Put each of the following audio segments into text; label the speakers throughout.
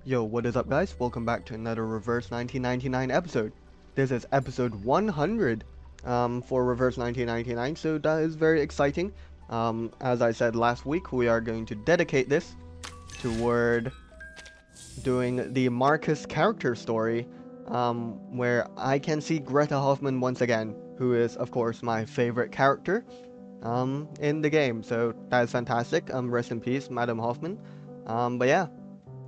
Speaker 1: Yo, what is up guys? Welcome back to another Reverse 1999 episode. This is episode 100 for Reverse 1999, so that is very exciting. As I said last week, we are going to dedicate this toward doing the Marcus character story, where I can see Greta Hoffman once again, who is of course my favorite character in the game, so that is fantastic. Rest in peace, Madam Hoffman. But yeah,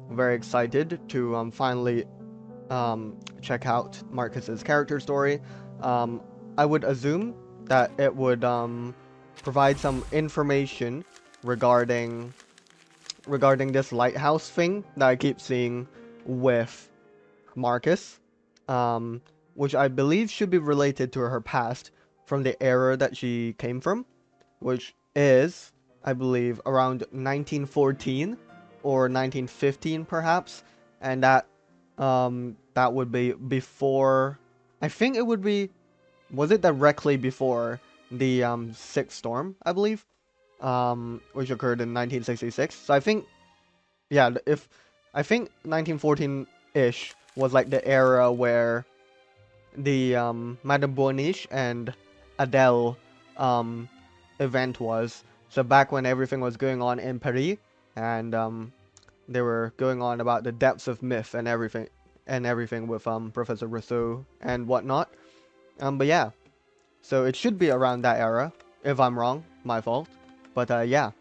Speaker 1: very excited to finally check out Marcus's character story. Um, I would assume that it would provide some information regarding this lighthouse thing that I keep seeing with Marcus, um, which I believe should be related to her past from the era that she came from, which is, I believe, around 1914 or 1915 perhaps, and that would be before. I think it would be. Was it directly before the sixth storm? I believe, which occurred in 1966. So I think, yeah, if I think 1914-ish was like the era where the Madame Boniche and Adele um event was. So back when everything was going on in Paris, and they were going on about the depths of myth and everything with Professor Rousseau and whatnot. But yeah, so it should be around that era. If I'm wrong, my fault. But yeah,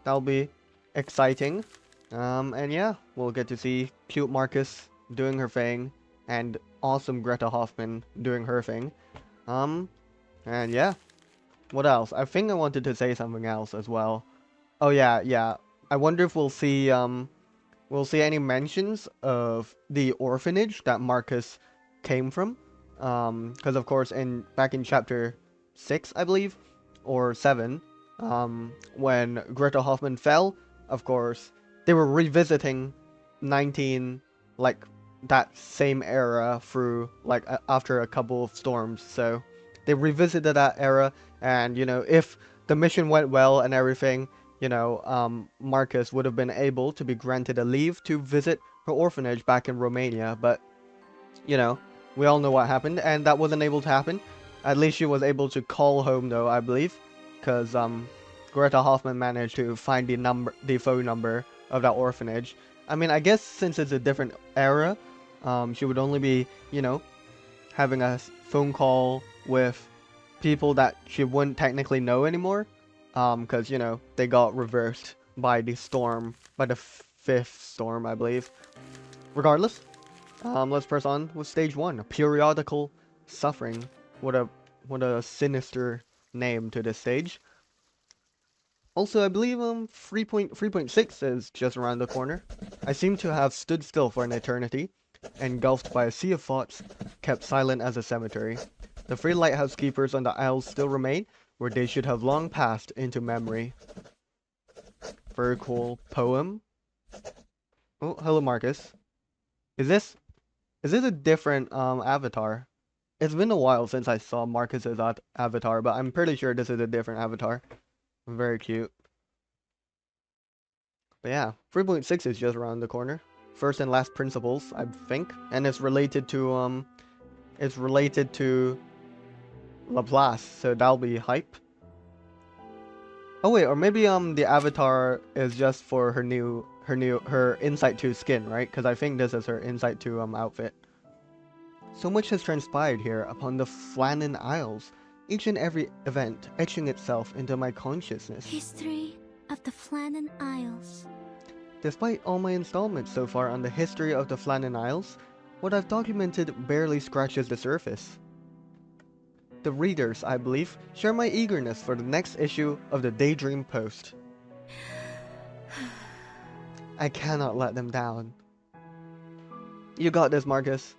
Speaker 1: that'll be exciting. And yeah, we'll get to see cute Marcus doing her thing, and awesome Greta Hoffman doing her thing. Um, and yeah, what else? I think I wanted to say something else as well. Oh yeah, yeah. I wonder if we'll see any mentions of the orphanage that Marcus came from. Because of course, in back in chapter 6, I believe, or 7, when Greta Hoffman fell, of course, they were revisiting 19, like that same era through like after a couple of storms. So they revisited that era, and if the mission went well and everything, Marcus would have been able to be granted a leave to visit her orphanage back in Romania, but, you know, we all know what happened, and that wasn't able to happen. At least she was able to call home, though, I believe, because, Greta Hoffman managed to find the phone number of that orphanage. I mean, I guess since it's a different era, she would only be, having a phone call with people that she wouldn't technically know anymore, because they got reversed by the storm, by the fifth storm, I believe. Regardless, let's press on with stage one, periodical suffering. What a sinister name to this stage. Also, I believe 3.6 is just around the corner. I seem to have stood still for an eternity, engulfed by a sea of thoughts, kept silent as a cemetery. The three lighthouse keepers on the isles still remain, where they should have long passed into memory. Very cool poem. Oh, hello Marcus. Is this a different avatar? It's been a while since I saw Marcus's avatar, but I'm pretty sure this is a different avatar. Very cute. But yeah, 3.6 is just around the corner. First and last principles, I think, and it's related to Laplace, so that'll be hype. Oh wait, or maybe the avatar is just for her Insight 2 skin, right? Because I think this is her Insight 2 outfit. So much has transpired here upon the Flannan Isles, each and every event etching itself into my consciousness.
Speaker 2: History of the Flannan Isles.
Speaker 1: Despite all my installments so far on the history of the Flannan Isles, what I've documented barely scratches the surface. The readers, I believe, share my eagerness for the next issue of the Daydream Post. I cannot let them down. You got this, Marcus.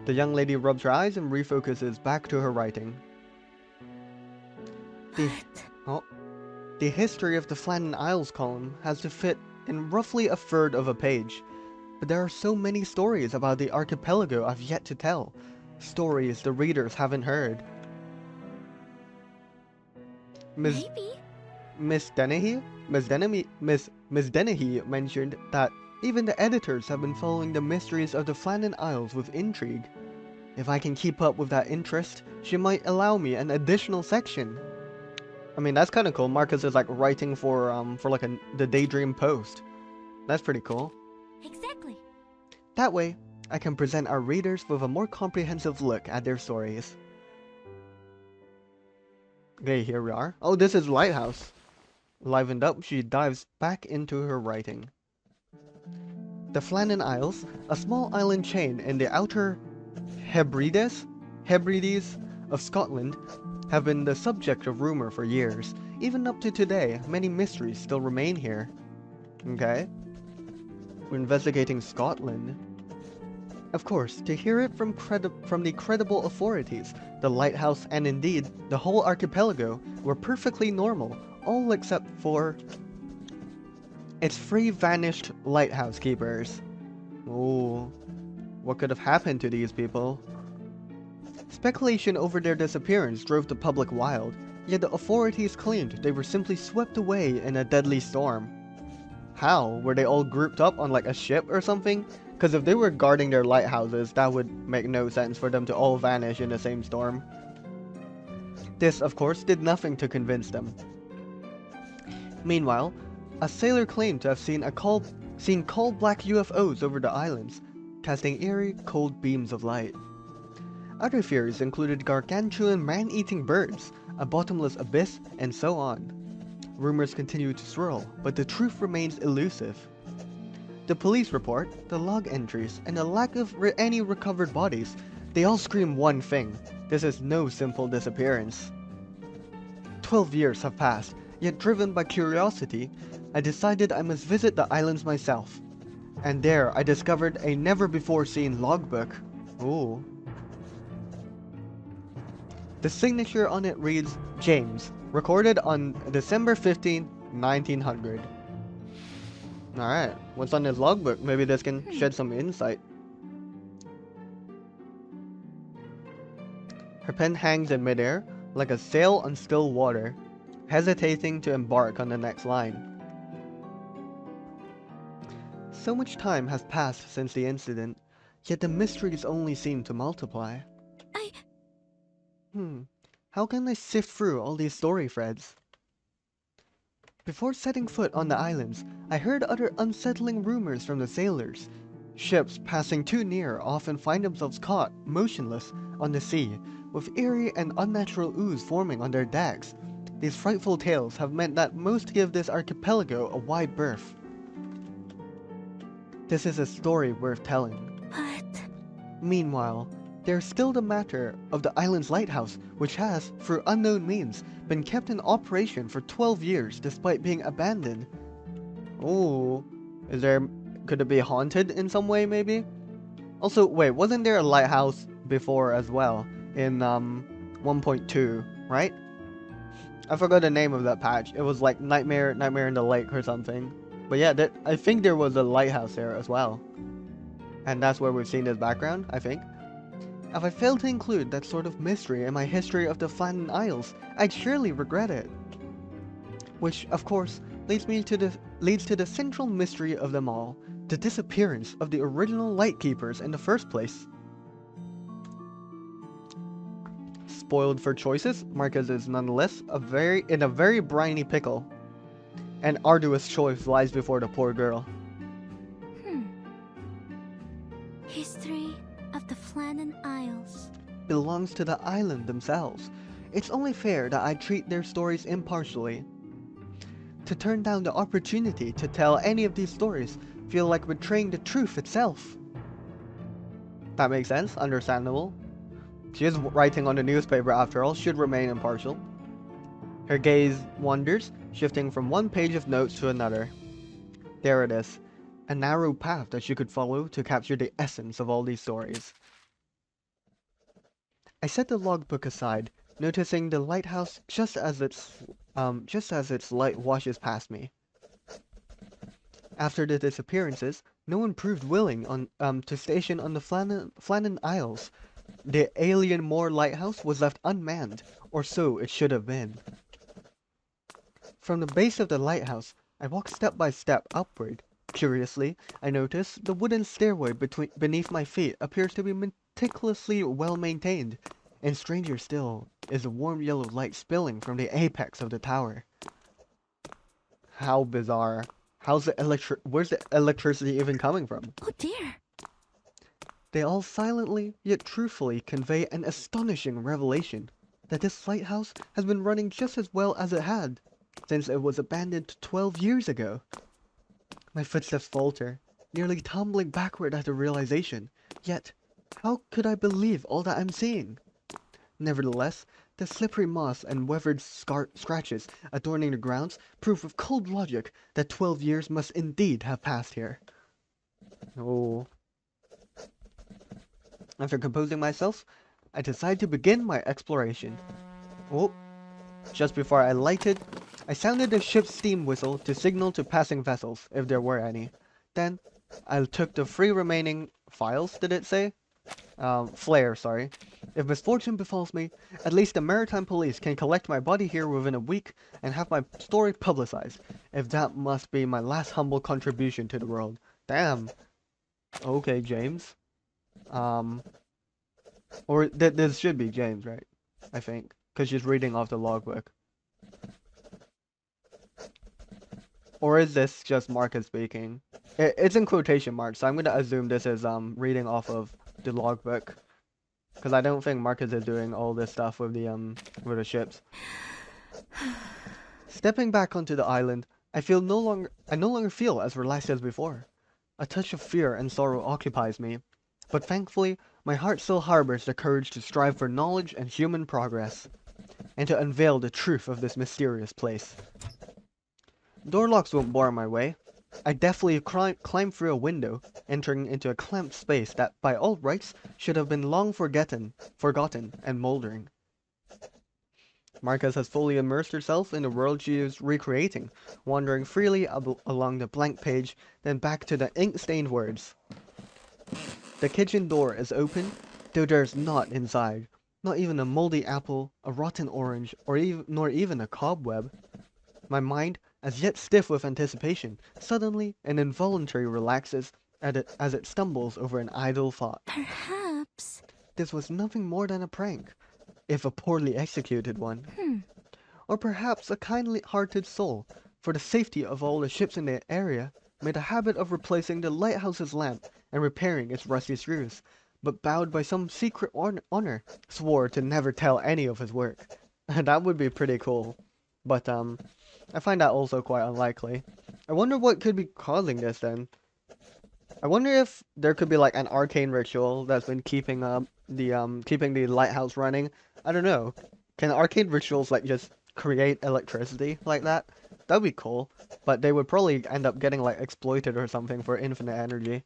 Speaker 1: The young lady rubs her eyes and refocuses back to her writing. The history of the Flannan Isles column has to fit in roughly a third of a page, but there are so many stories about the archipelago I've yet to tell. Stories the readers haven't heard.
Speaker 2: Maybe.
Speaker 1: Miss Dennehy mentioned that Even the editors have been following the mysteries of the Flannan Isles with intrigue. If I can keep up with that interest, she might allow me an additional section. I mean, that's kind of cool. Marcus is like writing for like the Daydream Post. That's pretty cool.
Speaker 2: Exactly.
Speaker 1: That way, I can present our readers with a more comprehensive look at their stories. Okay, here we are. Oh, this is Lighthouse. Livened up, she dives back into her writing. The Flannan Isles, a small island chain in the outer Hebrides of Scotland, have been the subject of rumor for years. Even up to today, many mysteries still remain here. Okay. We're investigating Scotland. Of course, to hear it from the credible authorities, the lighthouse and indeed the whole archipelago were perfectly normal, all except for its 3 vanished lighthouse keepers. Ooh, what could have happened to these people? Speculation over their disappearance drove the public wild, yet the authorities claimed they were simply swept away in a deadly storm. How? Were they all grouped up on like a ship or something? Because if they were guarding their lighthouses, that would make no sense for them to all vanish in the same storm. This, of course, did nothing to convince them. Meanwhile, a sailor claimed to have seen coal-black UFOs over the islands, casting eerie, cold beams of light. Other theories included gargantuan man-eating birds, a bottomless abyss, and so on. Rumors continue to swirl, but the truth remains elusive. The police report, the log entries, and the lack of any recovered bodies, they all scream one thing: this is no simple disappearance. 12 years have passed, yet driven by curiosity, I decided I must visit the islands myself. And there I discovered a never-before-seen logbook. Ooh. The signature on it reads, James, recorded on December 15, 1900. Alright, what's on this logbook? Maybe this can shed some insight. Her pen hangs in midair, like a sail on still water, hesitating to embark on the next line. So much time has passed since the incident, yet the mysteries only seem to multiply. How can I sift through all these story threads? Before setting foot on the islands, I heard other unsettling rumors from the sailors. Ships passing too near often find themselves caught, motionless, on the sea, with eerie and unnatural ooze forming on their decks. These frightful tales have meant that most give this archipelago a wide berth. This is a story worth telling.
Speaker 2: But...
Speaker 1: Meanwhile, there's still the matter of the island's lighthouse, which has, through unknown means, been kept in operation for 12 years despite being abandoned. Oh, could it be haunted in some way maybe? Also, wait, wasn't there a lighthouse before as well in 1.2, right? I forgot the name of that patch. It was like Nightmare in the Lake or something. But yeah, I think there was a lighthouse there as well. And that's where we've seen this background, I think. If I failed to include that sort of mystery in my history of the Flannan Isles, I'd surely regret it. Which, of course, leads to the central mystery of them all, the disappearance of the original Lightkeepers in the first place. Spoiled for choices, Marcus is nonetheless in a very briny pickle. An arduous choice lies before the poor girl.
Speaker 2: History of the Flannan Isles
Speaker 1: belongs to the island themselves. It's only fair that I treat their stories impartially. To turn down the opportunity to tell any of these stories feel like betraying the truth itself. That makes sense, understandable. She is writing on the newspaper after all, should remain impartial. Her gaze wanders, shifting from one page of notes to another. There it is, a narrow path that she could follow to capture the essence of all these stories. I set the logbook aside, noticing the lighthouse just as its light washes past me. After the disappearances, no one proved willing to station on the Flannan Isles. The alien Moor lighthouse was left unmanned, or so it should have been. From the base of the lighthouse, I walked step by step upward, Curiously, I notice the wooden stairway beneath my feet appears to be meticulously well maintained, and stranger still is the warm yellow light spilling from the apex of the tower. How bizarre. Where's the electricity even coming from?
Speaker 2: Oh dear.
Speaker 1: They all silently, yet truthfully convey an astonishing revelation that this lighthouse has been running just as well as it had, since it was abandoned 12 years ago. My footsteps falter, nearly tumbling backward at the realization, yet how could I believe all that I'm seeing? Nevertheless, the slippery moss and weathered scratches adorning the grounds prove with cold logic that 12 years must indeed have passed here. Oh. After composing myself, I decide to begin my exploration. Oh, just before I lighted, I sounded the ship's steam whistle to signal to passing vessels, if there were any. Then, I took the 3 remaining files, did it say? Flare, sorry. If misfortune befalls me, at least the Maritime Police can collect my body here within a week and have my story publicized, if that must be my last humble contribution to the world. Damn. Okay, James. Or this should be James, right? I think. Because she's reading off the logbook. Or is this just Marcus speaking? It's in quotation marks, so I'm going to assume this is reading off of the logbook. Because I don't think Marcus is doing all this stuff with the ships. Stepping back onto the island, I no longer feel as relaxed as before. A touch of fear and sorrow occupies me, but thankfully, my heart still harbors the courage to strive for knowledge and human progress, and to unveil the truth of this mysterious place. Door locks won't bar my way. I deftly climb through a window, entering into a clamped space that, by all rights, should have been long forgotten and moldering. Marcus has fully immersed herself in the world she is recreating, wandering freely along the blank page, then back to the ink-stained words. The kitchen door is open, though there is naught inside, not even a moldy apple, a rotten orange, nor even a cobweb. My mind, as yet stiff with anticipation, suddenly and involuntarily relaxes as it stumbles over an idle thought.
Speaker 2: Perhaps.
Speaker 1: This was nothing more than a prank, if a poorly executed one. Or perhaps a kindly-hearted soul, for the safety of all the ships in the area, made a habit of replacing the lighthouse's lamp and repairing its rusty screws, but bowed by some secret honor, swore to never tell any of his work. That would be pretty cool. But, I find that also quite unlikely. I wonder what could be causing this then. I wonder if there could be like an arcane ritual that's been keeping the lighthouse running. I don't know. Can arcane rituals like just create electricity like that? That'd be cool. But they would probably end up getting like exploited or something for infinite energy.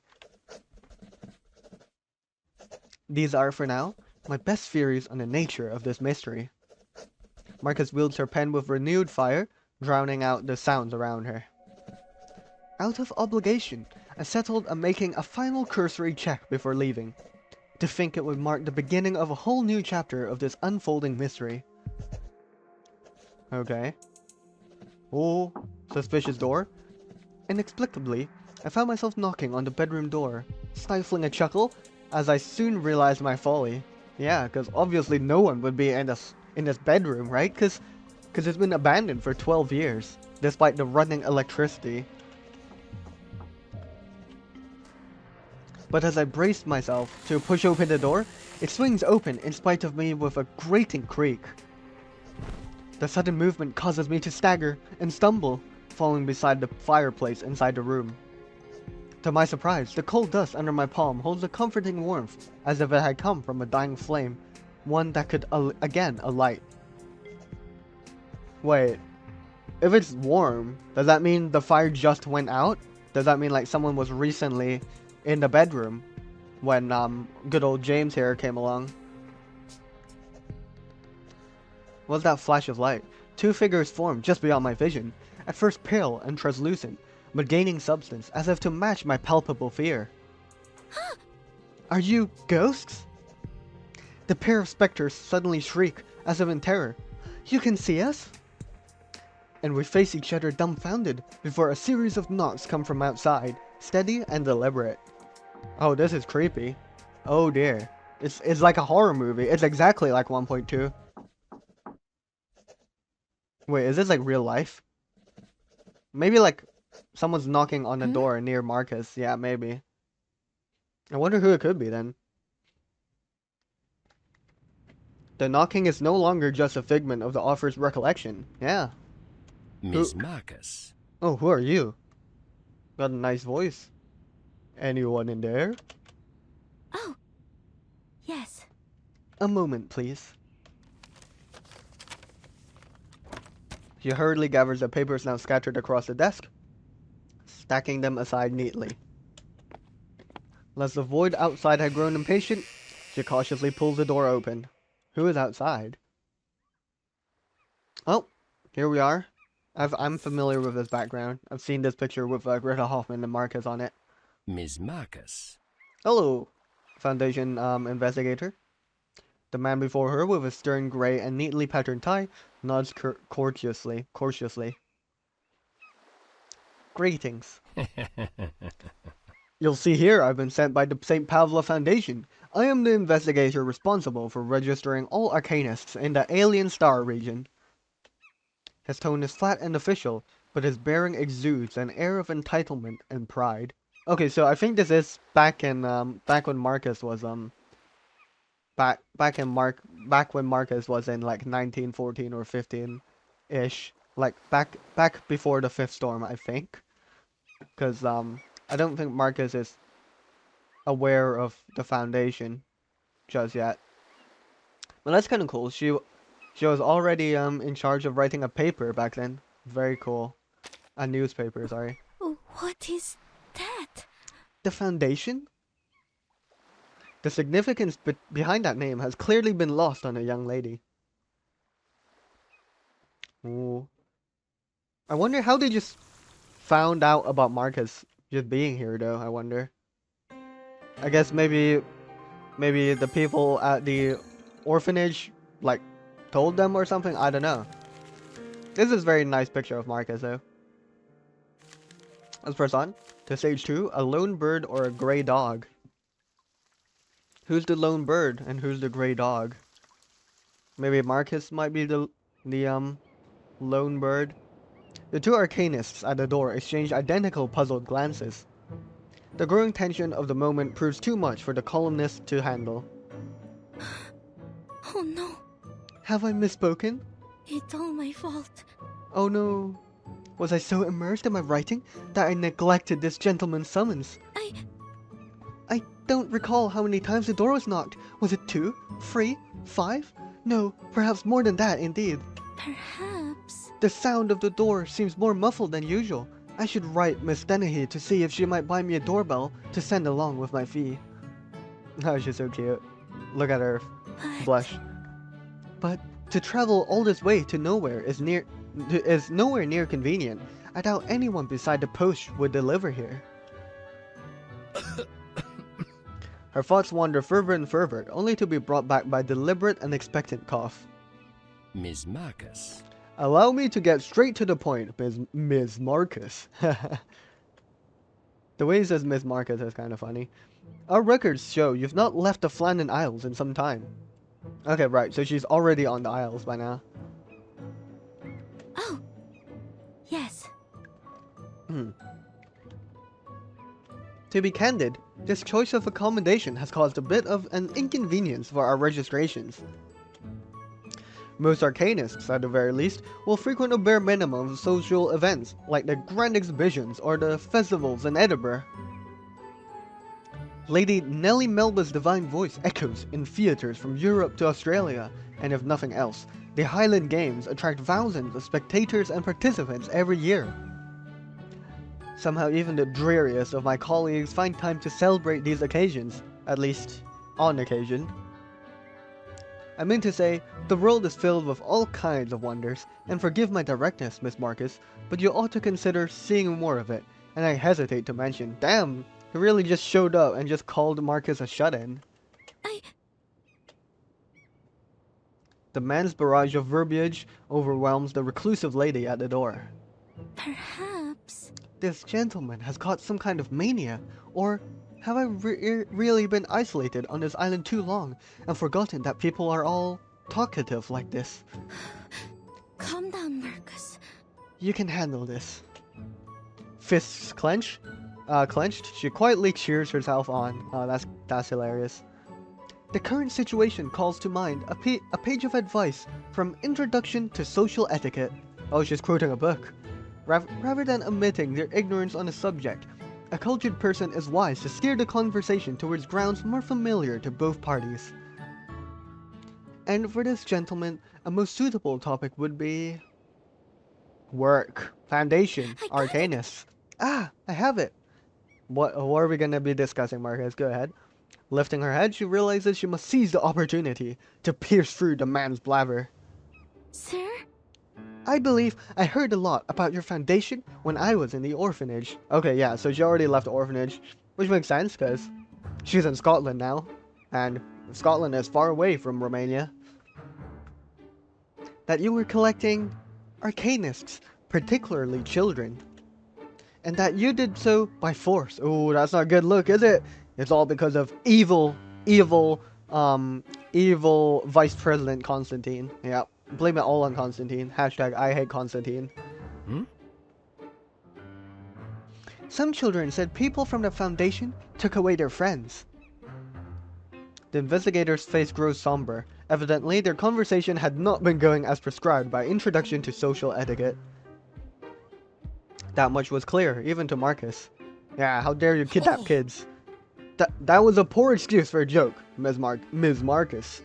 Speaker 1: These are, for now, my best theories on the nature of this mystery. Marcus wields her pen with renewed fire, drowning out the sounds around her. Out of obligation, I settled on making a final cursory check before leaving, to think it would mark the beginning of a whole new chapter of this unfolding mystery. Okay. Oh, suspicious door. Inexplicably, I found myself knocking on the bedroom door, stifling a chuckle as I soon realized my folly. Yeah, because obviously no one would be in this bedroom, right? Because it's been abandoned for 12 years, despite the running electricity. But as I braced myself to push open the door, it swings open in spite of me with a grating creak. The sudden movement causes me to stagger and stumble, falling beside the fireplace inside the room. To my surprise, the cold dust under my palm holds a comforting warmth, as if it had come from a dying flame, one that could again alight. Wait, if it's warm, does that mean the fire just went out? Does that mean like someone was recently in the bedroom when good old James here came along? What's that flash of light? Two figures formed just beyond my vision, at first pale and translucent, but gaining substance as if to match my palpable fear. Are you ghosts? The pair of specters suddenly shriek, as if in terror. You can see us? and we face each other dumbfounded before a series of knocks come from outside, steady and deliberate. Oh, this is creepy. Oh dear. It's like a horror movie. It's exactly like 1.2. Wait, is this like real life? Maybe like someone's knocking on the door near Marcus. Yeah, maybe. I wonder who it could be then. The knocking is no longer just a figment of the author's recollection. Yeah.
Speaker 3: Ms. Marcus.
Speaker 1: Oh, who are you? Got a nice voice. Anyone in there?
Speaker 2: Oh, yes.
Speaker 1: A moment, please. She hurriedly gathers the papers now scattered across the desk, stacking them aside neatly. As the void outside had grown impatient, she cautiously pulls the door open. Who is outside? Oh, here we are. I'm familiar with this background. I've seen this picture with Greta Hoffman and Marcus on it.
Speaker 3: Ms. Marcus.
Speaker 1: Hello, Foundation investigator. The man before her, with a stern gray and neatly patterned tie, nods courteously. Greetings. You'll see here I've been sent by the St. Pavla Foundation. I am the investigator responsible for registering all arcanists in the Alien Star region. His tone is flat and official, but his bearing exudes an air of entitlement and pride. Okay, so I think this is back when Marcus was back when Marcus was in like 1914 or 15-ish, like back before the Fifth Storm, I think. Because I don't think Marcus is aware of the Foundation just yet. But that's kind of cool. She was already in charge of writing a paper back then. Very cool. A newspaper, sorry.
Speaker 2: What is that?
Speaker 1: The Foundation? The significance behind that name has clearly been lost on a young lady. Ooh. I wonder how they just found out about Marcus just being here, though. I wonder. I guess maybe the people at the orphanage like told them or something. I don't know. This is a very nice picture of Marcus, though. Let's press on to stage 2. A lone bird or a gray dog. Who's the lone bird and who's the gray dog? Maybe Marcus might be the lone bird. The two arcanists at the door exchange identical puzzled glances. The growing tension of the moment proves too much for the columnist to handle.
Speaker 2: Oh no.
Speaker 1: Have I misspoken?
Speaker 2: It's all my fault.
Speaker 1: Oh no. Was I so immersed in my writing that I neglected this gentleman's summons? I don't recall how many times the door was knocked. Was it 2? 3? 5? No, perhaps more than that indeed.
Speaker 2: Perhaps.
Speaker 1: The sound of the door seems more muffled than usual. I should write Miss Dennehy to see if she might buy me a doorbell to send along with my fee. Oh, she's so cute. Look at her blush. But to travel all this way to nowhere is nowhere near convenient. I doubt anyone beside the post would deliver here. Her thoughts wander further and further, only to be brought back by deliberate and expectant cough.
Speaker 3: Ms. Marcus.
Speaker 1: Allow me to get straight to the point, Ms. Marcus. The way he says Ms. Marcus is kind of funny. Our records show you've not left the Flannan Isles in some time. Okay, right, so she's already on the Isles by now.
Speaker 2: Oh, yes.
Speaker 1: To be candid, this choice of accommodation has caused a bit of an inconvenience for our registrations. Most arcanists, at the very least, will frequent a bare minimum of social events, like the grand exhibitions or the festivals in Edinburgh. Lady Nellie Melba's divine voice echoes in theatres from Europe to Australia, and if nothing else, the Highland Games attract thousands of spectators and participants every year. Somehow even the dreariest of my colleagues find time to celebrate these occasions, at least on occasion. I mean to say, the world is filled with all kinds of wonders, and forgive my directness, Miss Marcus, but you ought to consider seeing more of it, and I hesitate to mention, damn, he really just showed up and just called Marcus a shut-in. The man's barrage of verbiage overwhelms the reclusive lady at the door.
Speaker 2: Perhaps.
Speaker 1: This gentleman has caught some kind of mania, or have I really been isolated on this island too long and forgotten that people are all talkative like this?
Speaker 2: Calm down, Marcus.
Speaker 1: You can handle this. Fists clenched, she quietly cheers herself on. Oh, that's hilarious. The current situation calls to mind a page of advice from Introduction to Social Etiquette. Oh, she's quoting a book. Rather than admitting their ignorance on a subject, a cultured person is wise to steer the conversation towards grounds more familiar to both parties. And for this gentleman, a most suitable topic would be work, foundation, arcanus. Ah, I have it. What are we gonna be discussing, Marcus? Go ahead. Lifting her head, she realizes she must seize the opportunity to pierce through the man's blabber.
Speaker 2: Sir?
Speaker 1: I believe I heard a lot about your foundation when I was in the orphanage. Okay, yeah, so she already left the orphanage, which makes sense because she's in Scotland now, and Scotland is far away from Romania. That you were collecting arcanists, particularly children, and that you did so by force. Oh, that's not a good look, is it? It's all because of evil Vice President Constantine. Yeah, blame it all on Constantine. Hashtag I hate Constantine. Some children said people from the Foundation took away their friends. The investigator's face grows somber. Evidently, their conversation had not been going as prescribed by Introduction to Social Etiquette. That much was clear, even to Marcus. Yeah, how dare you kidnap kids? That was a poor excuse for a joke, Ms. Marcus.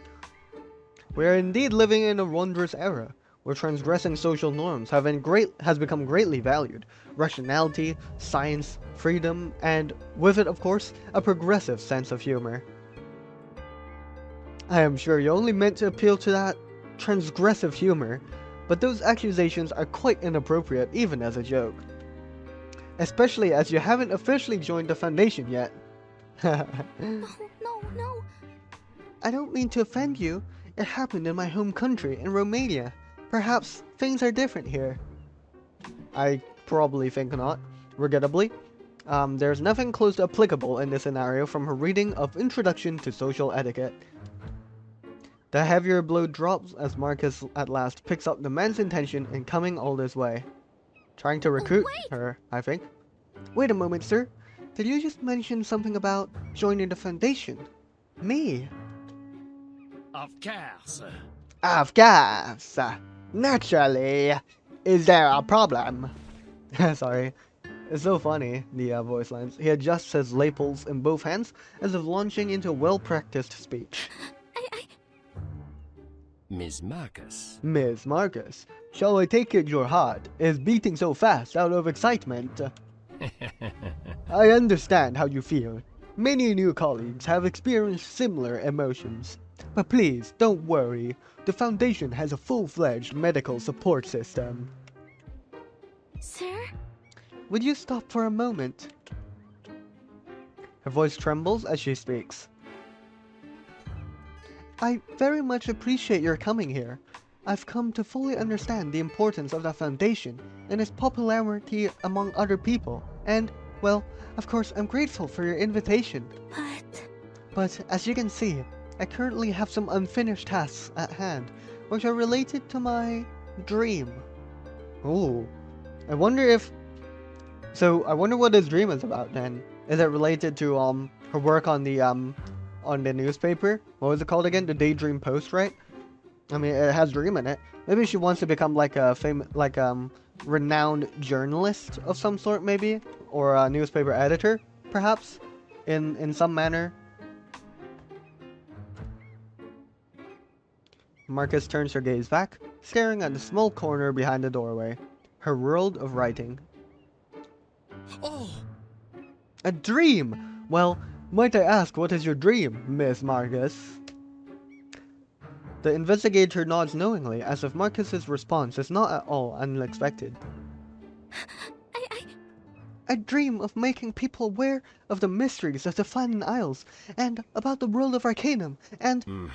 Speaker 1: We are indeed living in a wondrous era, where transgressing social norms has become greatly valued. Rationality, science, freedom, and, with it of course, a progressive sense of humor. I am sure you only meant to appeal to that transgressive humor, but those accusations are quite inappropriate even as a joke. Especially as you haven't officially joined the Foundation yet.
Speaker 2: No.
Speaker 1: I don't mean to offend you. It happened in my home country, in Romania. Perhaps things are different here. I probably think not. Regrettably, there's nothing close to applicable in this scenario from her reading of Introduction to Social Etiquette. The heavier blow drops as Marcus at last picks up the man's intention in coming all this way. Trying to recruit her, I think. Wait a moment, sir. Did you just mention something about joining the Foundation? Me?
Speaker 3: Of course.
Speaker 1: Of course. Naturally. Is there a problem? Sorry. It's so funny, the voice lines. He adjusts his lapels in both hands as if launching into a well-practiced speech.
Speaker 3: Ms. Marcus.
Speaker 1: Ms. Marcus, shall I take it your heart is beating so fast out of excitement? I understand how you feel. Many new colleagues have experienced similar emotions. But please, don't worry. The Foundation has a full-fledged medical support system.
Speaker 2: Sir?
Speaker 1: Would you stop for a moment? Her voice trembles as she speaks. I very much appreciate your coming here. I've come to fully understand the importance of the Foundation and its popularity among other people. And, well, of course, I'm grateful for your invitation. But as you can see, I currently have some unfinished tasks at hand, which are related to my dream. Ooh. I wonder what this dream is about then. Is it related to her work on the newspaper? What was it called again? The Daydream Post, right? I mean, it has dream in it. Maybe she wants to become like a renowned journalist of some sort, maybe, or a newspaper editor, perhaps, in some manner. Marcus turns her gaze back, staring at the small corner behind the doorway. Her world of writing.
Speaker 3: Oh!
Speaker 1: A dream! Well, might I ask what is your dream, Miss Marcus? The investigator nods knowingly, as if Marcus's response is not at all unexpected. I dream of making people aware of the mysteries of the Flannan Isles, and about the world of Arcanum, and...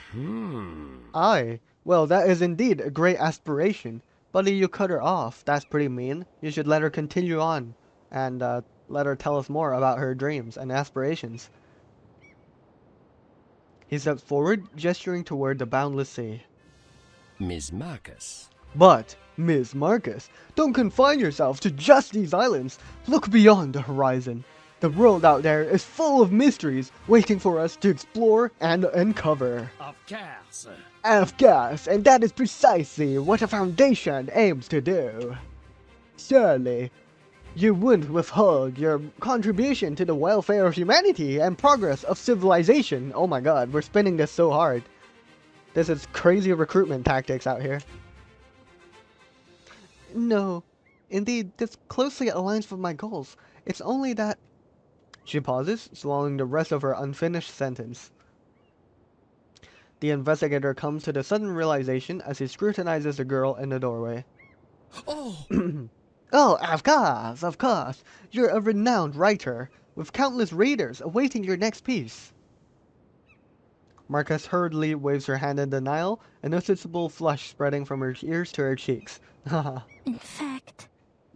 Speaker 1: Aye, well, that is indeed a great aspiration. Buddy, you cut her off. That's pretty mean. You should let her continue on, and let her tell us more about her dreams and aspirations. He steps forward, gesturing toward the boundless sea.
Speaker 3: Ms. Marcus.
Speaker 1: But, Ms. Marcus, don't confine yourself to just these islands. Look beyond the horizon. The world out there is full of mysteries waiting for us to explore and uncover.
Speaker 3: Of course.
Speaker 1: Of course, and that is precisely what a foundation aims to do. Surely, you wouldn't withhold your contribution to the welfare of humanity and progress of civilization. Oh my god, we're spinning this so hard. This is crazy recruitment tactics out here. No, indeed, this closely aligns with my goals. It's only that... She pauses, swallowing the rest of her unfinished sentence. The investigator comes to the sudden realization as he scrutinizes the girl in the doorway.
Speaker 3: Oh!
Speaker 1: Oh, of course. You're a renowned writer, with countless readers awaiting your next piece. Marcus hurriedly waves her hand in denial, a noticeable flush spreading from her ears to her cheeks.
Speaker 2: In fact,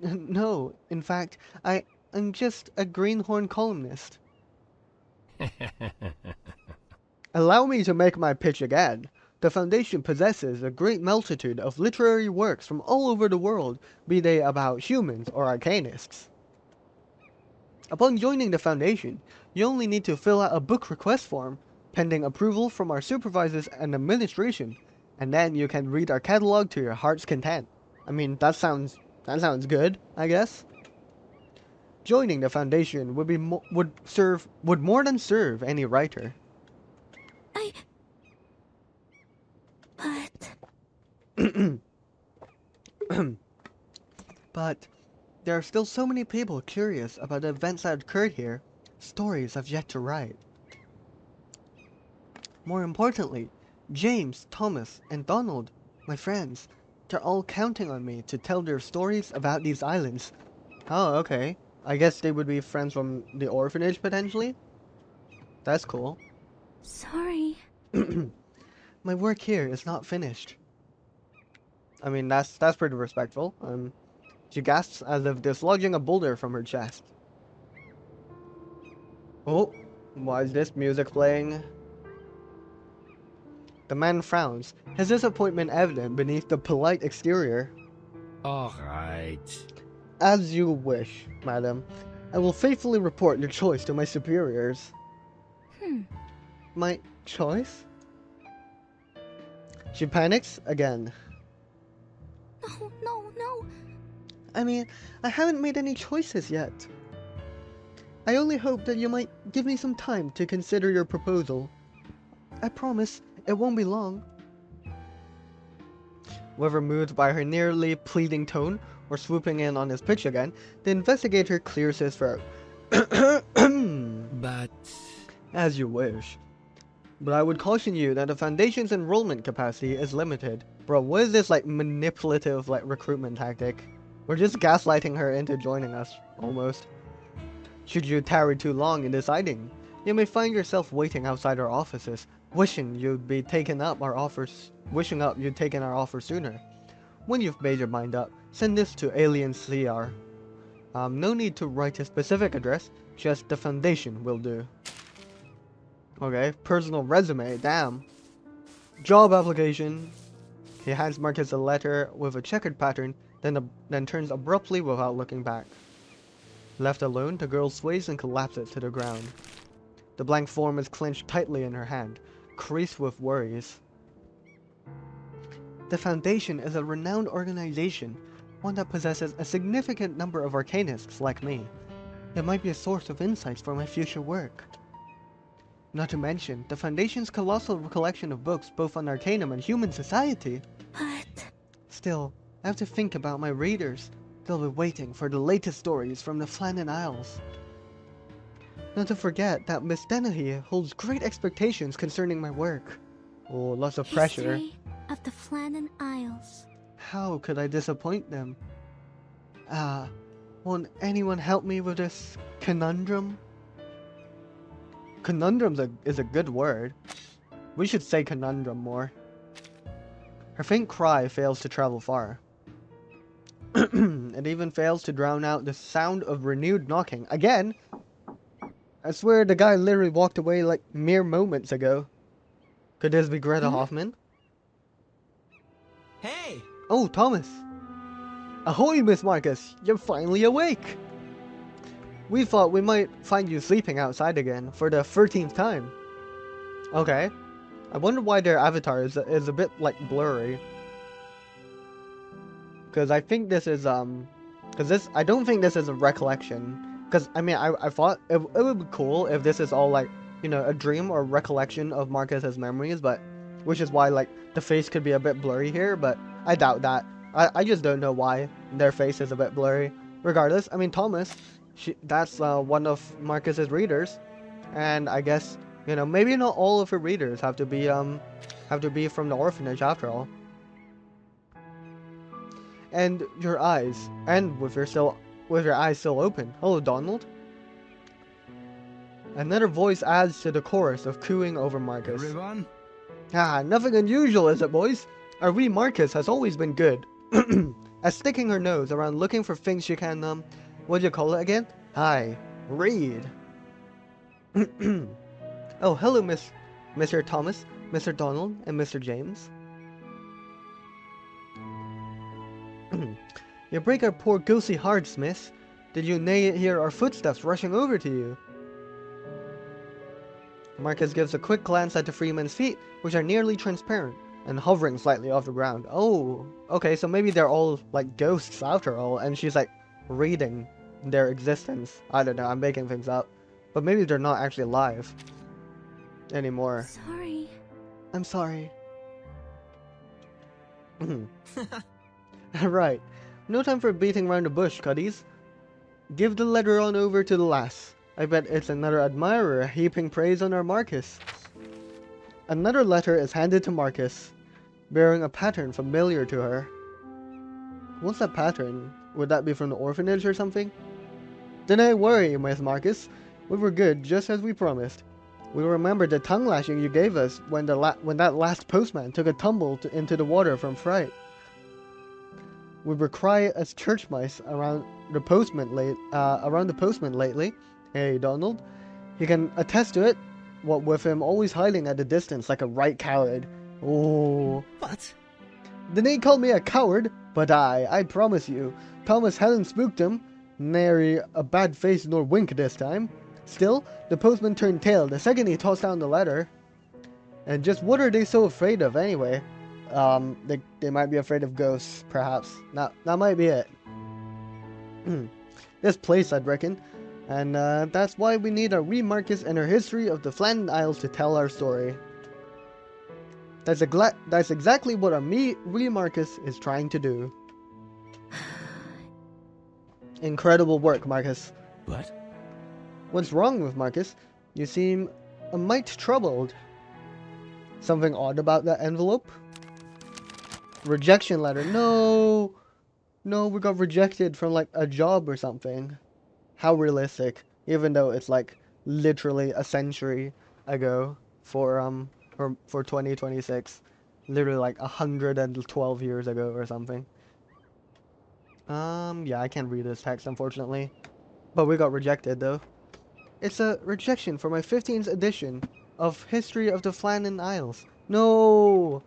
Speaker 1: No, in fact, I'm just a greenhorn columnist. Allow me to make my pitch again. The Foundation possesses a great multitude of literary works from all over the world, be they about humans or arcanists. Upon joining the Foundation, you only need to fill out a book request form, pending approval from our supervisors and administration, and then you can read our catalog to your heart's content. I mean, that sounds good, I guess. Joining the Foundation would more than serve any writer. But there are still so many people curious about the events that occurred here. Stories I've yet to write. More importantly, James, Thomas, and Donald, my friends, they're all counting on me to tell their stories about these islands. Oh, okay. I guess they would be friends from the orphanage, potentially? That's cool.
Speaker 2: sorry.
Speaker 1: My work here is not finished. I mean, that's pretty respectful. She gasps as if dislodging a boulder from her chest. Oh, why is this music playing? The man frowns, his disappointment evident beneath the polite exterior.
Speaker 3: All right.
Speaker 1: As you wish, madam. I will faithfully report your choice to my superiors. My choice? She panics again.
Speaker 2: No.
Speaker 1: I mean, I haven't made any choices yet. I only hope that you might give me some time to consider your proposal. I promise it won't be long. Whether moved by her nearly pleading tone or swooping in on his pitch again, the investigator clears his throat.
Speaker 3: But...
Speaker 1: As you wish. But I would caution you that the Foundation's enrollment capacity is limited. Bro, what is this, manipulative, recruitment tactic? We're just gaslighting her into joining us, almost. Should you tarry too long in deciding, you may find yourself waiting outside our offices, wishing you'd taken our offer sooner. When you've made your mind up, send this to Alien CR. No need to write a specific address, just the Foundation will do. Okay, personal resume, damn. Job application. He hands Marcus a letter with a checkered pattern, then turns abruptly without looking back. Left alone, the girl sways and collapses to the ground. The blank form is clenched tightly in her hand, creased with worries. The Foundation is a renowned organization, one that possesses a significant number of arcanists like me. It might be a source of insights for my future work. Not to mention, the Foundation's colossal collection of books both on Arcanum and human society.
Speaker 2: But
Speaker 1: Still, I have to think about my readers. They'll be waiting for the latest stories from the Flannan Isles. Not to forget that Miss Dennehy holds great expectations concerning my work. Oh, lots of pressure.
Speaker 2: history of the Flannan Isles.
Speaker 1: How could I disappoint them? Won't anyone help me with this conundrum? Is a good word. We should say conundrum more. Her faint cry fails to travel far. It even fails to drown out the sound of renewed knocking. Again? I swear the guy literally walked away like mere moments ago. Could this be Greta Hoffman?
Speaker 4: Hey!
Speaker 1: Oh, Thomas. Ahoy, Miss Marcus. You're finally awake. We thought we might find you sleeping outside again for the 13th time. Okay. I wonder why their avatar is a bit like blurry. Because I think this is I don't think this is a recollection. Because I mean I thought it would be cool if this is all like, you know, a dream or recollection of Marcus's memories, but which is why like the face could be a bit blurry here, but I doubt that. I just don't know why their face is a bit blurry. Regardless, I mean Thomas, that's one of Marcus's readers, and I guess, you know, maybe not all of her readers have to be from the orphanage after all. And your eyes, and with your eyes still open. Hello, Donald. Another voice adds to the chorus of cooing over Marcus.
Speaker 3: Everyone?
Speaker 1: Ah, nothing unusual, is it, boys? Our wee Marcus has always been good. As sticking her nose around looking for things she can, what do you call it again? Hi, read. Oh, hello, Mr. Thomas, Mr. Donald, and Mr. James. You break our poor goosey hearts, miss. Did you hear our footsteps rushing over to you? Marcus gives a quick glance at the Freeman's feet, which are nearly transparent and hovering slightly off the ground. Oh, okay, so maybe they're all like ghosts after all, and she's like reading their existence. I don't know, I'm making things up. But maybe they're not actually alive anymore.
Speaker 2: Sorry.
Speaker 1: I'm sorry. Right. No time for beating around the bush, Cuddies. Give the letter on over to the lass. I bet it's another admirer heaping praise on our Marcus. Another letter is handed to Marcus, bearing a pattern familiar to her. What's that pattern? Would that be from the orphanage or something? Don't worry, Miss Marcus. We were good, just as we promised. We remember the tongue lashing you gave us when that last postman took a tumble into the water from fright. We were quiet as church mice around the postman lately. Hey, Donald. He can attest to it, what with him always hiding at a distance like a right coward. Oh.
Speaker 4: What?
Speaker 1: They called me a coward, but I promise you, Thomas hadn't spooked him. Nary a bad face nor wink this time. Still, the postman turned tail the second he tossed down the letter. And just what are they so afraid of anyway? They might be afraid of ghosts, perhaps. That might be it. This place, I'd reckon. And that's why we need a wee Marcus and her history of the Flandern Isles to tell our story. That's exactly what our wee Marcus is trying to do. Incredible work, Marcus.
Speaker 3: What?
Speaker 1: What's wrong with Marcus? You seem a mite troubled. Something odd about that envelope? Rejection letter. No, we got rejected from like a job or something. How realistic, even though it's like literally a century ago for 2026, literally like 112 years ago or something. Yeah, I can't read this text unfortunately, but we got rejected though. It's a rejection for my 15th edition of History of the Flandern Isles. No!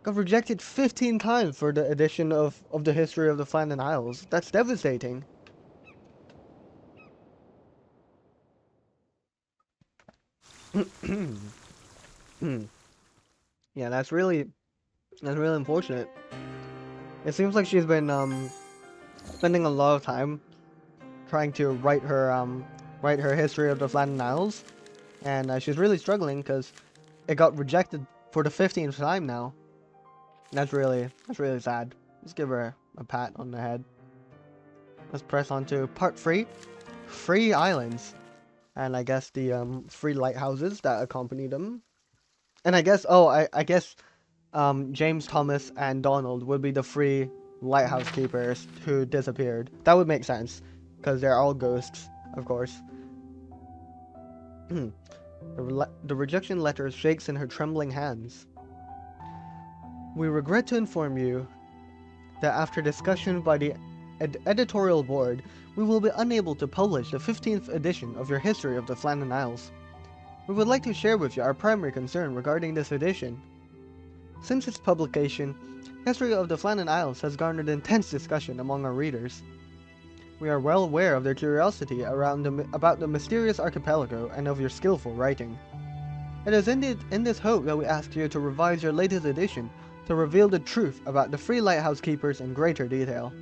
Speaker 1: Got rejected 15 times for the edition of the History of the Flandern Isles. That's devastating. Yeah, that's really unfortunate. It seems like she's been spending a lot of time trying to write her History of the Flandern Isles, and she's really struggling because it got rejected for the 15th time now. That's really sad. Let's give her a pat on the head. Let's press on to part 3, Free Islands, and I guess the free lighthouses that accompany them. And I guess I guess James, Thomas, and Donald would be the free lighthouse keepers who disappeared. That would make sense. because they're all ghosts, of course. The rejection letter shakes in her trembling hands. We regret to inform you that after discussion by the editorial board, we will be unable to publish the 15th edition of your History of the Flannan Isles. We would like to share with you our primary concern regarding this edition. Since its publication, History of the Flannan Isles has garnered intense discussion among our readers. We are well aware of their curiosity about the mysterious archipelago and of your skillful writing. It is indeed in this hope that we ask you to revise your latest edition to reveal the truth about the Free Lighthouse Keepers in greater detail.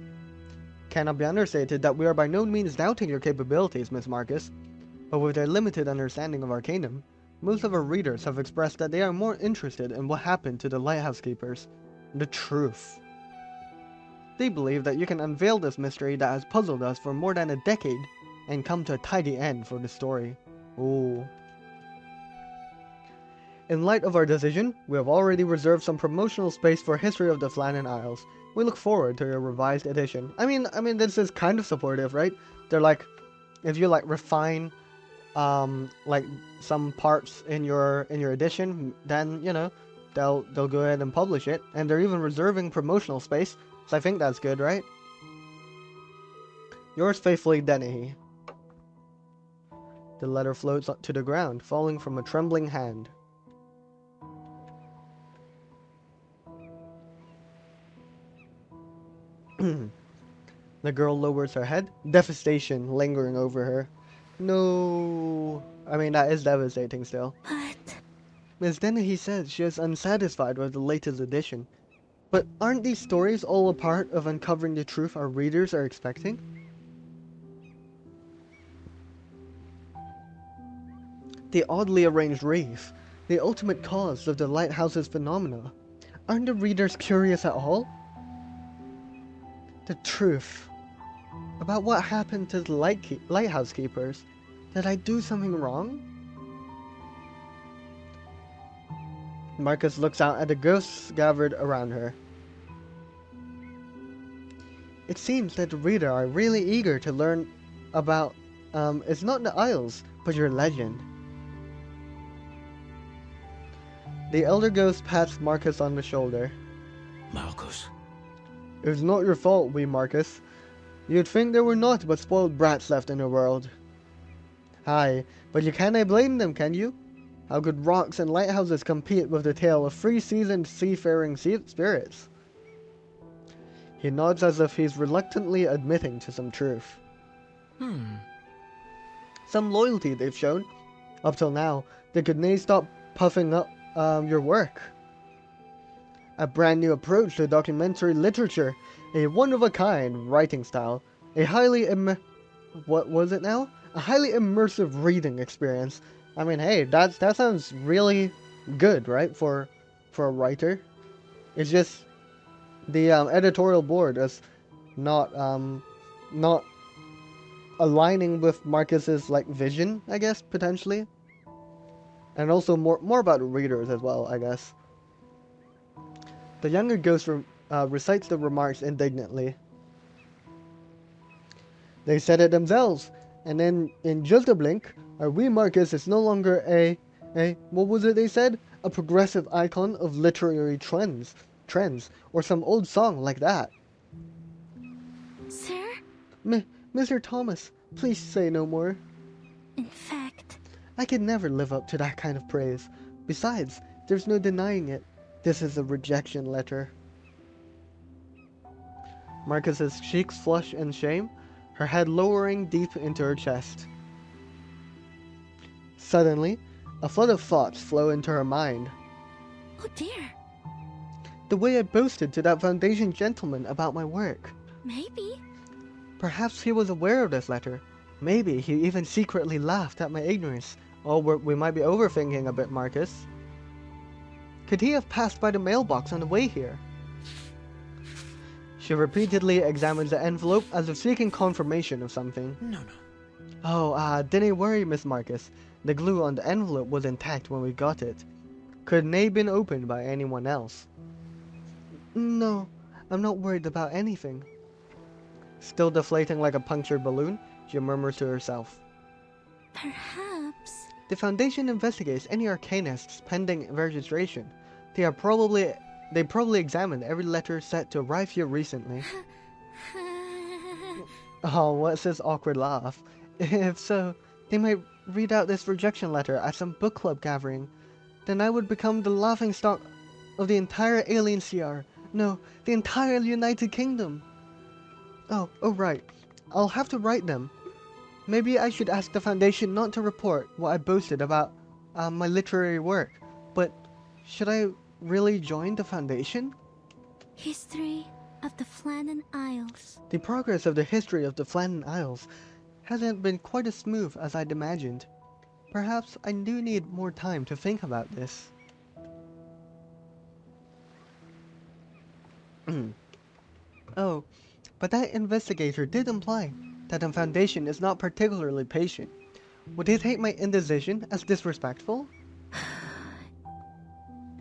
Speaker 1: Cannot be understated that we are by no means doubting your capabilities, Miss Marcus, but with their limited understanding of Arcanum, most of our readers have expressed that they are more interested in what happened to the Lighthouse Keepers, the truth. They believe that you can unveil this mystery that has puzzled us for more than a decade and come to a tidy end for the story. Ooh. In light of our decision, we have already reserved some promotional space for History of the Flannan Isles. We look forward to your revised edition. I mean, this is kind of supportive, right? They're like, if you like refine, like some parts in your edition, then you know, they'll go ahead and publish it, and they're even reserving promotional space. So I think that's good, right? Yours faithfully, Dennehy. The letter floats to the ground, falling from a trembling hand. The girl lowers her head, devastation lingering over her. No. I mean, that is devastating still.
Speaker 2: But
Speaker 1: Miss Dennehy says she is unsatisfied with the latest edition. But aren't these stories all a part of uncovering the truth our readers are expecting? The oddly arranged reef, the ultimate cause of the lighthouse's phenomena. Aren't the readers curious at all? The truth about what happened to the lighthouse keepers. Did I do something wrong? Marcus looks out at the ghosts gathered around her. It seems that the reader are really eager to learn about, it's not the Isles, but your legend. The elder ghost pats Marcus on the shoulder.
Speaker 3: Marcus.
Speaker 1: It's not your fault, wee Marcus. You'd think there were naught but spoiled brats left in the world. Aye, but you can't blame them, can you? How could rocks and lighthouses compete with the tale of free-seasoned seafaring spirits? He nods as if he's reluctantly admitting to some truth. Some loyalty they've shown. Up till now, they could nae stop puffing up your work. A brand new approach to documentary literature, a one-of-a-kind writing style, a highly what was it now? A highly immersive reading experience. I mean, hey, that sounds really good, right? For a writer. It's just the editorial board is not aligning with Marcus's like vision, I guess, potentially. And also more about readers as well, I guess. The younger ghost recites the remarks indignantly. They said it themselves, and then in just a blink, our wee Marcus is no longer a what was it they said? A progressive icon of literary trends, or some old song like that.
Speaker 2: sir,
Speaker 1: Mr. Thomas, please say no more.
Speaker 2: in fact,
Speaker 1: I could never live up to that kind of praise. Besides, there's no denying it. This is a rejection letter. Marcus's cheeks flush in shame, her head lowering deep into her chest. Suddenly, a flood of thoughts flow into her mind.
Speaker 2: oh dear,
Speaker 1: The way I boasted to that Foundation gentleman about my work.
Speaker 2: maybe.
Speaker 1: Perhaps he was aware of this letter. Maybe he even secretly laughed at my ignorance. Oh, we might be overthinking a bit, Marcus. Could he have passed by the mailbox on the way here? She repeatedly examines the envelope as if seeking confirmation of something.
Speaker 3: No.
Speaker 1: Oh, didn't worry, Miss Marcus. The glue on the envelope was intact when we got it. Could nae been opened by anyone else. No, I'm not worried about anything. Still deflating like a punctured balloon, she murmurs to herself.
Speaker 2: Perhaps.
Speaker 1: The Foundation investigates any arcanists pending registration. They probably examined every letter set to arrive here recently. Oh, what's this awkward laugh? If so, they might read out this rejection letter at some book club gathering. Then I would become the laughingstock of the entire alien CR. No, the entire United Kingdom. Oh, right. I'll have to write them. Maybe I should ask the Foundation not to report what I boasted about my literary work. But should I really join the Foundation?
Speaker 2: History of the Flannan Isles.
Speaker 1: The progress of the history of the Flannan Isles hasn't been quite as smooth as I'd imagined. Perhaps I do need more time to think about this. Oh, but that investigator did imply that the Foundation is not particularly patient. Would they take my indecision as disrespectful?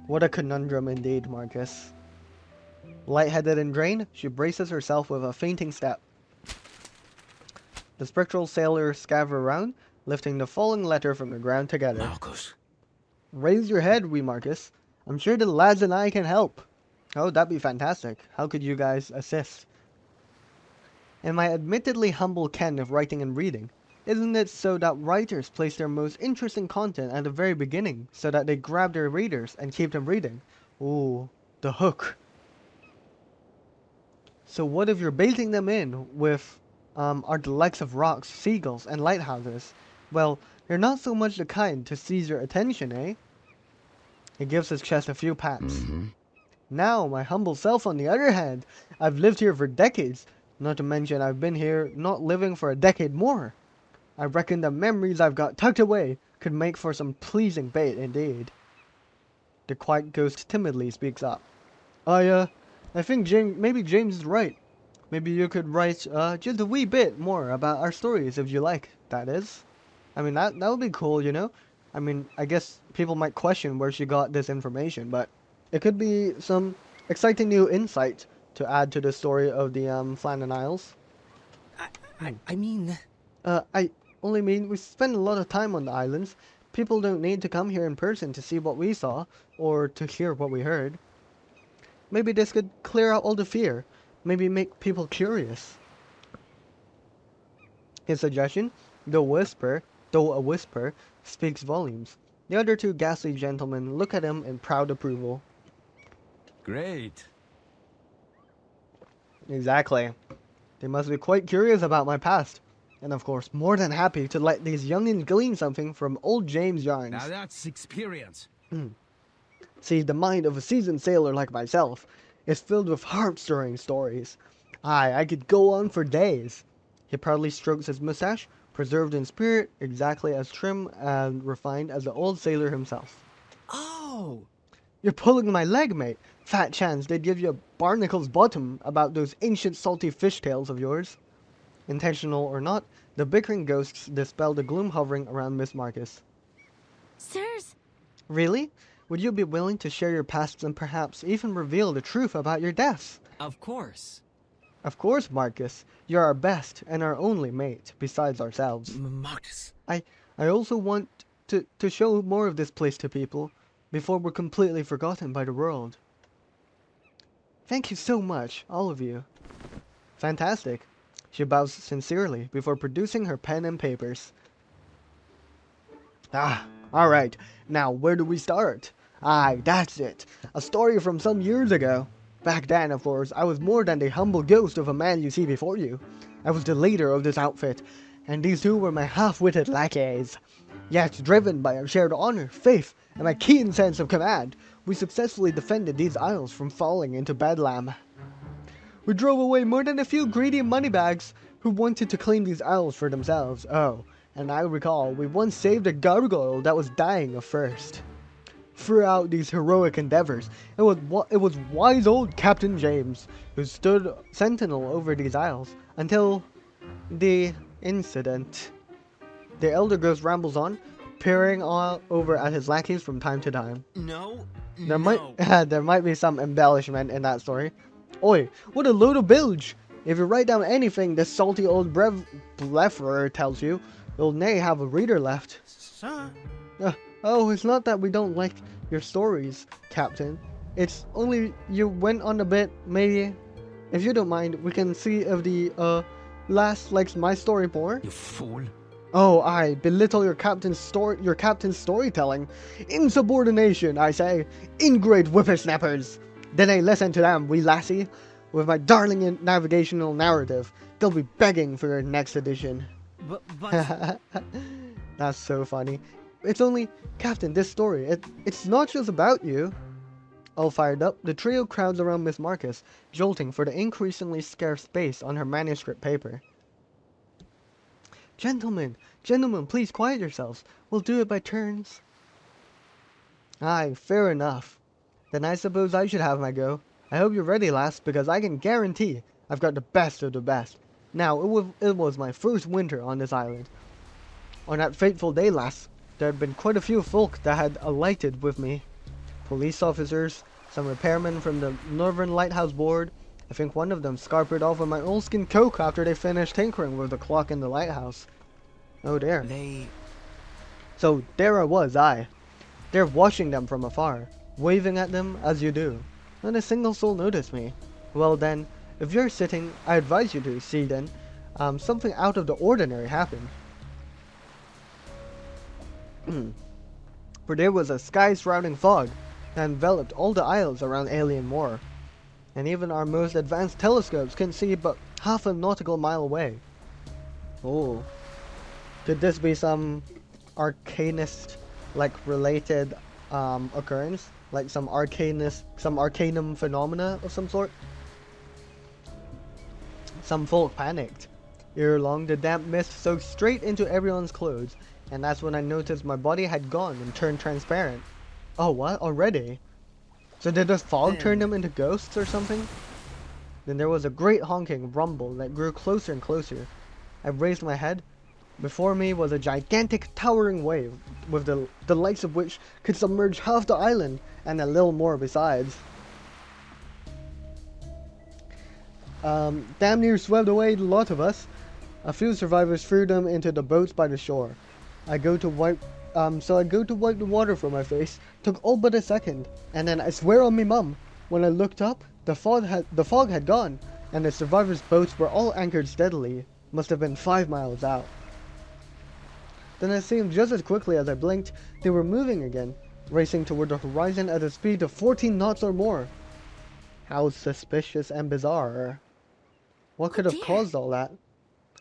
Speaker 1: What a conundrum indeed, Marcus. Lightheaded and drained, she braces herself with a fainting step. The spectral sailors scatter around, lifting the falling letter from the ground together.
Speaker 3: Marcus.
Speaker 1: Raise your head, wee Marcus. I'm sure the lads and I can help. Oh, that'd be fantastic. How could you guys assist? In my admittedly humble ken of writing and reading, isn't it so that writers place their most interesting content at the very beginning, so that they grab their readers and keep them reading? Ooh, the hook. So what if you're baiting them in with are the likes of rocks, seagulls, and lighthouses? Well, they're not so much the kind to seize your attention, eh? He gives his chest a few pats. Now, my humble self, on the other hand, I've lived here for decades. Not to mention I've been here not living for a decade more. I reckon the memories I've got tucked away could make for some pleasing bait indeed. The quiet ghost timidly speaks up. I think maybe James is right. Maybe you could write just a wee bit more about our stories if you like, that is. I mean, that would be cool, you know? I mean, I guess people might question where she got this information, but it could be some exciting new insight to add to the story of the Flannan Isles.
Speaker 3: I mean...
Speaker 1: I only mean we spend a lot of time on the islands. People don't need to come here in person to see what we saw, or to hear what we heard. Maybe this could clear out all the fear. Maybe make people curious. His suggestion, though a whisper, speaks volumes. The other two ghastly gentlemen look at him in proud approval.
Speaker 3: Great.
Speaker 1: Exactly. They must be quite curious about my past. And of course, more than happy to let these youngins glean something from old James yarns.
Speaker 3: Now that's experience.
Speaker 1: See, the mind of a seasoned sailor like myself is filled with heart-stirring stories. Aye, I could go on for days. He proudly strokes his mustache, preserved in spirit, exactly as trim and refined as the old sailor himself.
Speaker 3: Oh!
Speaker 1: You're pulling my leg, mate. Fat chance they'd give you a barnacle's bottom about those ancient salty fishtails of yours. Intentional or not, the bickering ghosts dispel the gloom hovering around Miss Marcus.
Speaker 2: Sirs,
Speaker 1: Really? Would you be willing to share your pasts and perhaps even reveal the truth about your deaths?
Speaker 4: Of course.
Speaker 1: Of course, Marcus. You're our best and our only mate, besides ourselves.
Speaker 3: Marcus.
Speaker 1: I also want to show more of this place to people, before we're completely forgotten by the world. Thank you so much, all of you. Fantastic. She bows sincerely before producing her pen and papers. Alright. Now, where do we start? Aye, that's it. A story from some years ago. Back then, of course, I was more than the humble ghost of a man you see before you. I was the leader of this outfit, and these two were my half-witted lackeys. Yet, driven by our shared honor, faith, and my keen sense of command, we successfully defended these isles from falling into bedlam. We drove away more than a few greedy moneybags who wanted to claim these isles for themselves. Oh, and I recall we once saved a gargoyle that was dying of thirst. Throughout these heroic endeavors, it was wise old Captain James who stood sentinel over these isles until the incident. The elder ghost rambles on, peering over at his lackeys from time to time. There might be some embellishment in that story. Oi, what a load of bilge! If you write down anything this salty old blefferer tells you, you'll nay have a reader left.
Speaker 3: Sir?
Speaker 1: Oh, it's not that we don't like your stories, Captain. It's only you went on a bit, maybe. If you don't mind, we can see if the lass likes my story more.
Speaker 3: You fool.
Speaker 1: Oh, I belittle your captain's storytelling. Insubordination, I say. Ingrate whippersnappers. Then I listen to them, wee lassie. With my darling navigational narrative, they'll be begging for your next edition.
Speaker 3: But
Speaker 1: That's so funny. It's only, Captain, this story, it's not just about you. All fired up, the trio crowds around Miss Marcus, jolting for the increasingly scarce space on her manuscript paper. Gentlemen, please quiet yourselves. We'll do it by turns. Aye, fair enough. Then I suppose I should have my go. I hope you're ready, lass, because I can guarantee I've got the best of the best. Now, it was my first winter on this island. On that fateful day, lass, there had been quite a few folk that had alighted with me. Police officers, some repairmen from the Northern Lighthouse Board. I think one of them scarpered off with my oilskin coke after they finished tinkering with the clock in the lighthouse. Oh dear. So there I was, there watching them from afar, waving at them as you do. Not a single soul noticed me. Well then, if you're sitting, I advise you to see then, something out of the ordinary happened. For there was a sky-shrouding fog that enveloped all the isles around Alien Moor, and even our most advanced telescopes can see but half a nautical mile away. Oh, could this be some arcanist, like related occurrence, like some arcanum phenomena of some sort? Some folk panicked. Ere long, the damp mist soaked straight into everyone's clothes, and that's when I noticed my body had gone and turned transparent. Oh, what? Already? So did the fog turn them into ghosts or something? Then there was a great honking rumble that grew closer and closer. I raised my head. Before me was a gigantic towering wave, with the likes of which could submerge half the island, and a little more besides. Damn near swept away the lot of us. A few survivors threw them into the boats by the shore. I go to wipe the water from my face. Took all but a second, and then I swear on me mum, when I looked up, the fog had gone, and the survivors' boats were all anchored steadily. Must have been 5 miles out. Then it seemed just as quickly as I blinked, they were moving again, racing toward the horizon at a speed of 14 knots or more. How suspicious and bizarre. What could have caused all that?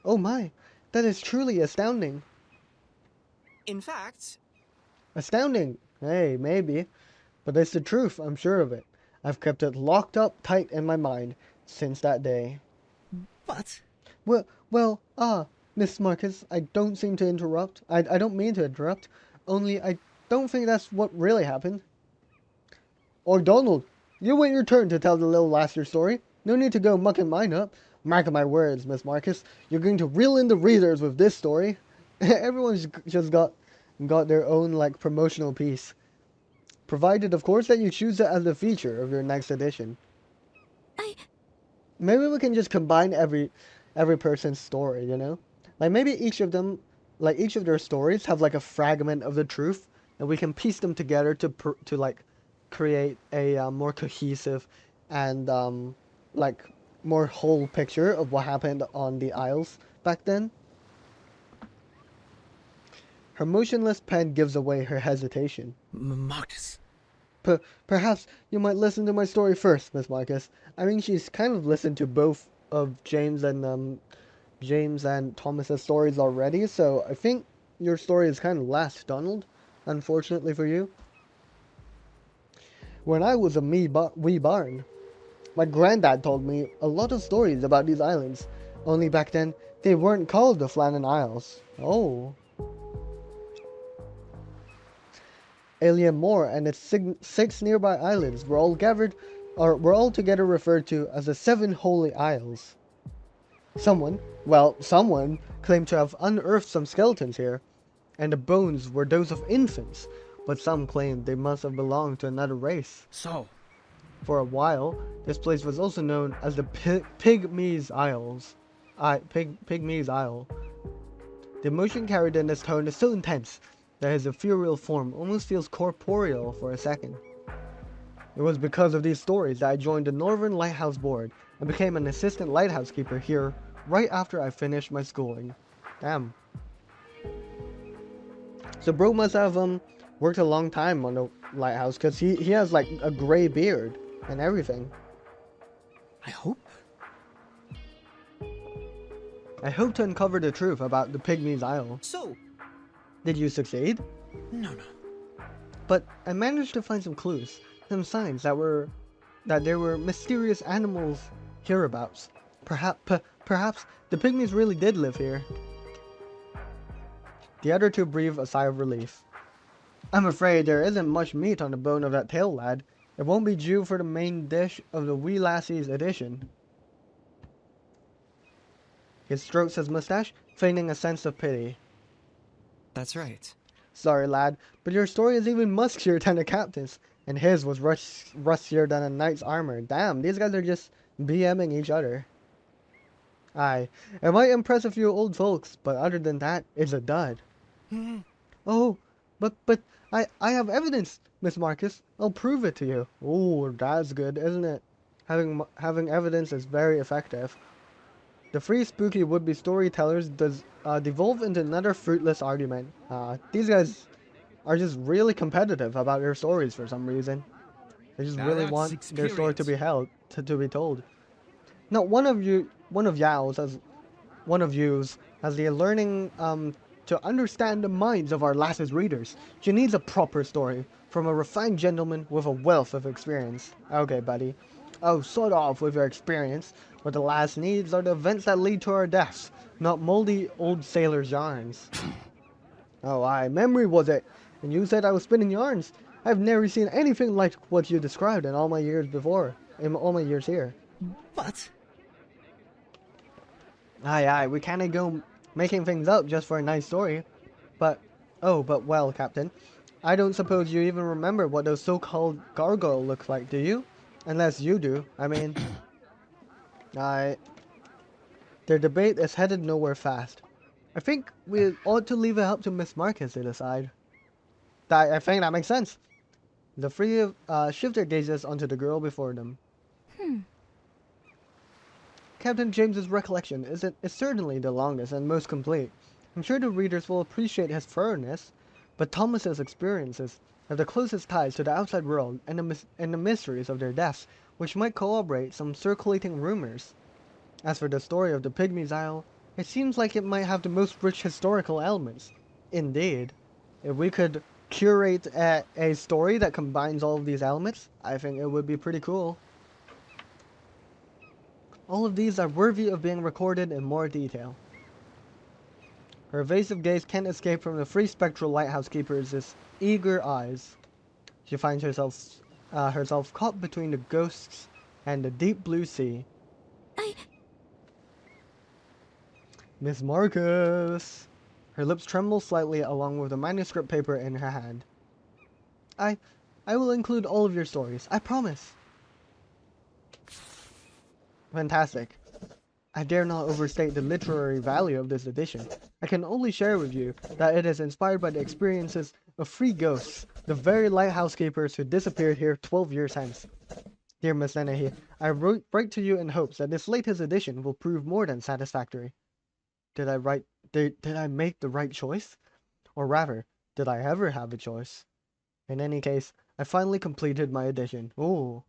Speaker 1: Oh my, that is truly astounding.
Speaker 4: In fact...
Speaker 1: Astounding! Hey, maybe. But it's the truth, I'm sure of it. I've kept it locked up tight in my mind since that day.
Speaker 3: But...
Speaker 1: Miss Marcus, I don't seem to interrupt. I don't mean to interrupt. Only I don't think that's what really happened. Or Donald, you wait your turn to tell the little lass your story. No need to go mucking mine up. Mark my words, Miss Marcus. You're going to reel in the readers with this story. Everyone's just got their own, like, promotional piece. Provided, of course, that you choose it as a feature of your next edition. Maybe we can just combine every person's story, you know? Like, maybe each of their stories have, like, a fragment of the truth, and we can piece them together to like, create a more cohesive and, like, more whole picture of what happened on the Isles back then. Her motionless pen gives away her hesitation.
Speaker 3: Marcus.
Speaker 1: Perhaps you might listen to my story first, Miss Marcus. I mean, she's kind of listened to both of James and Thomas's stories already, so I think your story is kind of last, Donald. Unfortunately for you. When I was a wee barn, my granddad told me a lot of stories about these islands. Only back then, they weren't called the Flannan Isles. Oh. Alien Moor and its 6 nearby islands were all together referred to as the 7 Holy Isles. Someone claimed to have unearthed some skeletons here, and the bones were those of infants, but some claimed they must have belonged to another race.
Speaker 3: So,
Speaker 1: For a while, this place was also known as the Pygmies Isles. Pygmies Isle. The emotion carried in this tone is so intense that his ethereal form almost feels corporeal for a second. It was because of these stories that I joined the Northern Lighthouse Board and became an assistant lighthouse keeper here right after I finished my schooling. Damn. So bro must have worked a long time on the lighthouse, because he has like a gray beard and everything.
Speaker 3: I hope.
Speaker 1: I hope to uncover the truth about the Pygmies Isle.
Speaker 4: So,
Speaker 1: Did you succeed?
Speaker 3: No.
Speaker 1: But I managed to find some clues, some signs that there were mysterious animals hereabouts. Perhaps the Pygmies really did live here. The other two breathed a sigh of relief. I'm afraid there isn't much meat on the bone of that tail, lad. It won't be due for the main dish of the wee lassie's edition. He strokes his mustache, feigning a sense of pity.
Speaker 4: that's right.
Speaker 1: Sorry, lad, but your story is even muskier than the captain's, and his was rustier than a knight's armor. Damn, these guys are just BMing each other. Aye, it might impress a few old folks, but other than that, it's a dud. Oh, but I have evidence, Miss Marcus. I'll prove it to you. Oh, that's good, isn't it? Having evidence is very effective. The three spooky would-be storytellers devolve into another fruitless argument. These guys are just really competitive about their stories for some reason. They just
Speaker 3: Now
Speaker 1: really
Speaker 3: that's
Speaker 1: want their story to be
Speaker 3: experience.
Speaker 1: to be told. Now, one of yous has the learning to understand the minds of our lass's readers. She needs a proper story from a refined gentleman with a wealth of experience. Okay, buddy. Oh, sod off with your experience. What the lass needs are the events that lead to our deaths, not moldy old sailors' yarns. Oh, aye, memory was it. And you said I was spinning yarns. I've never seen anything like what you described in all my years here.
Speaker 3: But
Speaker 1: Aye, we can't go making things up just for a nice story. But well, Captain, I don't suppose you even remember what those so-called gargoyle look like, do you? Unless you do, I mean. Aye. Their debate is headed nowhere fast. I think we ought to leave it up to Miss Marcus to decide. I think that makes sense. The three shift their gazes onto the girl before them. Captain James's recollection is certainly the longest and most complete. I'm sure the readers will appreciate his thoroughness, but Thomas's experiences have the closest ties to the outside world and the mysteries of their deaths, which might corroborate some circulating rumors. As for the story of the Pygmies Isle, it seems like it might have the most rich historical elements. Indeed, if we could curate a story that combines all of these elements, I think it would be pretty cool. All of these are worthy of being recorded in more detail. Her evasive gaze can't escape from the three spectral lighthouse keepers' eager eyes. She finds herself caught between the ghosts and the deep blue sea. Miss Marcus! Her lips tremble slightly along with the manuscript paper in her hand. I will include all of your stories, I promise. Fantastic. I dare not overstate the literary value of this edition. I can only share with you that it is inspired by the experiences of three ghosts, the very lighthouse keepers who disappeared here 12 years hence. Dear Miss Dennehy, I write to you in hopes that this latest edition will prove more than satisfactory. Did I make the right choice? Or rather, did I ever have a choice? In any case, I finally completed my edition. Ooh.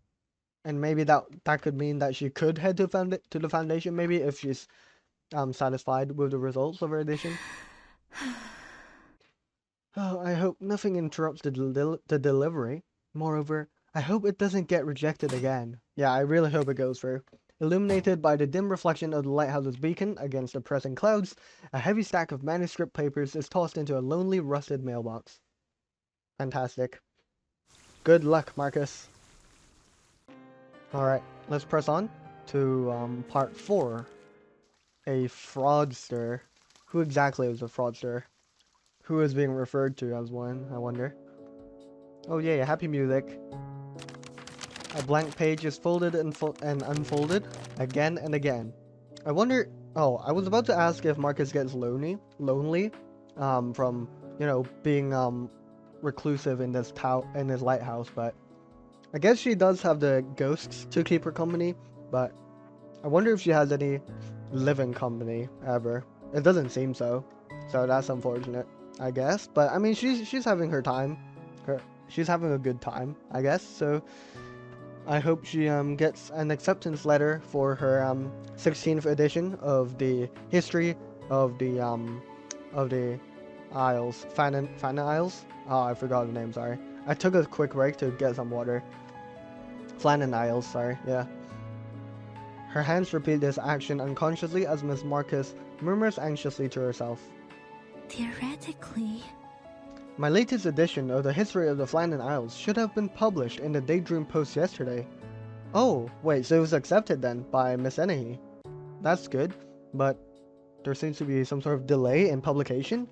Speaker 1: And maybe that could mean that she could head to the Foundation, maybe, if she's satisfied with the results of her edition. Oh, I hope nothing interrupts the delivery. Moreover, I hope it doesn't get rejected again. Yeah, I really hope it goes through. Illuminated by the dim reflection of the lighthouse's beacon against the pressing clouds, a heavy stack of manuscript papers is tossed into a lonely, rusted mailbox. Fantastic. Good luck, Marcus. Alright, let's press on to part 4. A fraudster. Who exactly is a fraudster? Who is being referred to as one, I wonder? Oh yeah, happy music. A blank page is folded and unfolded again and again. I wonder. Oh, I was about to ask if Marcus gets lonely, from being reclusive in this lighthouse, but I guess she does have the ghosts to keep her company. But I wonder if she has any living company ever. It doesn't seem so, so that's unfortunate, I guess. But I mean, she's having her time. She's having a good time, I guess. So I hope she gets an acceptance letter for her 16th edition of the history of the Isles, Flannan Isles. Oh, I forgot the name. Sorry. I took a quick break to get some water. Flannan Isles. Sorry. Yeah. Her hands repeat this action unconsciously as Miss Marcus murmurs anxiously to herself.
Speaker 2: Theoretically.
Speaker 1: My latest edition of the history of the Flannan Isles should have been published in the Daydream Post yesterday. Oh, wait, so it was accepted then by Miss Ennehy. That's good, but there seems to be some sort of delay in publication.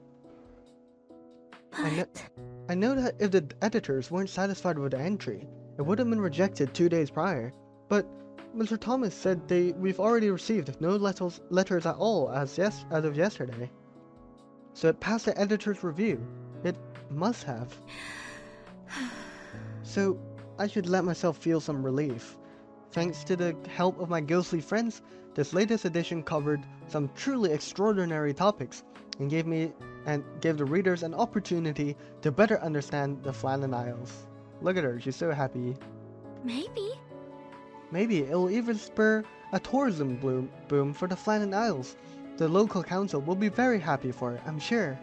Speaker 2: But
Speaker 1: I know that if the editors weren't satisfied with the entry, it would have been rejected 2 days prior. But Mr. Thomas said we've already received no letters at all as of yesterday. So it passed the editor's review. It must have. So I should let myself feel some relief. Thanks to the help of my ghostly friends, this latest edition covered some truly extraordinary topics and gave the readers an opportunity to better understand the Flannan Isles. Look at her, she's so happy. Maybe it'll even spur a tourism boom for the Flannan Isles. The local council will be very happy for it, I'm sure.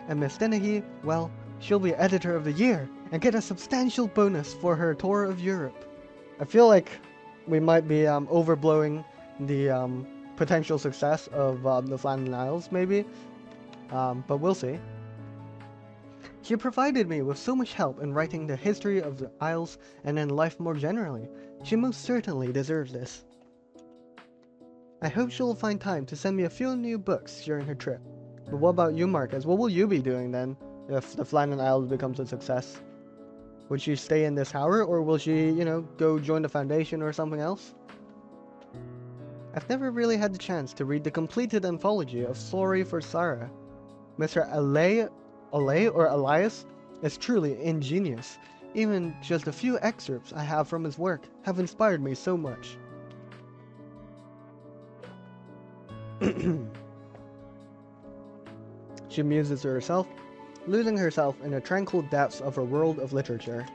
Speaker 1: And Miss Dennehy, well, she'll be editor of the year and get a substantial bonus for her tour of Europe. I feel like we might be overblowing the potential success of the Flannan Isles, maybe. But we'll see. She provided me with so much help in writing the history of the Isles and in life more generally. She most certainly deserves this. I hope she'll find time to send me a few new books during her trip. But what about you, Marcus? What will you be doing then, if the Flannan Isles becomes a success? Would she stay in this tower, or will she, go join the Foundation or something else? I've never really had the chance to read the completed anthology of Sorry for Sarah. Mr. Elias is truly ingenious. Even just a few excerpts I have from his work have inspired me so much. She muses to herself, losing herself in the tranquil depths of her world of literature.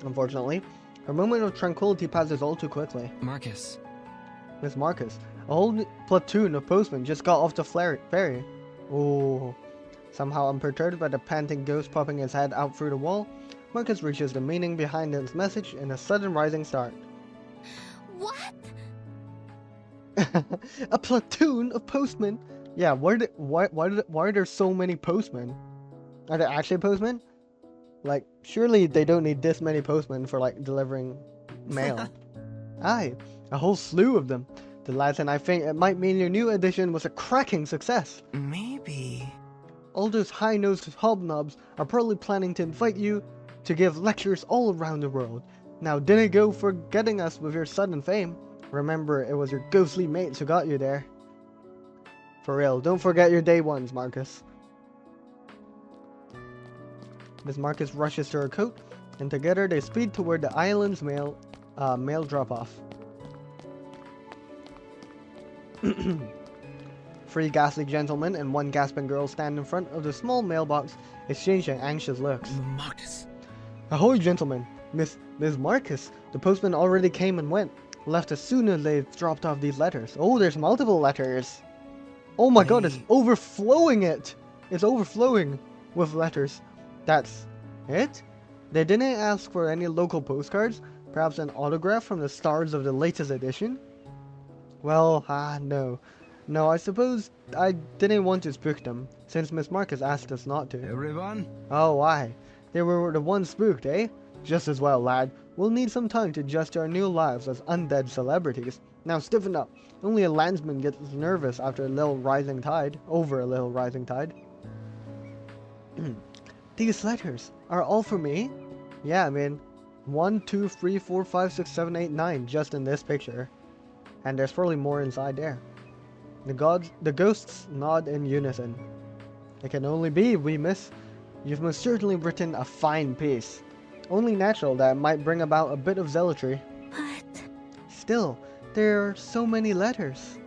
Speaker 1: Unfortunately, her moment of tranquility passes all too quickly.
Speaker 4: Marcus.
Speaker 1: Miss Marcus, a whole platoon of postmen just got off the ferry. Oh. Somehow unperturbed by the panting ghost popping his head out through the wall, Marcus reaches the meaning behind his message in a sudden rising start.
Speaker 2: what?
Speaker 1: A platoon of postmen? Yeah, why are there so many postmen? Are there actually postmen? Like, surely they don't need this many postmen for, delivering mail. Aye, a whole slew of them. The lads and I think it might mean your new edition was a cracking success.
Speaker 4: Maybe.
Speaker 1: All those high-nosed hobnobs are probably planning to invite you to give lectures all around the world. Now, didn't go for getting us with your sudden fame. Remember, it was your ghostly mates who got you there. For real, don't forget your day ones, Marcus. Miss Marcus rushes to her coat, and together they speed toward the island's mail drop-off. 3 ghastly gentlemen and 1 gasping girl stand in front of the small mailbox, exchanging anxious looks.
Speaker 3: Marcus.
Speaker 1: Ahoy, gentlemen! Miss Marcus, the postman already came and went. Left as soon as they've dropped off these letters. Oh, there's multiple letters. Oh my god, it's overflowing it! It's overflowing with letters. That's it? They didn't ask for any local postcards? Perhaps an autograph from the stars of the latest edition? Well, no. No, I suppose I didn't want to spook them, since Miss Marcus asked us not to.
Speaker 3: Everyone?
Speaker 1: Oh, why? They were the ones spooked, eh? Just as well, lad. We'll need some time to adjust to our new lives as undead celebrities. Now stiffen up. Only a landsman gets nervous after over a little rising tide. These letters are all for me? Yeah, I mean, 1, 2, 3, 4, 5, 6, 7, 8, 9 just in this picture. And there's probably more inside there. The ghosts nod in unison. It can only be, we miss. You've most certainly written a fine piece. Only natural that it might bring about a bit of zealotry.
Speaker 2: But
Speaker 1: Still, there are so many letters.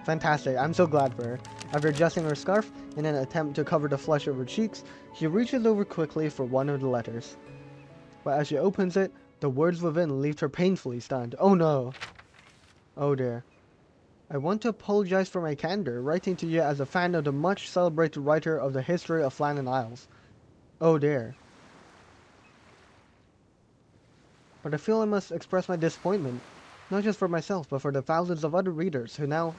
Speaker 1: Fantastic, I'm so glad for her. After adjusting her scarf in an attempt to cover the flush of her cheeks, she reaches over quickly for one of the letters. But as she opens it, the words within leave her painfully stunned. Oh no! Oh dear. I want to apologize for my candor, writing to you as a fan of the much celebrated writer of the history of Flannan Isles. Oh dear. But I feel I must express my disappointment, not just for myself, but for the thousands of other readers who now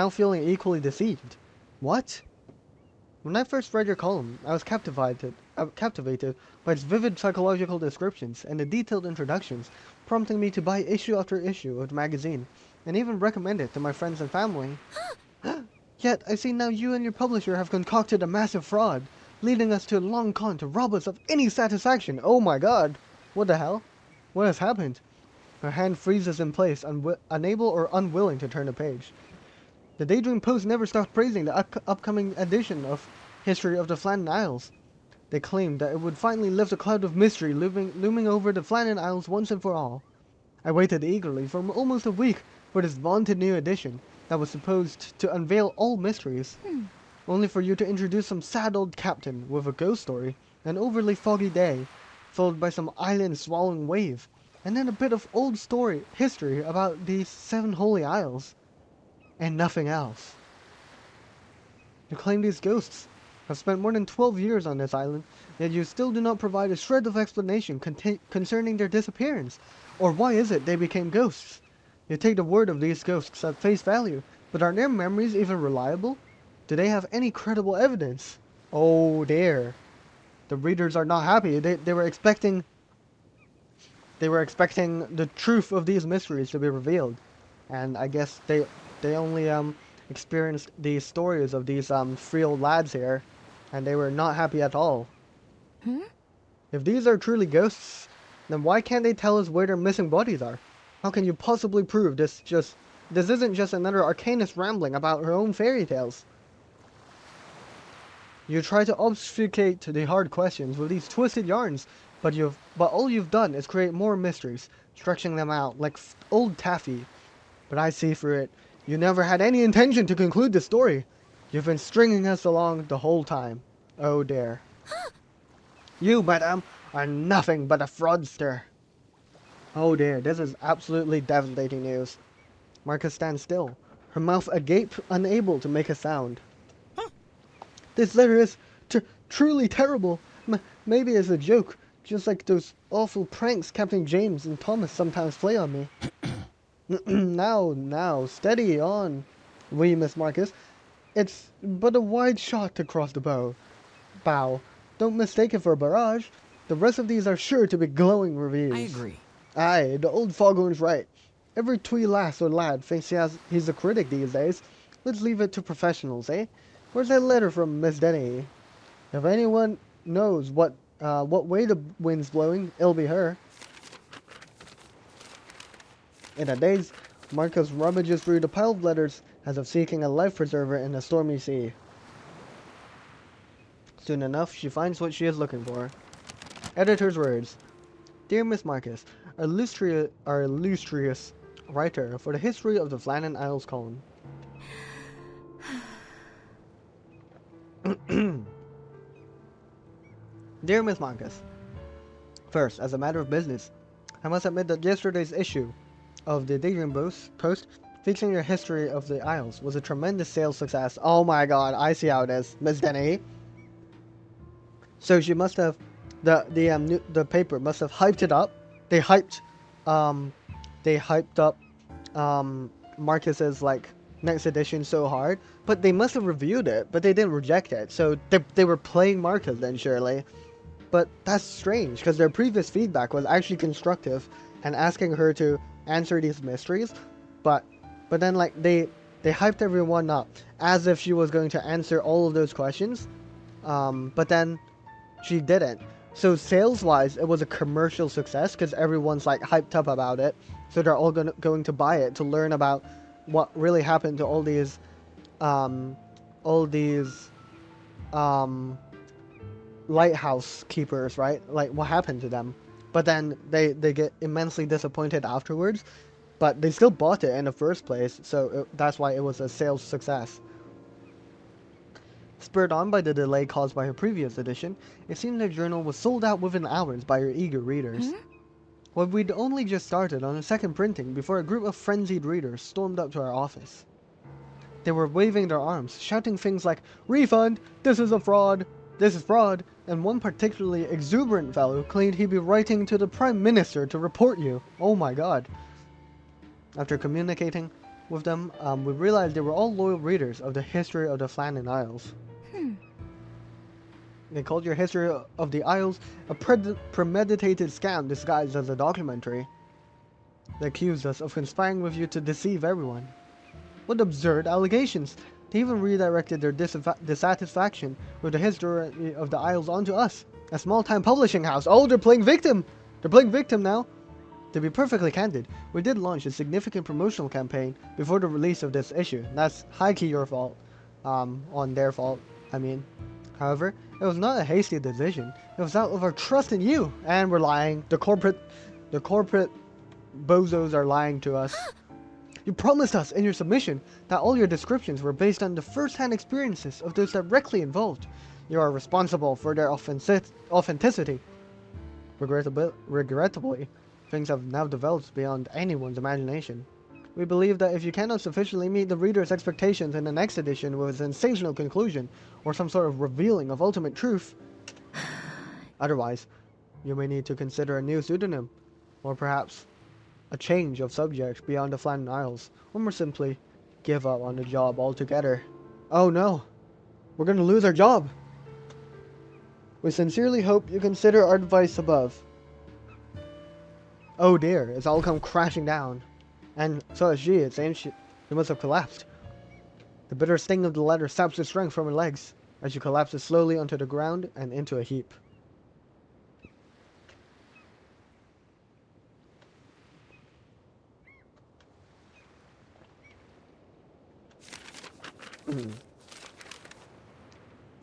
Speaker 1: feeling equally deceived. What? When I first read your column, I was captivated by its vivid psychological descriptions and the detailed introductions, prompting me to buy issue after issue of the magazine, and even recommend it to my friends and family. Yet, I see now you and your publisher have concocted a massive fraud, leading us to a long con to rob us of any satisfaction. Oh my god! What the hell? What has happened? Her hand freezes in place, unable or unwilling to turn a page. The Daydream Post never stopped praising the upcoming edition of History of the Flannan Isles. They claimed that it would finally lift a cloud of mystery looming over the Flannan Isles once and for all. I waited eagerly for almost a week for this vaunted new edition that was supposed to unveil all mysteries, only for you to introduce some sad old captain with a ghost story, an overly foggy day, followed by some island-swallowing wave, and then a bit of old history about these 7 holy isles. And nothing else. You claim these ghosts have spent more than 12 years on this island, yet you still do not provide a shred of explanation concerning their disappearance, or why is it they became ghosts. You take the word of these ghosts at face value, but are their memories even reliable? Do they have any credible evidence? Oh dear. The readers are not happy. They were expecting the truth of these mysteries to be revealed, and I guess they only experienced these stories of these 3 old lads here, and they were not happy at all. If these are truly ghosts, then why can't they tell us where their missing bodies are? How can you possibly prove this isn't just another Arcanist rambling about her own fairy tales? You try to obfuscate the hard questions with these twisted yarns, but all you've done is create more mysteries, stretching them out like old taffy. But I see through it. You never had any intention to conclude the story. You've been stringing us along the whole time. Oh dear. You, madame, are nothing but a fraudster. Oh dear, this is absolutely devastating news. Marcus stands still, her mouth agape, unable to make a sound. This letter is truly terrible. Maybe it's a joke, just like those awful pranks Captain James and Thomas sometimes play on me. Now, steady on, wee Miss Marcus. It's but a wide shot across the bow. Don't mistake it for a barrage. The rest of these are sure to be glowing reviews.
Speaker 4: I agree.
Speaker 1: Aye, the old foghorn's right. Every twee lass or lad thinks he's a critic these days. Let's leave it to professionals, eh? Where's that letter from Miss Denny? If anyone knows what way the wind's blowing, it'll be her. In a daze, Marcus rummages through the pile of letters as if seeking a life preserver in a stormy sea. Soon enough, she finds what she is looking for. Editor's words. Dear Miss Marcus, our illustrious writer for the history of the Flannan Isles column. Dear Miss Marcus, first, as a matter of business, I must admit that yesterday's issue of the Daydream Post featuring your history of the Isles was a tremendous sales success. Oh my god, I see how it is, Miss Denny. So she must have, the paper must have hyped it up. They hyped up Marcus's next edition so hard, but they must have reviewed it, but they didn't reject it. So they were playing Marcus then, surely. But that's strange, because their previous feedback was actually constructive and asking her to answer these mysteries, but then they hyped everyone up as if she was going to answer all of those questions, but then she didn't. So sales-wise, it was a commercial success because everyone's like hyped up about it. So they're all going to buy it to learn about what really happened to um, all these lighthouse keepers, right? Like what happened to them. But then they get immensely disappointed afterwards. But they still bought it in the first place, so that's why it was a sales success. Spurred on by the delay caused by her previous edition, it seemed the journal was sold out within hours by her eager readers. Well, we'd only just started on a second printing before a group of frenzied readers stormed up to our office. They were waving their arms, shouting things like, "Refund! This is a fraud! This is fraud!" And one particularly exuberant fellow claimed he'd be writing to the Prime Minister to report you. Oh my god. After communicating with them, we realized they were all loyal readers of the History of the Flannan Isles. They called your History of the Isles a premeditated scam disguised as a documentary. They accused us of conspiring with you to deceive everyone. What absurd allegations! They even redirected their dissatisfaction with the History of the Isles onto us, a small-time publishing house. Oh, they're playing victim! They're playing victim now! To be perfectly candid, we did launch a significant promotional campaign before the release of this issue. That's high-key your fault. On their fault, I mean. However, it was not a hasty decision. It was out of our trust in you. And we're lying. The corporate bozos are lying to us. You promised us in your submission that all your descriptions were based on the first-hand experiences of those directly involved. You are responsible for their authenticity. Regrettably, things have now developed beyond anyone's imagination. We believe that if you cannot sufficiently meet the reader's expectations in the next edition with a sensational conclusion, or some sort of revealing of ultimate truth, otherwise, you may need to consider a new pseudonym, or perhaps a change of subject beyond the Flannan Isles, or more simply, give up on the job altogether. Oh no! We're gonna lose our job! We sincerely hope you consider our advice above. Oh dear, it's all come crashing down. And so has she, it seems she must have collapsed. The bitter sting of the letter saps the strength from her legs, as she collapses slowly onto the ground and into a heap.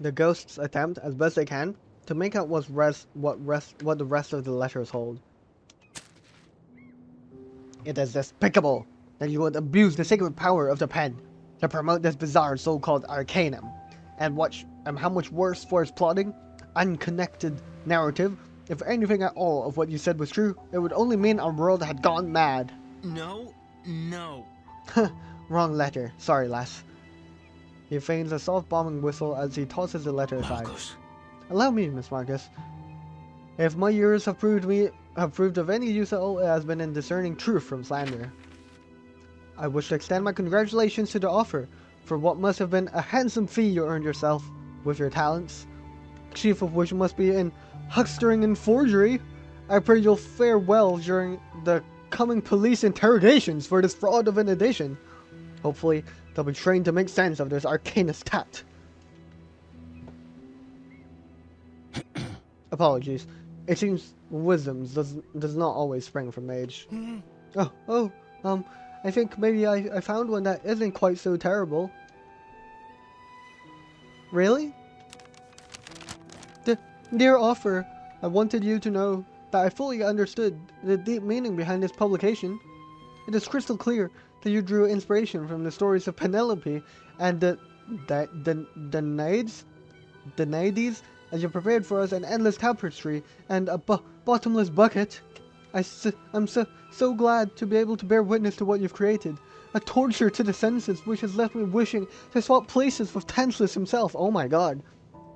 Speaker 1: The ghosts attempt, as best they can, to make out what the rest of the letters hold. It is despicable that you would abuse the sacred power of the pen to promote this bizarre so-called arcanum, and how much worse for its plotting, unconnected narrative. If anything at all of what you said was true, it would only mean our world had gone mad.
Speaker 3: No.
Speaker 1: Wrong letter. Sorry, lass. He feigns a soft bombing whistle as he tosses the letter aside.
Speaker 3: Marcus.
Speaker 1: Allow me, Miss Marcus. If my years have proved of any use at all, it has been in discerning truth from slander. I wish to extend my congratulations to the author for what must have been a handsome fee you earned yourself with your talents, chief of which must be in huckstering and forgery. I pray you'll fare well during the coming police interrogations for this fraud of an edition. Hopefully, they'll be trained to make sense of this arcanist tact. Apologies. It seems wisdom does not always spring from age. I think maybe I found one that isn't quite so terrible. Really? Dear author, I wanted you to know that I fully understood the deep meaning behind this publication. It is crystal clear that you drew inspiration from the stories of Penelope and the Naiades, as you prepared for us an endless tapestry and a bottomless bucket. I'm so glad to be able to bear witness to what you've created. A torture to the senses which has left me wishing to swap places with Tantalus himself. Oh my god.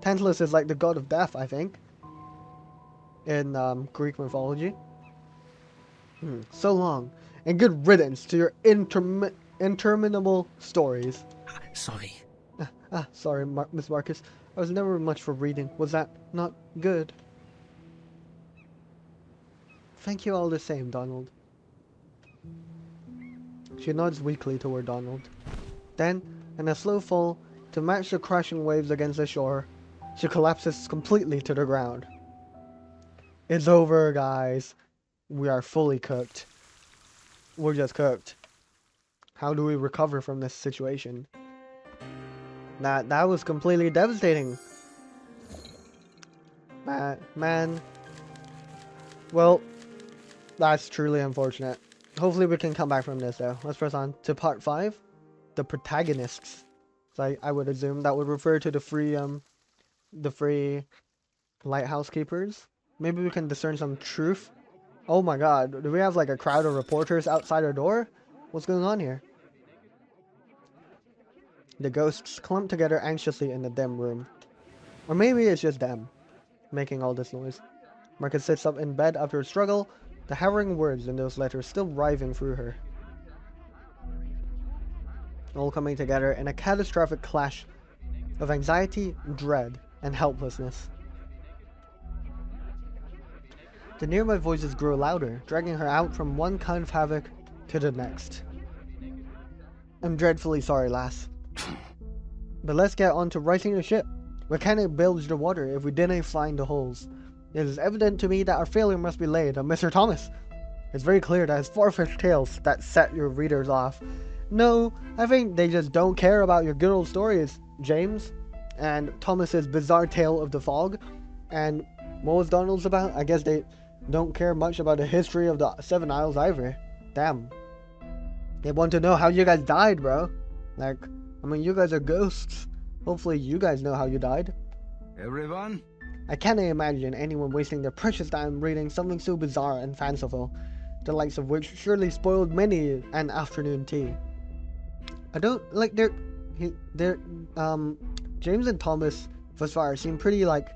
Speaker 1: Tantalus is like the god of death, I think, in Greek mythology. So long, and good riddance to your interminable stories.
Speaker 3: Sorry.
Speaker 1: Sorry, Miss Marcus. I was never much for reading. Was that not good? Thank you all the same, Donald. She nods weakly toward Donald. Then, in a slow fall, to match the crashing waves against the shore, she collapses completely to the ground. It's over, guys. We are fully cooked. We're just cooked. How do we recover from this situation? That was completely devastating. Man. Well, that's truly unfortunate. Hopefully we can come back from this though. Let's press on to part 5. The protagonists. So I would assume that would refer to the free lighthouse keepers. Maybe we can discern some truth. Oh my god, do we have like a crowd of reporters outside our door? What's going on here? The ghosts clump together anxiously in the dim room. Or maybe it's just them making all this noise. Marcus sits up in bed after a struggle, the harrowing words in those letters still riving through her. All coming together in a catastrophic clash of anxiety, dread, and helplessness. The nearby voices grow louder, dragging her out from one kind of havoc to the next. I'm dreadfully sorry, lass. But let's get on to righting the ship. We cannot bilge the water if we didn't find the holes. It is evident to me that our failure must be laid on Mr. Thomas. It's very clear that it's far-fetched tales that set your readers off. No, I think they just don't care about your good old stories, James. And Thomas's bizarre tale of the fog. And what was Donald's about? I guess they don't care much about the history of the Seven Isles either. Damn. They want to know how you guys died, bro. Like, I mean, you guys are ghosts. Hopefully you guys know how you died.
Speaker 5: Everyone?
Speaker 1: I can't imagine anyone wasting their precious time reading something so bizarre and fanciful, the likes of which surely spoiled many an afternoon tea. I don't, like, James and Thomas thus far seem pretty, like,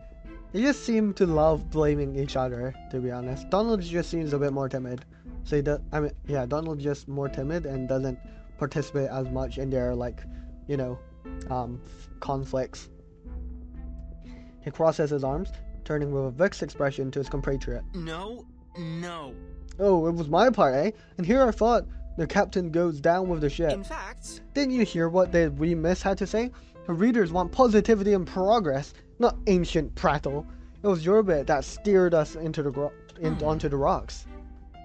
Speaker 1: they just seem to love blaming each other, to be honest. Donald just seems a bit more timid. So Donald's just more timid and doesn't participate as much in their, like, you know, conflicts. He crosses his arms, turning with a vexed expression to his compatriot.
Speaker 5: No.
Speaker 1: Oh, it was my part, eh? And here I thought the captain goes down with the ship.
Speaker 5: In fact...
Speaker 1: Didn't you hear what the wee miss had to say? Her readers want positivity and progress, not ancient prattle. It was your bit that steered us into onto the rocks.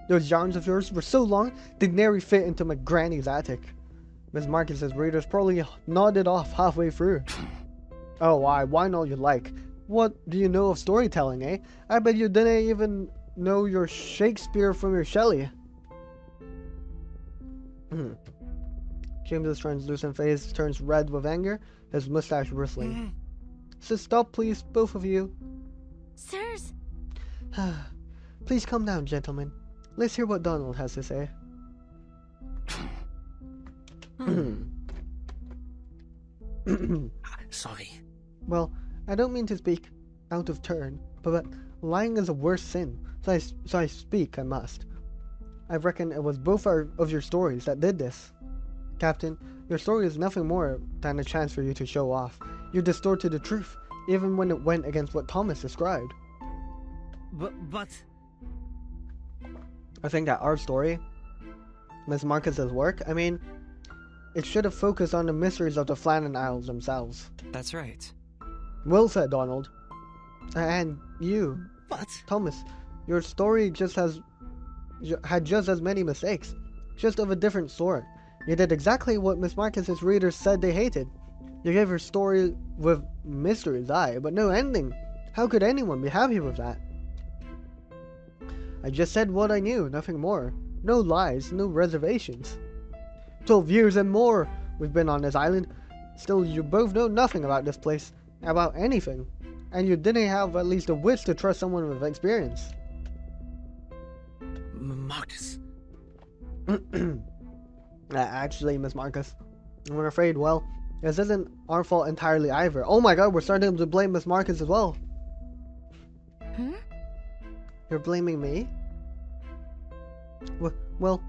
Speaker 1: Those yarns of yours were so long, they'd nearly fit into my granny's attic. Miss Marcus's readers probably nodded off halfway through. Oh, why not you like? What do you know of storytelling, eh? I bet you didn't even know your Shakespeare from your Shelley. James's translucent face turns red with anger, his mustache bristling. So stop, please, both of you.
Speaker 2: Sirs,
Speaker 1: Please calm down, gentlemen. Let's hear what Donald has to say.
Speaker 3: Sorry.
Speaker 1: Well, I don't mean to speak out of turn, but lying is a worse sin, so I speak I must. I reckon it was both of your stories that did this. Captain, your story is nothing more than a chance for you to show off. You distorted the truth, even when it went against what Thomas described.
Speaker 3: But...
Speaker 1: I think that our story, Miss Marcus's work, I mean, it should have focused on the mysteries of the Flannan Isles themselves.
Speaker 4: That's right.
Speaker 1: Well said, Donald. And you,
Speaker 3: But...
Speaker 1: Thomas, your story had just as many mistakes, just of a different sort. You did exactly what Miss Marcus's readers said they hated. You gave her story with mysteries, aye, but no ending. How could anyone be happy with that? I just said what I knew, nothing more. No lies, no reservations. 12 years and more we've been on this island. Still, you both know nothing about this place, about anything. And you didn't have at least the wits to trust someone with experience.
Speaker 3: Marcus.
Speaker 1: Actually, Miss Marcus, I'm afraid, well, this isn't our fault entirely either. Oh my god, we're starting to blame Miss Marcus as well. You're blaming me? Well,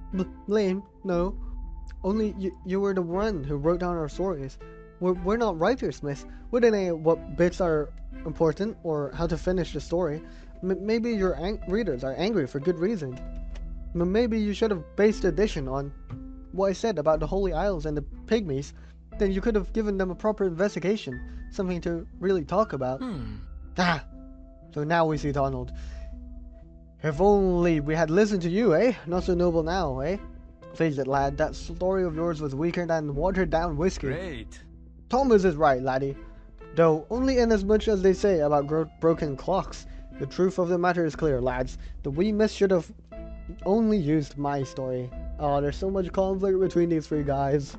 Speaker 1: blame? No. Only you were the one who wrote down our stories. We're not writers, miss. We didn't know what bits are important or how to finish the story. Maybe your readers are angry for good reason. Maybe you should have based the edition on what I said about the Holy Isles and the Pygmies. Then you could have given them a proper investigation, something to really talk about. So now we see Donald. If only we had listened to you, eh? Not so noble now, eh? Face it, lad, that story of yours was weaker than watered-down whiskey.
Speaker 3: Great.
Speaker 1: Thomas is right, laddie. Though only inasmuch as they say about broken clocks. The truth of the matter is clear, lads. The wee miss should have only used my story. Oh, there's so much conflict between these three guys.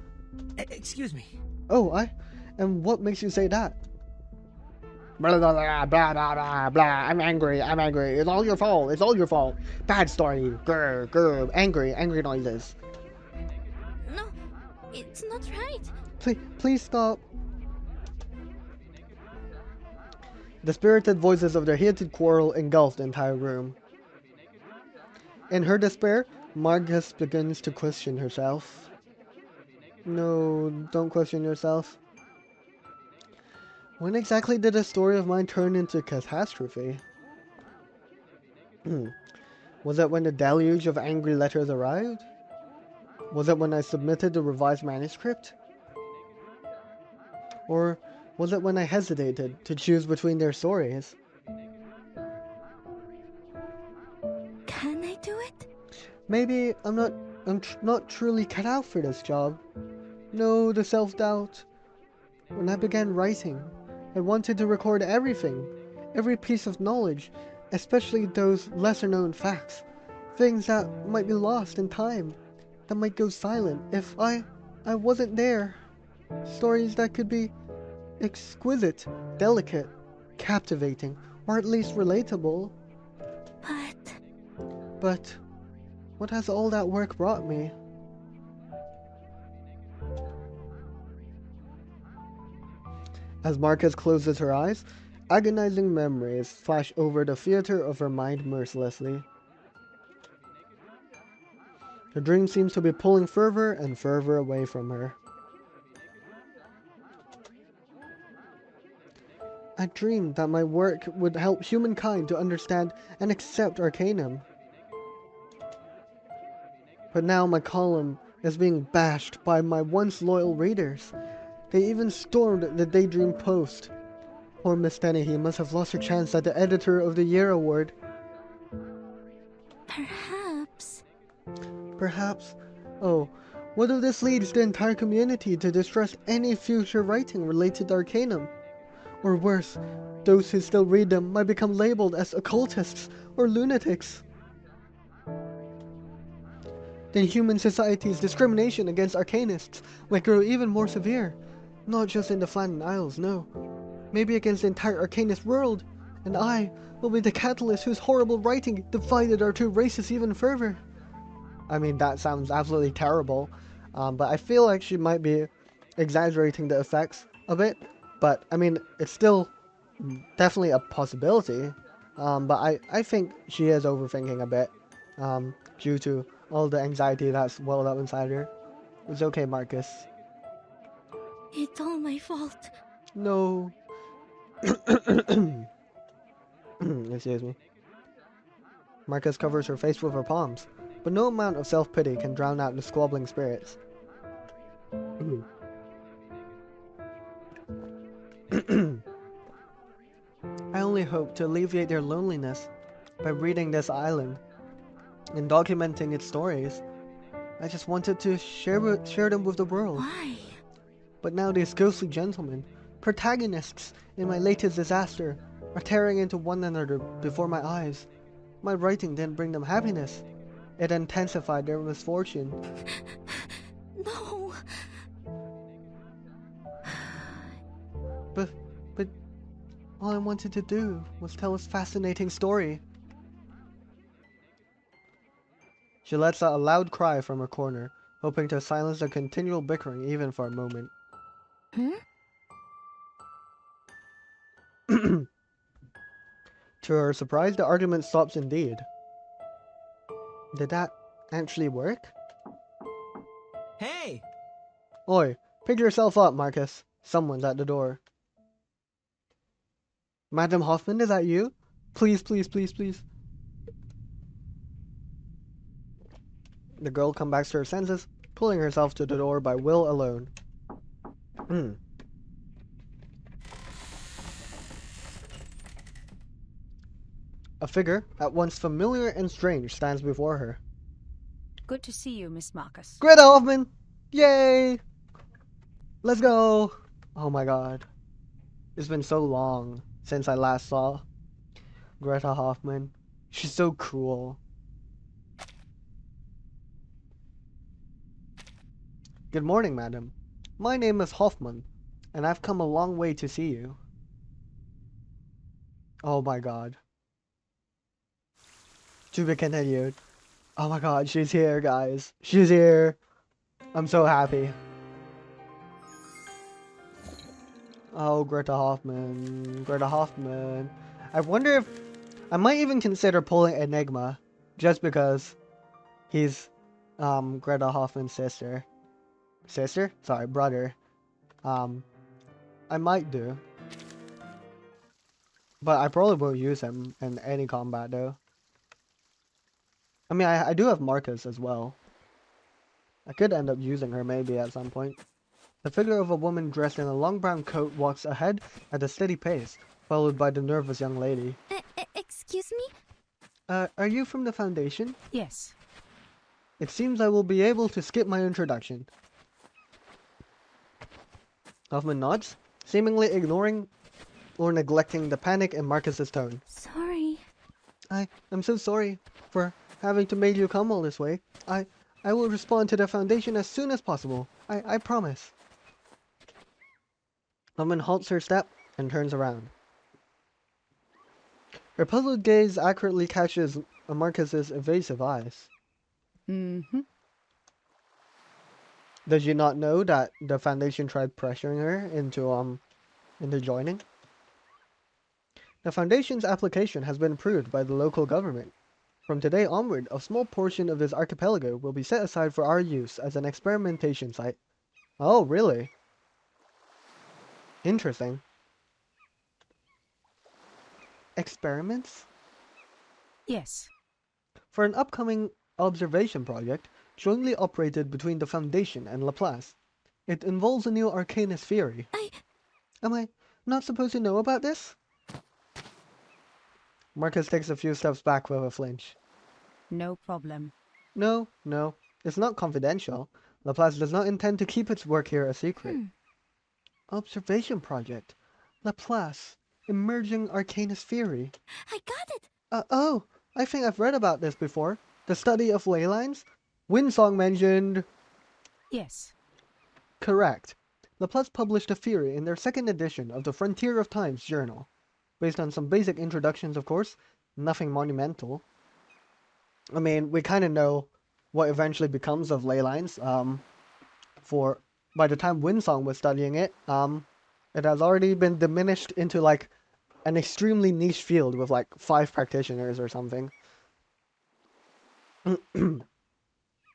Speaker 3: Excuse me.
Speaker 1: Oh, and what makes you say that? Blah, blah, blah, blah, blah, blah, blah. I'm angry. It's all your fault. Bad story. Grr, angry noises.
Speaker 2: No, it's not right.
Speaker 1: Please stop. The spirited voices of their heated quarrel engulfed the entire room. In her despair, Marcus begins to question herself. No, don't question yourself. When exactly did a story of mine turn into catastrophe? Was it when the deluge of angry letters arrived? Was it when I submitted the revised manuscript? Or was it when I hesitated to choose between their stories?
Speaker 2: Can I do it?
Speaker 1: Maybe I'm not truly cut out for this job. No, the self-doubt. When I began writing, I wanted to record everything, every piece of knowledge, especially those lesser-known facts, things that might be lost in time, that might go silent if I wasn't there. Stories that could be exquisite, delicate, captivating, or at least relatable. But what has all that work brought me? As Marcus closes her eyes, agonizing memories flash over the theater of her mind mercilessly. Her dream seems to be pulling further and further away from her. I dreamed that my work would help humankind to understand and accept Arcanum. But now my column is being bashed by my once loyal readers. They even stormed the Daydream Post. Poor Miss Dennehy must have lost her chance at the Editor of the Year award. Perhaps. Oh, what if this leads the entire community to distrust any future writing related to Arcanum? Or worse, those who still read them might become labeled as occultists or lunatics. Then human society's discrimination against arcanists might grow even more severe. Not just in the Flattened Isles, no. Maybe against the entire Arcanist world. And I will be the catalyst whose horrible writing divided our two races even further. I mean, that sounds absolutely terrible. But I feel like she might be exaggerating the effects a bit. But, I mean, it's still definitely a possibility. But I think she is overthinking a bit. Due to all the anxiety that's welled up inside her. It's okay, Marcus.
Speaker 2: It's all my fault.
Speaker 1: No. Excuse me. Marcus covers her face with her palms, but no amount of self-pity can drown out the squabbling spirits. I only hope to alleviate their loneliness by reading this island and documenting its stories. I just wanted to share them with the world.
Speaker 2: Why?
Speaker 1: But now these ghostly gentlemen, protagonists in my latest disaster, are tearing into one another before my eyes. My writing didn't bring them happiness. It intensified their misfortune.
Speaker 2: No.
Speaker 1: But all I wanted to do was tell a fascinating story. She lets out a loud cry from her corner, hoping to silence the continual bickering even for a moment. To her surprise, the argument stops indeed. Did that actually work?
Speaker 4: Hey!
Speaker 1: Oi, pick yourself up, Marcus. Someone's at the door. Madam Hoffman, is that you? Please, please, please, please. The girl comes back to her senses, pulling herself to the door by will alone. A figure, at once familiar and strange, stands before her.
Speaker 5: Good to see you, Miss Marcus.
Speaker 1: Greta Hoffman! Yay! Let's go! Oh my god. It's been so long since I last saw Greta Hoffman. She's so cool. Good morning, madam. My name is Hoffman, and I've come a long way to see you. Oh my god. To be continued. Oh my god, she's here, guys. She's here. I'm so happy. Oh, Greta Hoffman. Greta Hoffman. I wonder if... I might even consider pulling Enigma. Just because he's Greta Hoffman's sister. Sister? Sorry, brother. I might do. But I probably won't use him in any combat though. I mean, I do have Marcus as well. I could end up using her maybe at some point. The figure of a woman dressed in a long brown coat walks ahead at a steady pace, followed by the nervous young lady.
Speaker 2: Excuse me?
Speaker 1: Are you from the Foundation?
Speaker 5: Yes.
Speaker 1: It seems I will be able to skip my introduction. Hoffman nods, seemingly ignoring or neglecting the panic in Marcus's tone.
Speaker 2: Sorry.
Speaker 1: I'm so sorry for having to make you come all this way. I will respond to the Foundation as soon as possible. I promise. Hoffman halts her step and turns around. Her puzzled gaze accurately catches Marcus's evasive eyes.
Speaker 5: Mm-hmm.
Speaker 1: Does she not know that the Foundation tried pressuring her into joining? The Foundation's application has been approved by the local government. From today onward, a small portion of this archipelago will be set aside for our use as an experimentation site. Oh, really? Interesting. Experiments?
Speaker 5: Yes.
Speaker 1: For an upcoming observation project, jointly operated between the Foundation and Laplace. It involves a new Arcanist theory. Am I not supposed to know about this? Marcus takes a few steps back with a flinch.
Speaker 5: No problem.
Speaker 1: No, it's not confidential. Laplace does not intend to keep its work here a secret. Observation project. Laplace. Emerging Arcanist theory.
Speaker 2: I got it!
Speaker 1: Oh, I think I've read about this before. The study of ley lines? Windsong mentioned...
Speaker 5: Yes.
Speaker 1: Correct. Laplace published a theory in their second edition of the Frontier of Times journal. Based on some basic introductions, of course. Nothing monumental. I mean, we kind of know what eventually becomes of ley lines. By the time Windsong was studying it, it has already been diminished into like an extremely niche field with like 5 practitioners or something.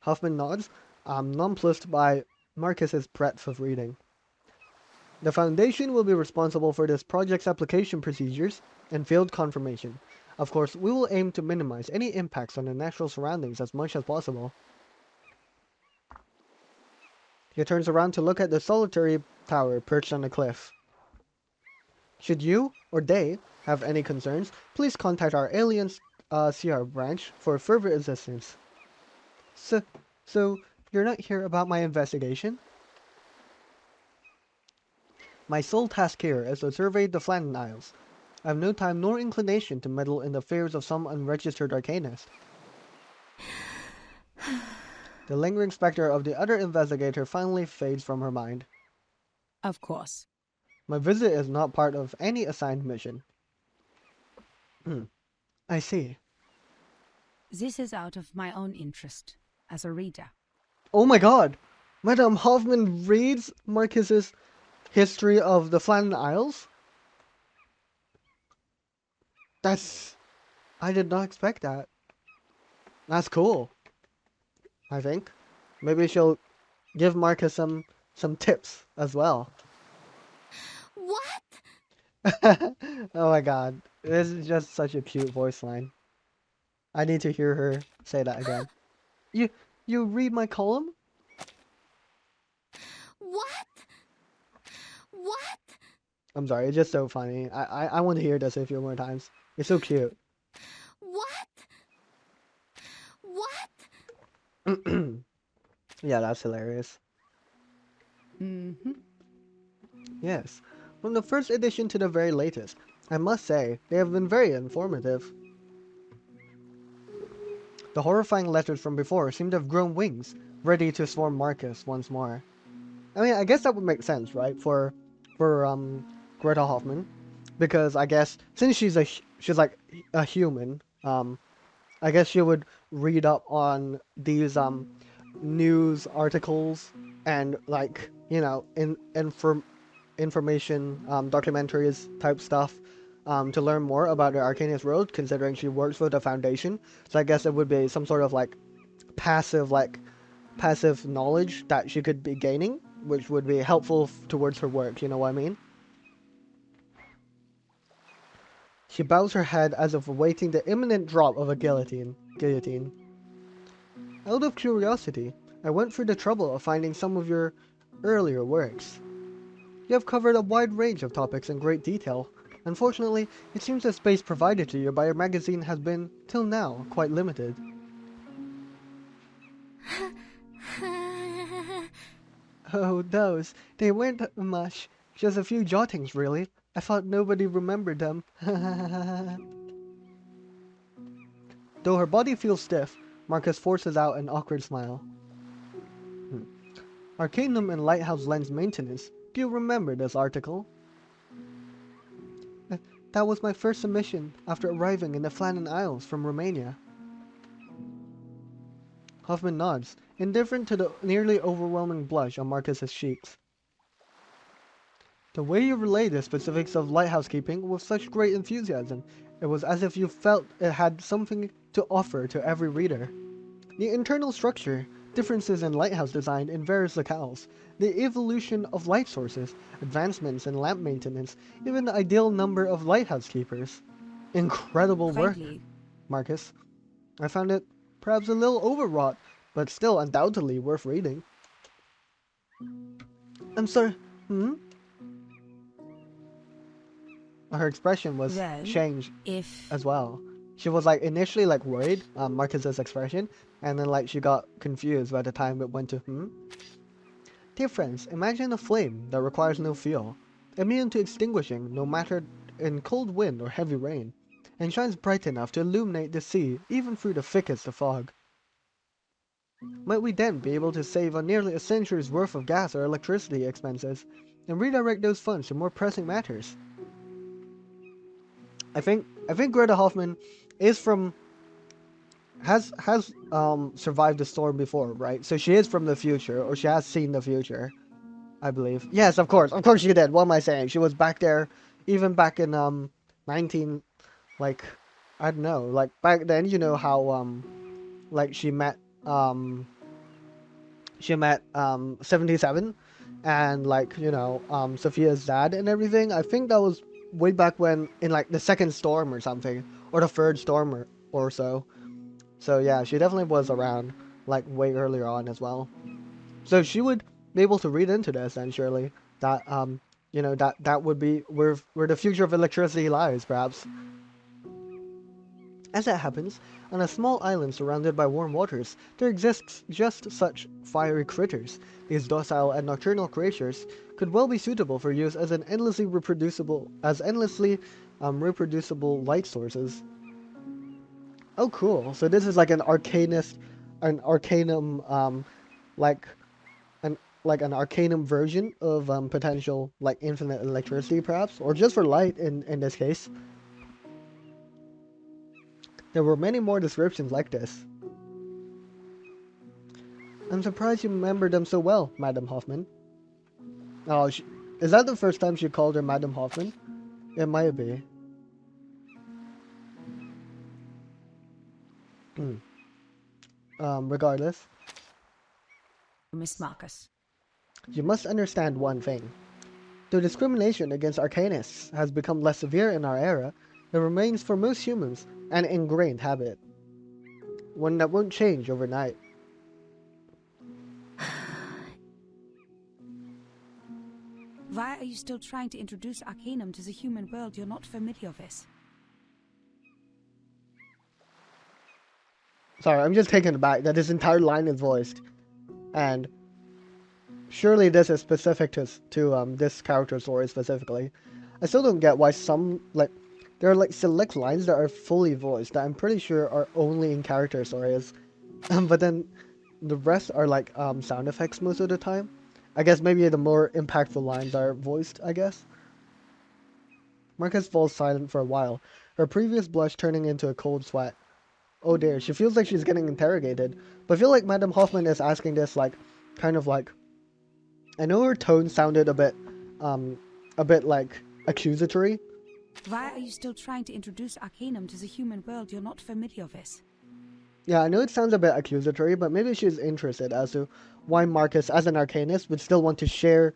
Speaker 1: Hoffman nods, nonplussed by Marcus's breadth of reading. The Foundation will be responsible for this project's application procedures and field confirmation. Of course, we will aim to minimize any impacts on the natural surroundings as much as possible. He turns around to look at the solitary tower perched on the cliff. Should you, or they, have any concerns, please contact our Alien CR branch for further assistance. So, you're not here about my investigation? My sole task here is to survey the Flandern Isles. I have no time nor inclination to meddle in the affairs of some unregistered arcanist. The lingering specter of the other investigator finally fades from her mind.
Speaker 5: Of course.
Speaker 1: My visit is not part of any assigned mission. I see.
Speaker 5: This is out of my own interest, as a reader.
Speaker 1: Oh my god! Madame Hoffman reads Marcus's history of the Flandern Isles? I did not expect that. That's cool. I think. Maybe she'll give Marcus some tips as well.
Speaker 2: What?
Speaker 1: Oh my god. This is just such a cute voice line. I need to hear her say that again. You read my column?
Speaker 2: What?
Speaker 1: I'm sorry, it's just so funny. I want to hear this a few more times. It's so cute. Yeah, that's hilarious.
Speaker 5: Mm-hmm.
Speaker 1: Yes. From the first edition to the very latest, I must say, they have been very informative. The horrifying letters from before seem to have grown wings, ready to swarm Marcus once more. I mean, I guess that would make sense, right? For Greta Hoffman, because I guess since she's like a human, I guess she would read up on these news articles and like information documentaries type stuff to learn more about the Arcanist Road, considering she works for the Foundation. So I guess it would be some sort of passive like passive knowledge that she could be gaining, which would be helpful towards her work. You know what I mean? She bows her head as if awaiting the imminent drop of a guillotine. Out of curiosity, I went through the trouble of finding some of your earlier works. You have covered a wide range of topics in great detail. Unfortunately, it seems the space provided to you by your magazine has been, till now, quite limited. Oh, those. They weren't much. Just a few jottings, really. I thought nobody remembered them. Though her body feels stiff, Marcus forces out an awkward smile. Arcanum and Lighthouse Lens Maintenance. Do you remember this article? That was my first submission after arriving in the Flannan Isles from Romania. Hoffman nods, indifferent to the nearly overwhelming blush on Marcus's cheeks. The way you relay the specifics of lighthouse keeping with such great enthusiasm, it was as if you felt it had something to offer to every reader. The internal structure, differences in lighthouse design in various locales, the evolution of light sources, advancements in lamp maintenance, even the ideal number of lighthouse keepers. Incredible work,
Speaker 5: Frankly,
Speaker 1: Marcus. I found it perhaps a little overwrought, but still undoubtedly worth reading. I'm sorry, Her expression was
Speaker 5: then,
Speaker 1: changed
Speaker 5: if
Speaker 1: as well. She was like initially like worried, Marcus's expression, and then like she got confused by the time it went to. Dear friends, imagine a flame that requires no fuel, immune to extinguishing no matter in cold wind or heavy rain, and shines bright enough to illuminate the sea even through the thickest of fog. Might we then be able to save on nearly a century's worth of gas or electricity expenses, and redirect those funds to more pressing matters? I think Greta Hoffman is from has survived the storm before, right? So she is from the future, or she has seen the future, I believe. Yes, of course she did. What am I saying? She was back there, even back in 19, like, I don't know, like back then. You know how like um 77, and like Sophia's dad and everything. I think that was way back when, in like the second storm or something, or the third storm or so. So yeah, she definitely was around like way earlier on as well. So she would be able to read into this, and surely that that would be where the future of electricity lies, perhaps. As it happens, on a small island surrounded by warm waters, there exists just such fiery critters. These docile and nocturnal creatures could well be suitable for use as endlessly reproducible light sources. Oh, cool! So this is like an arcanum, like an arcanum version of potential like infinite electricity, perhaps, or just for light in this case. There were many more descriptions like this. I'm surprised you remember them so well, Madam Hoffman. Oh, is that the first time she called her Madam Hoffman? It might be. Regardless,
Speaker 5: Miss Marcus.
Speaker 1: you must understand one thing. Though discrimination against arcanists has become less severe in our era, it remains for most humans an ingrained habit. One that won't change overnight.
Speaker 5: Why are you still trying to introduce Arcanum to the human world you're not familiar with?
Speaker 1: Sorry, I'm just taken aback that this entire line is voiced. And surely this is specific to this character story specifically. I still don't get why some, like, there are like select lines that are fully voiced that I'm pretty sure are only in character stories. But then the rest are like sound effects most of the time. I guess maybe the more impactful lines are voiced, I guess. Marcus falls silent for a while, her previous blush turning into a cold sweat. Oh dear, she feels like she's getting interrogated, but I feel like Madame Hoffman is asking this like, kind of like, I know her tone sounded a bit like accusatory.
Speaker 5: Why are you still trying to introduce Arcanum to the human world you're not familiar with?
Speaker 1: Yeah, I know it sounds a bit accusatory, but maybe she's interested as to why Marcus, as an Arcanist, would still want to share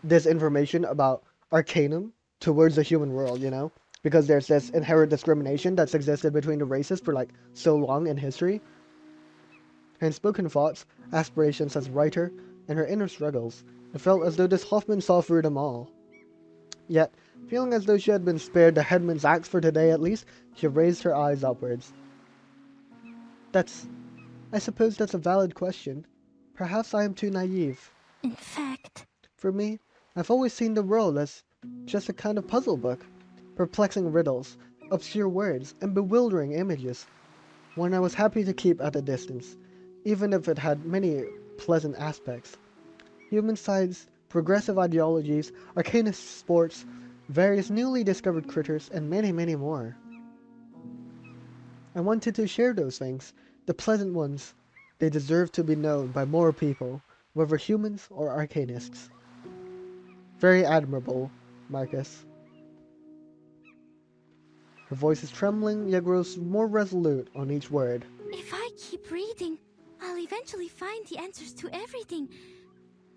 Speaker 1: this information about Arcanum towards the human world, you know? Because there's this inherent discrimination that's existed between the races for like so long in history. Her unspoken thoughts, aspirations as writer, and her inner struggles, it felt as though this Hoffman saw through them all. Yet, feeling as though she had been spared the headman's axe for today at least, she raised her eyes upwards. I suppose that's a valid question. Perhaps I am too naive.
Speaker 2: In fact,
Speaker 1: For me, I've always seen the world as just a kind of puzzle book. Perplexing riddles, obscure words, and bewildering images. One I was happy to keep at a distance, even if it had many pleasant aspects. Human sides, progressive ideologies, arcanist sports, various newly discovered critters, and many, many more. I wanted to share those things, the pleasant ones. They deserve to be known by more people, whether humans or arcanists. Very admirable, Marcus. Her voice is trembling, yet grows more resolute on each word.
Speaker 2: if I keep reading, I'll eventually find the answers to everything.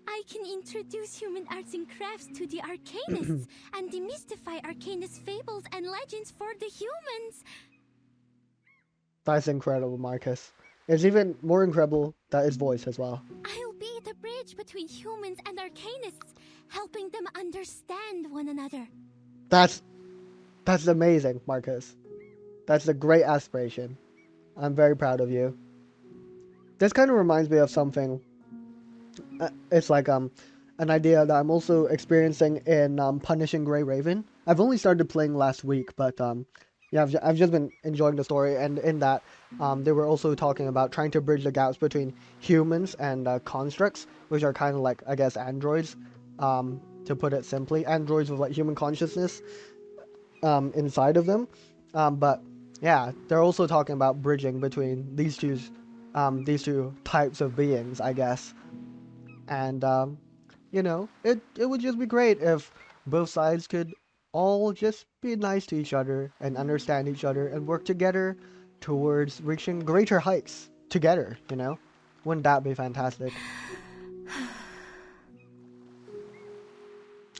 Speaker 2: I can introduce human arts and crafts to the Arcanists and demystify Arcanist fables and legends for the humans.
Speaker 1: That's incredible, Marcus. It's even more incredible that his voice as well.
Speaker 2: I'll be the bridge between humans and Arcanists, helping them understand one another.
Speaker 1: That's amazing, Marcus. That's a great aspiration. I'm very proud of you. This kind of reminds me of something. It's like an idea that I'm also experiencing in Punishing Grey Raven. I've only started playing last week, but yeah, I've just been enjoying the story, and in that they were also talking about trying to bridge the gaps between humans and constructs, which are kind of like, I guess, androids, to put it simply, androids with like human consciousness inside of them. But yeah, they're also talking about bridging between these two types of beings, I guess. And you know, it would just be great if both sides could all just be nice to each other and understand each other and work together towards reaching greater heights together, you know? Wouldn't that be fantastic?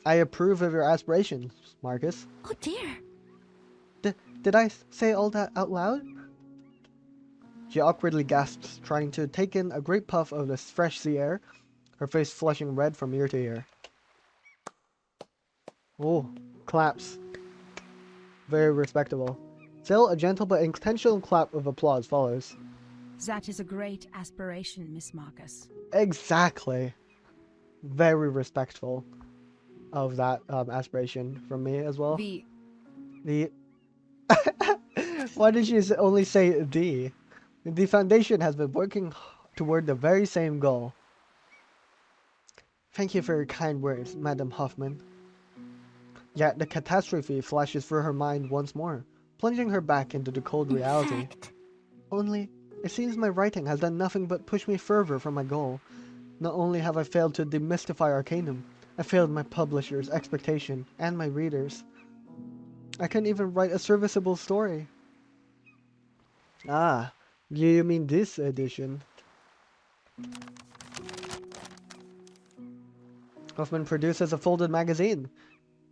Speaker 1: I approve of your aspirations, Marcus.
Speaker 2: Oh dear.
Speaker 1: Did I say all that out loud? She awkwardly gasps, trying to take in a great puff of the fresh sea air, her face flushing red from ear to ear. Oh, claps. Very respectable. Still, a gentle but intentional clap of applause follows.
Speaker 5: That is a great aspiration, Miss Marcus.
Speaker 1: Exactly. Very respectful of that aspiration from me as well. The Why did she only say the? The Foundation has been working toward the very same goal. Thank you for your kind words, Madame Hoffman. Yet the catastrophe flashes through her mind once more, plunging her back into the cold reality.
Speaker 2: In fact,
Speaker 1: Only, it seems my writing has done nothing but push me further from my goal. Not only have I failed to demystify Arcanum, I failed my publisher's expectation and my readers. I couldn't even write a serviceable story. Ah, you mean this edition? Hoffman produces a folded magazine.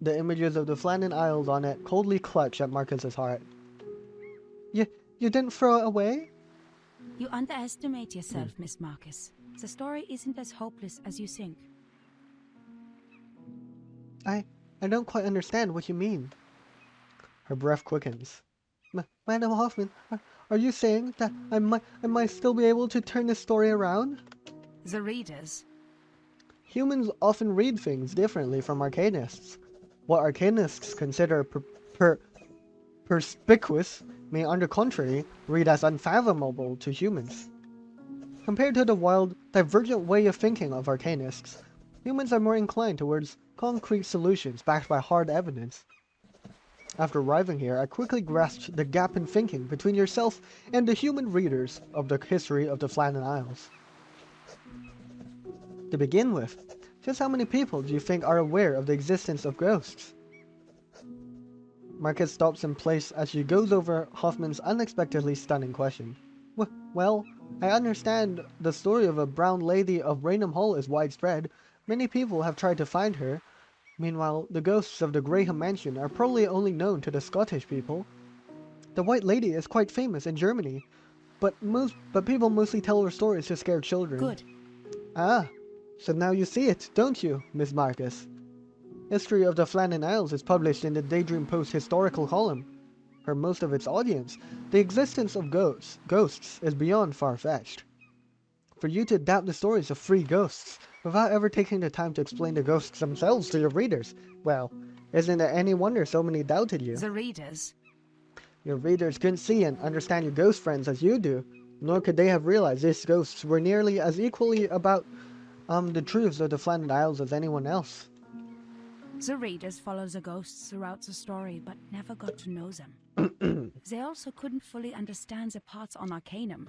Speaker 1: The images of the Flandin Isles on it coldly clutch at Marcus's heart. You didn't throw it away?
Speaker 5: You underestimate yourself, Miss Marcus. The story isn't as hopeless as you think.
Speaker 1: I don't quite understand what you mean. Her breath quickens. Madam Hoffman, Are you saying that I might still be able to turn this story around?
Speaker 5: The readers.
Speaker 1: Humans often read things differently from arcanists. What arcanists consider perspicuous may, on the contrary, read as unfathomable to humans. Compared to the wild, divergent way of thinking of arcanists, humans are more inclined towards concrete solutions backed by hard evidence. After arriving here, I quickly grasped the gap in thinking between yourself and the human readers of the history of the Flannan Isles. To begin with, just how many people do you think are aware of the existence of ghosts? Marcus stops in place as she goes over Hoffman's unexpectedly stunning question. Well, I understand the story of a brown lady of Raynham Hall is widespread. Many people have tried to find her. Meanwhile, the ghosts of the Graham Mansion are probably only known to the Scottish people. The White Lady is quite famous in Germany, but people mostly tell her stories to scare children.
Speaker 5: Good.
Speaker 1: Ah, so now you see it, don't you, Miss Marcus? History of the Flannan Isles is published in the Daydream Post historical column. For most of its audience, the existence of ghosts is beyond far-fetched. For you to adapt the stories of free ghosts without ever taking the time to explain the ghosts themselves to your readers, well, isn't it any wonder so many doubted you?
Speaker 5: The readers.
Speaker 1: Your readers couldn't see and understand your ghost friends as you do, nor could they have realized these ghosts were nearly as equally about the truths of the Flannan Isles as anyone else.
Speaker 5: The readers follow the ghosts throughout the story, but never got to know them. They also couldn't fully understand the parts on Arcanum.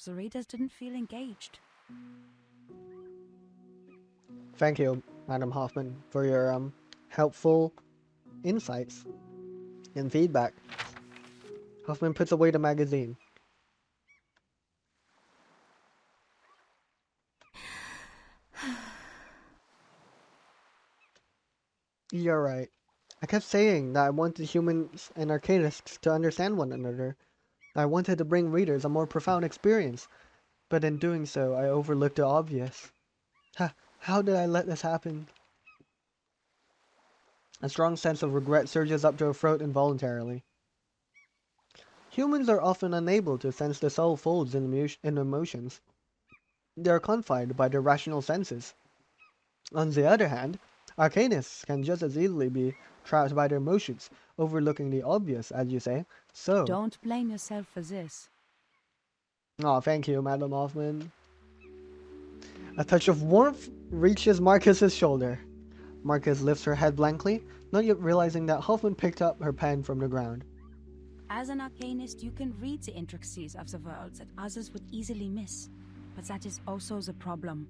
Speaker 5: The readers didn't feel engaged.
Speaker 1: Thank you, Madam Hoffman, for your helpful insights and feedback. Hoffman puts away the magazine. You're right. I kept saying that I wanted humans and arcanists to understand one another. I wanted to bring readers a more profound experience, but in doing so, I overlooked the obvious. How did I let this happen? A strong sense of regret surges up to her throat involuntarily. Humans are often unable to sense the subtle folds in emotions. They are confined by their rational senses. On the other hand, arcanists can just as easily be trapped by their emotions, overlooking the obvious, as you say. So...
Speaker 5: Don't blame yourself for this.
Speaker 1: Oh, thank you, Madam Hoffman. A touch of warmth reaches Marcus's shoulder. Marcus lifts her head blankly, not yet realizing that Hoffman picked up her pen from the ground.
Speaker 5: As an arcanist, you can read the intricacies of the world that others would easily miss. But that is also the problem.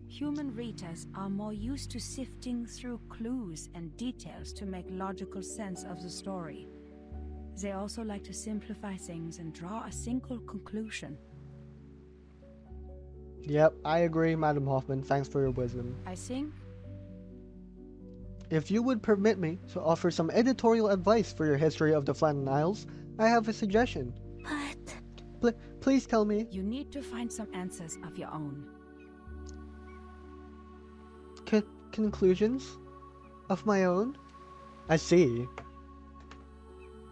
Speaker 5: Human readers are more used to sifting through clues and details to make logical sense of the story. They also like to simplify things and draw a single conclusion.
Speaker 1: Yep, I agree, Madam Hoffman. Thanks for your wisdom.
Speaker 5: I think...
Speaker 1: If you would permit me to offer some editorial advice for your history of the Flannan Isles, I have a suggestion.
Speaker 2: But...
Speaker 1: Please tell me...
Speaker 5: You need to find some answers of your own.
Speaker 1: Conclusions? Of my own? I see.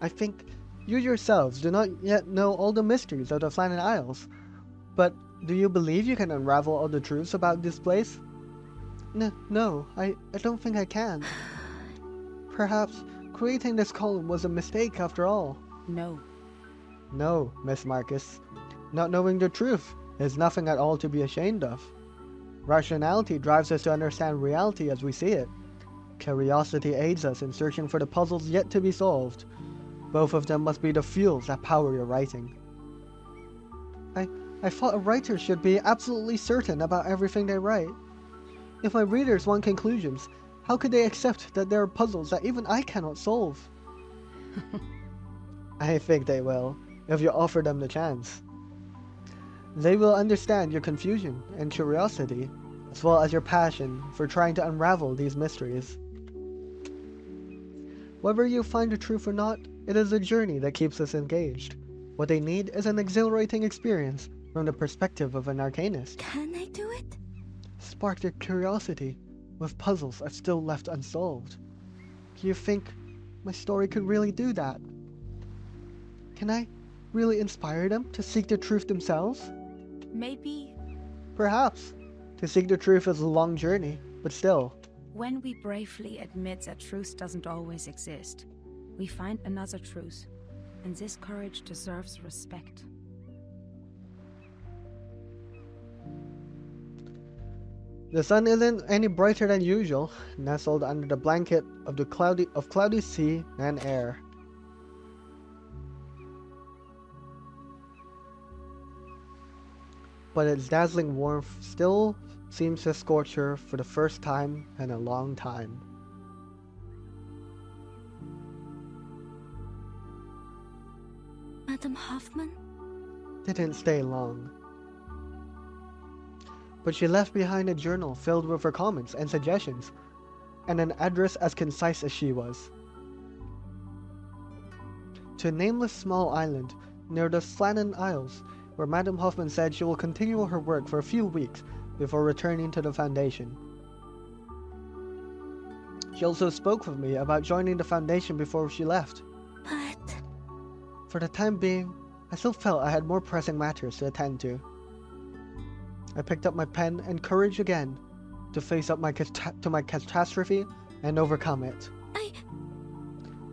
Speaker 1: I think you yourselves do not yet know all the mysteries of the Flannan Isles. But do you believe you can unravel all the truths about this place? No, I don't think I can. Perhaps creating this column was a mistake after all.
Speaker 5: No.
Speaker 1: No, Miss Marcus. Not knowing the truth is nothing at all to be ashamed of. Rationality drives us to understand reality as we see it. Curiosity aids us in searching for the puzzles yet to be solved. Both of them must be the fuels that power your writing. I thought a writer should be absolutely certain about everything they write. If my readers want conclusions, how could they accept that there are puzzles that even I cannot solve? I think they will, if you offer them the chance. They will understand your confusion and curiosity, as well as your passion for trying to unravel these mysteries. Whether you find the truth or not, it is a journey that keeps us engaged. What they need is an exhilarating experience from the perspective of an arcanist.
Speaker 2: Can I do it?
Speaker 1: Spark their curiosity with puzzles I've still left unsolved. Do you think my story could really do that? Can really inspire them to seek the truth themselves?
Speaker 5: Maybe
Speaker 1: Perhaps. To seek the truth is a long journey, but still.
Speaker 5: when we bravely admit that truth doesn't always exist, we find another truth, and this courage deserves respect.
Speaker 1: The sun isn't any brighter than usual, nestled under the blanket of the cloudy sea and air. But its dazzling warmth still seems to scorch her for the first time in a long time.
Speaker 2: Madam Hoffman?
Speaker 1: Didn't stay long. But she left behind a journal filled with her comments and suggestions, and an address as concise as she was. To a nameless small island near the Flannan Isles, where Madam Hoffman said she will continue her work for a few weeks before returning to the Foundation. She also spoke with me about joining the Foundation before she left.
Speaker 2: But...
Speaker 1: For the time being, I still felt I had more pressing matters to attend to. I picked up my pen and courage again to face up my catastrophe and overcome it.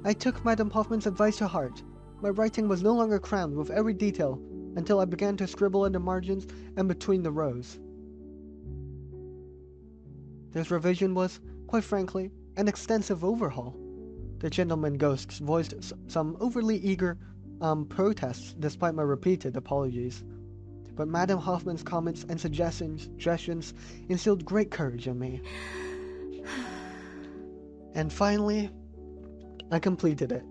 Speaker 1: I took Madam Hoffman's advice to heart. My writing was no longer crammed with every detail until I began to scribble in the margins and between the rows. This revision was, quite frankly, an extensive overhaul. The gentleman ghosts voiced some overly eager protests despite my repeated apologies. But Madam Hoffman's comments and suggestions instilled great courage in me. And finally, I completed it.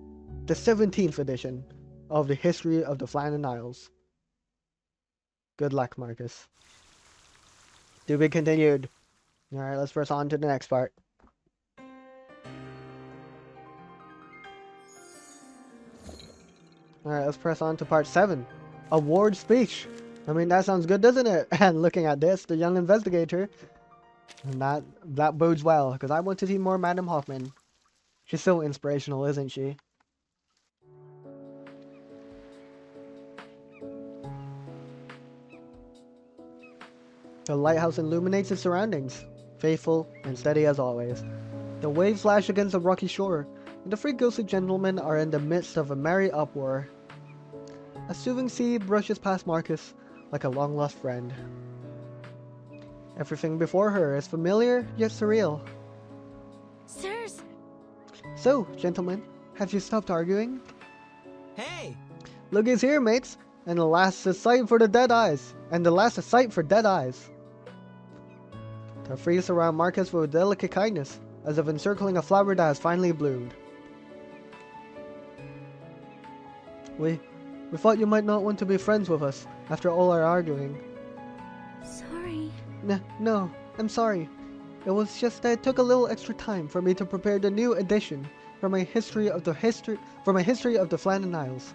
Speaker 1: The 17th edition of the History of the Flannan Isles. Good luck, Marcus. To be continued. Alright, let's press on to the next part. Alright, let's press on to part 7. Award speech. I mean, that sounds good, doesn't it? And looking at this, the young investigator, and that bodes well, because I want to see more Madam Hoffman. She's so inspirational, isn't she? The lighthouse illuminates its surroundings, faithful and steady as always. The waves lash against the rocky shore, and the three ghostly gentlemen are in the midst of a merry uproar. A soothing sea brushes past Marcus like a long-lost friend. Everything before her is familiar yet surreal.
Speaker 2: Sirs,
Speaker 1: So, gentlemen, have you stopped arguing?
Speaker 4: Hey!
Speaker 1: Look is here, mates, and the last is sight for the dead eyes, and the last is sight for dead eyes. The three surround Marcus with delicate kindness, as if encircling a flower that has finally bloomed. We thought you might not want to be friends with us after all our arguing.
Speaker 2: sorry.
Speaker 1: No, I'm sorry. It was just that it took a little extra time for me to prepare the new edition for my history of the Flannan Isles.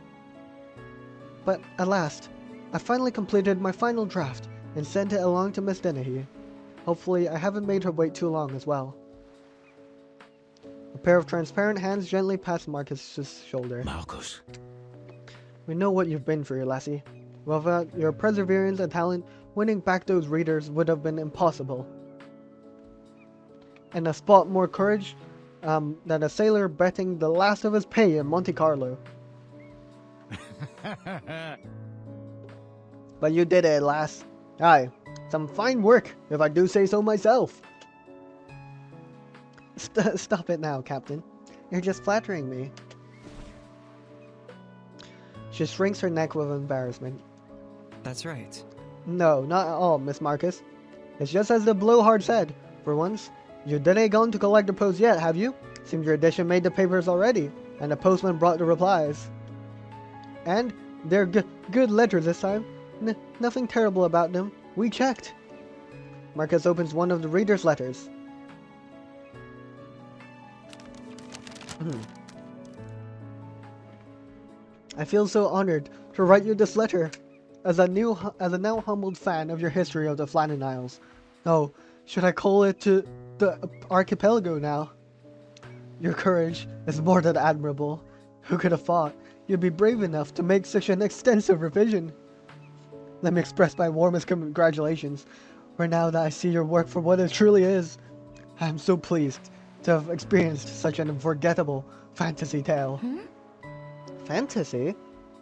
Speaker 1: But at last, I finally completed my final draft and sent it along to Miss Dennehy. Hopefully, I haven't made her wait too long as well. A pair of transparent hands gently passed Marcus's shoulder.
Speaker 3: Marcus.
Speaker 1: We know what you've been through, lassie. Without your perseverance and talent, winning back those readers would have been impossible. And a spot more courage than a sailor betting the last of his pay in Monte Carlo. But you did it, lass. Aye, some fine work, if I do say so myself. Stop it now, Captain. You're just flattering me. She shrinks her neck with embarrassment.
Speaker 4: That's right.
Speaker 1: No, not at all, Miss Marcus. It's just as the blowhard said. For once, you didn't gone to collect the post yet, have you? Seems your edition made the papers already, and the postman brought the replies. And they're good letters this time. Nothing terrible about them. We checked. Marcus opens one of the reader's letters. I feel so honored to write you this letter. As a now humbled fan of your history of the Flannan Isles. Oh, should I call it to the archipelago now? Your courage is more than admirable. Who could have thought? you'd be brave enough to make such an extensive revision. Let me express my warmest congratulations, for now that I see your work for what it truly is, I am so pleased to have experienced such an unforgettable fantasy tale. Fantasy?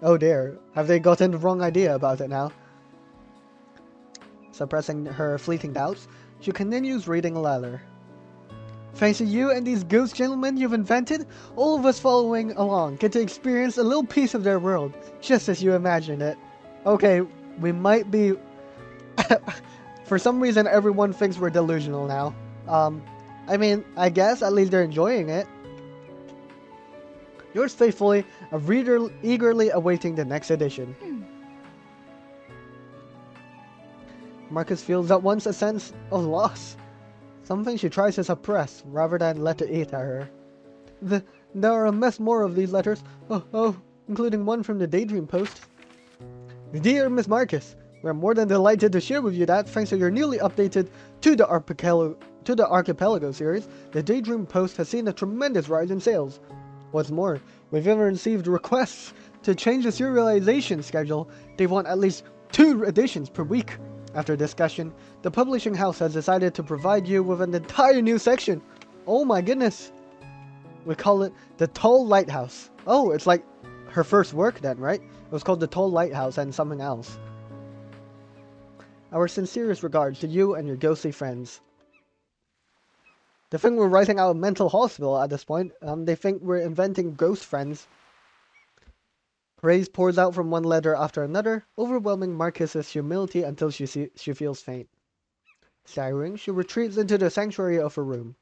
Speaker 1: Oh dear, have they gotten the wrong idea about it now? Suppressing her fleeting doubts, she continues reading a letter. Thanks to you and these ghost gentlemen you've invented, all of us following along get to experience a little piece of their world, just as you imagined it. Okay, we might be... For some reason, everyone thinks we're delusional now. I mean, I guess at least they're enjoying it. Yours faithfully, a reader eagerly awaiting the next edition. Marcus feels at once a sense of loss. Something she tries to suppress rather than let it eat at her. There are a mess more of these letters. Including one from the Daydream Post. Dear Miss Marcus, we're more than delighted to share with you that, thanks to your newly updated To the Archipelago series, the Daydream Post has seen a tremendous rise in sales. What's more, we've even received requests to change the serialization schedule. They want at least 2 editions per week. After discussion, the publishing house has decided to provide you with an entire new section. Oh my goodness. We call it The Tall Lighthouse. Oh, it's like her first work then, right? It was called The Tall Lighthouse and something else. Our sincerest regards to you and your ghostly friends. They think we're writing out of mental hospital at this point. They think we're inventing ghost friends. Praise pours out from one letter after another, overwhelming Marcus's humility until she feels faint. Staggering, she retreats into the sanctuary of her room.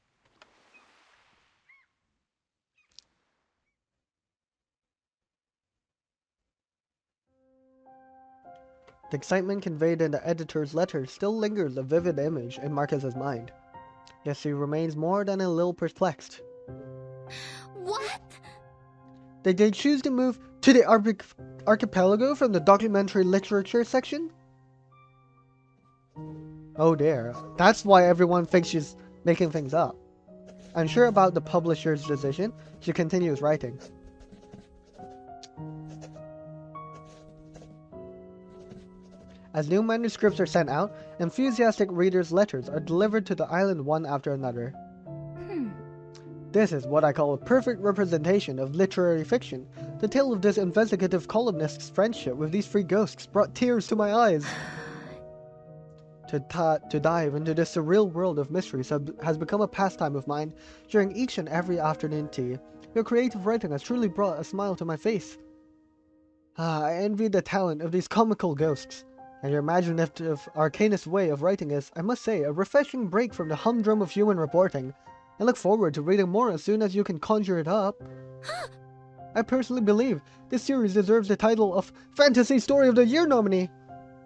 Speaker 1: The excitement conveyed in the editor's letter still lingers a vivid image in Marcus's mind. Yet she remains more than a little perplexed.
Speaker 2: What?
Speaker 1: Did they choose to move to the archipelago from the documentary literature section? Oh dear, that's why everyone thinks she's making things up. Unsure about the publisher's decision, she continues writing. As new manuscripts are sent out, enthusiastic readers' letters are delivered to the island one after another. This is what I call a perfect representation of literary fiction. The tale of this investigative columnist's friendship with these 3 ghosts brought tears to my eyes. To dive into this surreal world of mysteries has become a pastime of mine during each and every afternoon tea. Your creative writing has truly brought a smile to my face. I envy the talent of these comical ghosts. And your imaginative, arcanist way of writing is, I must say, a refreshing break from the humdrum of human reporting. I look forward to reading more as soon as you can conjure it up. I personally believe this series deserves the title of Fantasy Story of the Year nominee.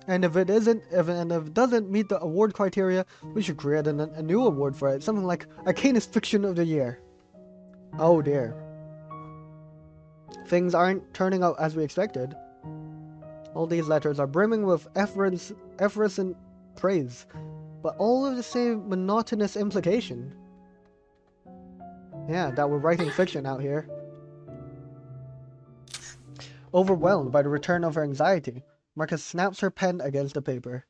Speaker 1: And if it doesn't meet the award criteria, we should create a new award for it, something like Arcanist Fiction of the Year. Oh dear. Things aren't turning out as we expected. All these letters are brimming with effervescent praise, but all of the same monotonous implication. Yeah, that we're writing fiction out here. Overwhelmed by the return of her anxiety, Marcus snaps her pen against the paper.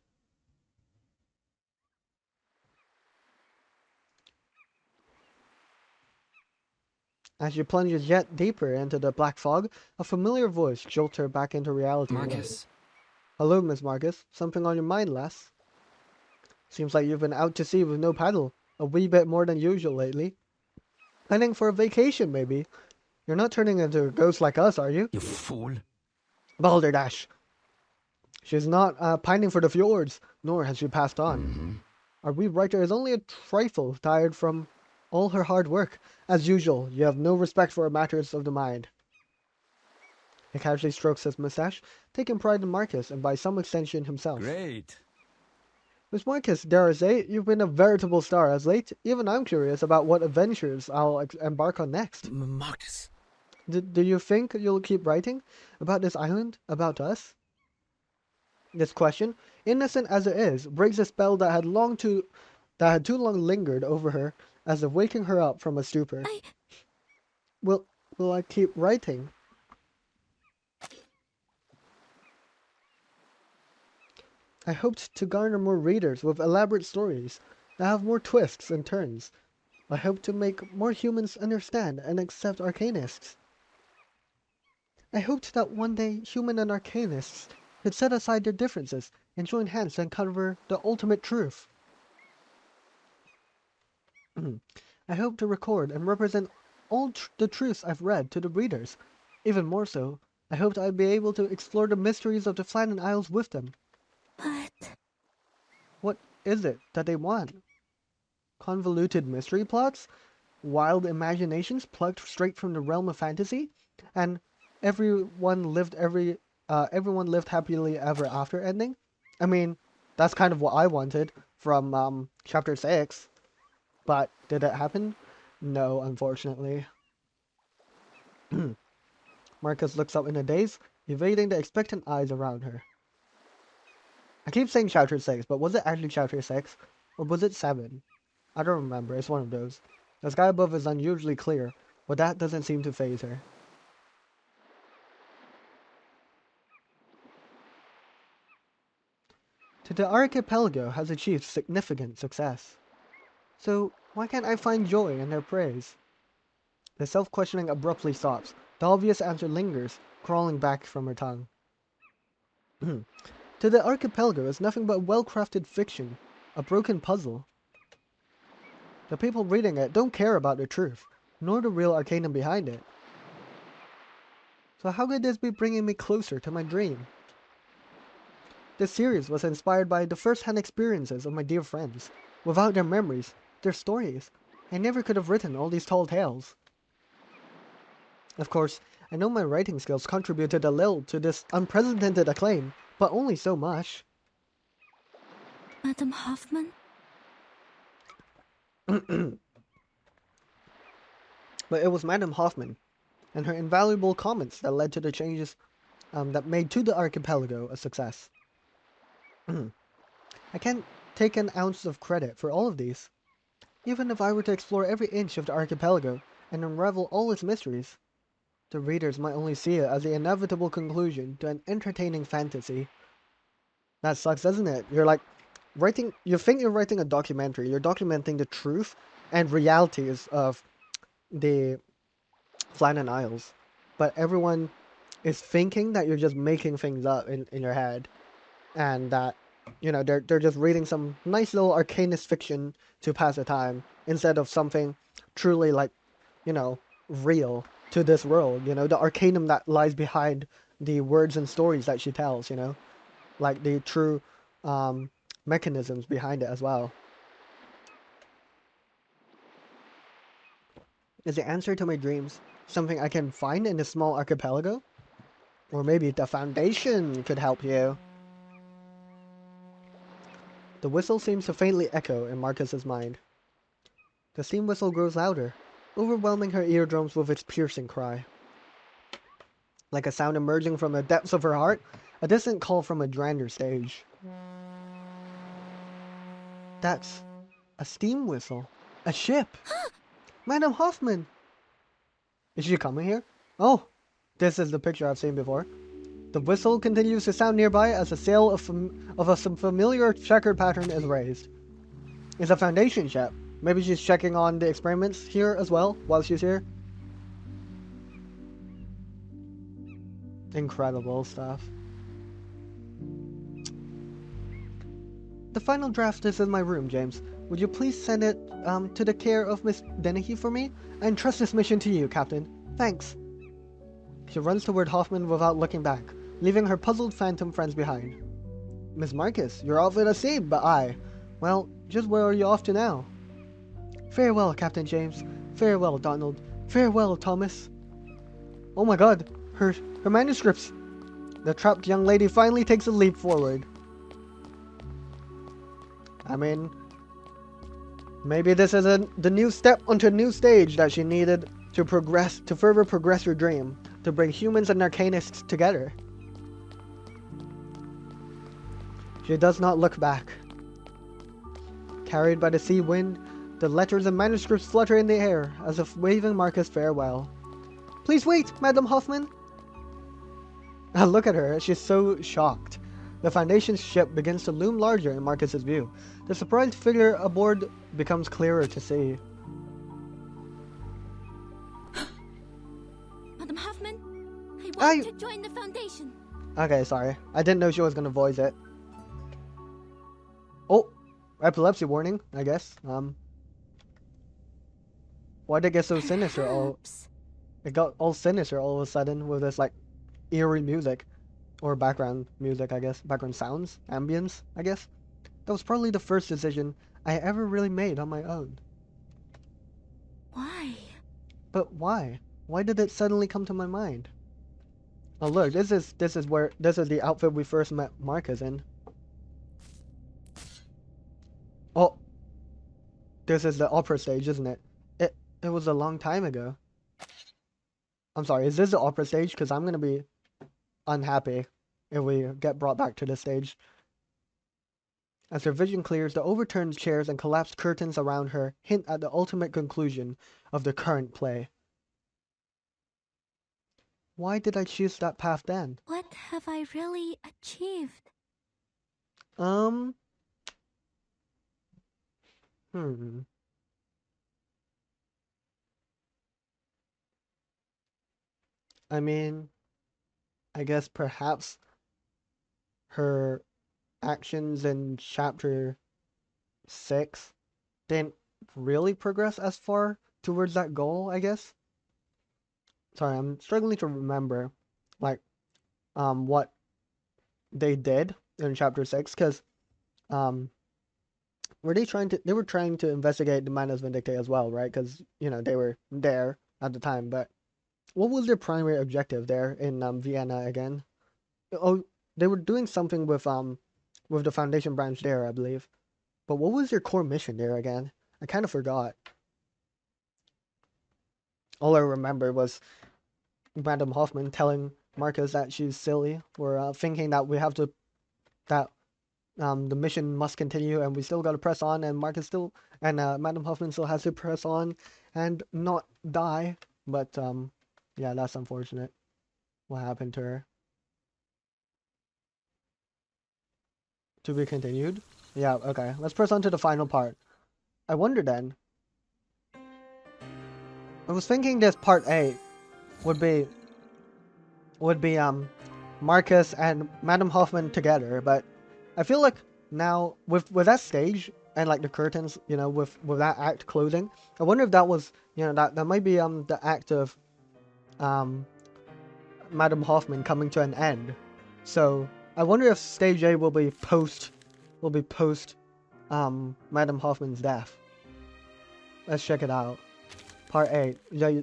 Speaker 1: As she plunges yet deeper into the black fog, a familiar voice jolts her back into reality.
Speaker 4: Marcus.
Speaker 1: Hello, Miss Marcus. Something on your mind, lass? Seems like you've been out to sea with no paddle. A wee bit more than usual lately. Planning for a vacation, maybe. You're not turning into a ghost like us, are you?
Speaker 3: You fool.
Speaker 1: Balderdash. She's not pining for the fjords, nor has she passed on. Our wee writer is only a trifle tired from all her hard work. As usual, you have no respect for matters of the mind. He casually strokes his mustache, taking pride in Marcus and by some extension himself.
Speaker 3: Great.
Speaker 1: Miss Marcus, dare I say, you've been a veritable star as late. Even I'm curious about what adventures I'll embark on next.
Speaker 3: Marcus.
Speaker 1: Do you think you'll keep writing? About this island? About us? This question, innocent as it is, breaks a spell that had too long lingered over her, as if waking her up from a stupor. Will I keep writing? I hoped to garner more readers with elaborate stories that have more twists and turns. I hoped to make more humans understand and accept arcanists. I hoped that one day human and arcanists could set aside their differences and join hands to uncover the ultimate truth. I hope to record and represent all the truths I've read to the readers. Even more so, I hoped I'd be able to explore the mysteries of the Flattened Isles with them.
Speaker 2: But
Speaker 1: What is it that they want? Convoluted mystery plots? Wild imaginations plucked straight from the realm of fantasy? And everyone lived happily ever after ending? I mean, that's kind of what I wanted from chapter 6. But did it happen? No, unfortunately. Marcus looks up in a daze, evading the expectant eyes around her. I keep saying chapter 6, but was it actually chapter 6? Or was it 7? I don't remember, it's one of those. The sky above is unusually clear, but that doesn't seem to faze her. The archipelago has achieved significant success. So, why can't I find joy in their praise? The self-questioning abruptly stops. The obvious answer lingers, crawling back from her tongue. To the archipelago is nothing but well-crafted fiction, a broken puzzle. The people reading it don't care about the truth, nor the real arcanum behind it. So how could this be bringing me closer to my dream? This series was inspired by the first-hand experiences of my dear friends. Without their memories, their stories, I never could have written all these tall tales. Of course, I know my writing skills contributed a little to this unprecedented acclaim, but only so much.
Speaker 2: Madam Hoffman?
Speaker 1: But it was Madam Hoffman and her invaluable comments that led to the changes that made To the Archipelago a success. I can't take an ounce of credit for all of these. Even if I were to explore every inch of the archipelago and unravel all its mysteries, the readers might only see it as the inevitable conclusion to an entertaining fantasy. That sucks, doesn't it? You're like, you think you're writing a documentary, you're documenting the truth and realities of the Flattened Isles, but everyone is thinking that you're just making things up in your head, and that, you know, they're just reading some nice little arcanist fiction to pass the time, instead of something truly, like, you know, real to this world, you know, the arcanum that lies behind the words and stories that she tells, you know, like the true mechanisms behind it as well. Is the answer to my dreams something I can find in this small archipelago? Or maybe the Foundation could help you. The whistle seems to faintly echo in Marcus's mind. The steam whistle grows louder, overwhelming her eardrums with its piercing cry. Like a sound emerging from the depths of her heart, a distant call from a grander stage. That's a steam whistle. A ship! Madam Hoffman! Is she coming here? Oh, this is the picture I've seen before. The whistle continues to sound nearby as a sail of some familiar checkered pattern is raised. It's a Foundation ship. Maybe she's checking on the experiments here as well while she's here. Incredible stuff. The final draft is in my room, James. Would you please send it to the care of Miss Dennehy for me? I entrust this mission to you, Captain. Thanks. She runs toward Hoffman without looking back, leaving her puzzled phantom friends behind. Miss Marcus, you're off at a sea, but well, just where are you off to now? Farewell, Captain James. Farewell, Donald. Farewell, Thomas. Oh my god, her manuscripts. The trapped young lady finally takes a leap forward. I mean, maybe this is the new step onto a new stage that she needed to further progress her dream, to bring humans and arcanists together. She does not look back. Carried by the sea wind, the letters and manuscripts flutter in the air as if waving Marcus farewell. Please wait, Madam Hoffman! Look at her, she's so shocked. The Foundation's ship begins to loom larger in Marcus's view. The surprised figure aboard becomes clearer to see.
Speaker 2: Madam Hoffman, I
Speaker 1: I-
Speaker 2: want to join the Foundation.
Speaker 1: Okay, sorry. I didn't know she was gonna voice it. Oh, epilepsy warning, I guess. Why'd it get so sinister?
Speaker 2: Perhaps.
Speaker 1: It got all sinister all of a sudden with this like eerie music, or background music, I guess. Background sounds, ambience, I guess. That was probably the first decision I ever really made on my own.
Speaker 2: Why?
Speaker 1: But why? Why did it suddenly come to my mind? Oh look, this is the outfit we first met Marcus in. Oh, this is the opera stage, isn't it? It was a long time ago. I'm sorry, is this the opera stage? Because I'm gonna be unhappy if we get brought back to this stage. As her vision clears, the overturned chairs and collapsed curtains around her hint at the ultimate conclusion of the current play. Why did I choose that path then?
Speaker 2: What have I really achieved?
Speaker 1: I mean, I guess perhaps her actions in chapter 6 didn't really progress as far towards that goal, I guess. Sorry, I'm struggling to remember, like, what they did in chapter 6, because, they were trying to investigate the Manus Vindictae as well, right? Because, you know, they were there at the time, but what was their primary objective there in Vienna again? Oh, they were doing something with the Foundation branch there, I believe. But what was their core mission there again? I kind of forgot. All I remember was Madam Hoffman telling Marcus that she's silly for thinking that the mission must continue and we still got to press on, and Madam Hoffman still has to press on and not die. But yeah, that's unfortunate. What happened to her? To be continued? Yeah, okay. Let's press on to the final part. I wonder then. I was thinking this part 8 would be Marcus and Madam Hoffman together, but I feel like now with that stage and like the curtains, you know, with that act closing, I wonder if that was, you know, that might be the act of Madam Hoffman coming to an end. So I wonder if stage 8 will be post Madam Hoffman's death. Let's check it out. Part 8,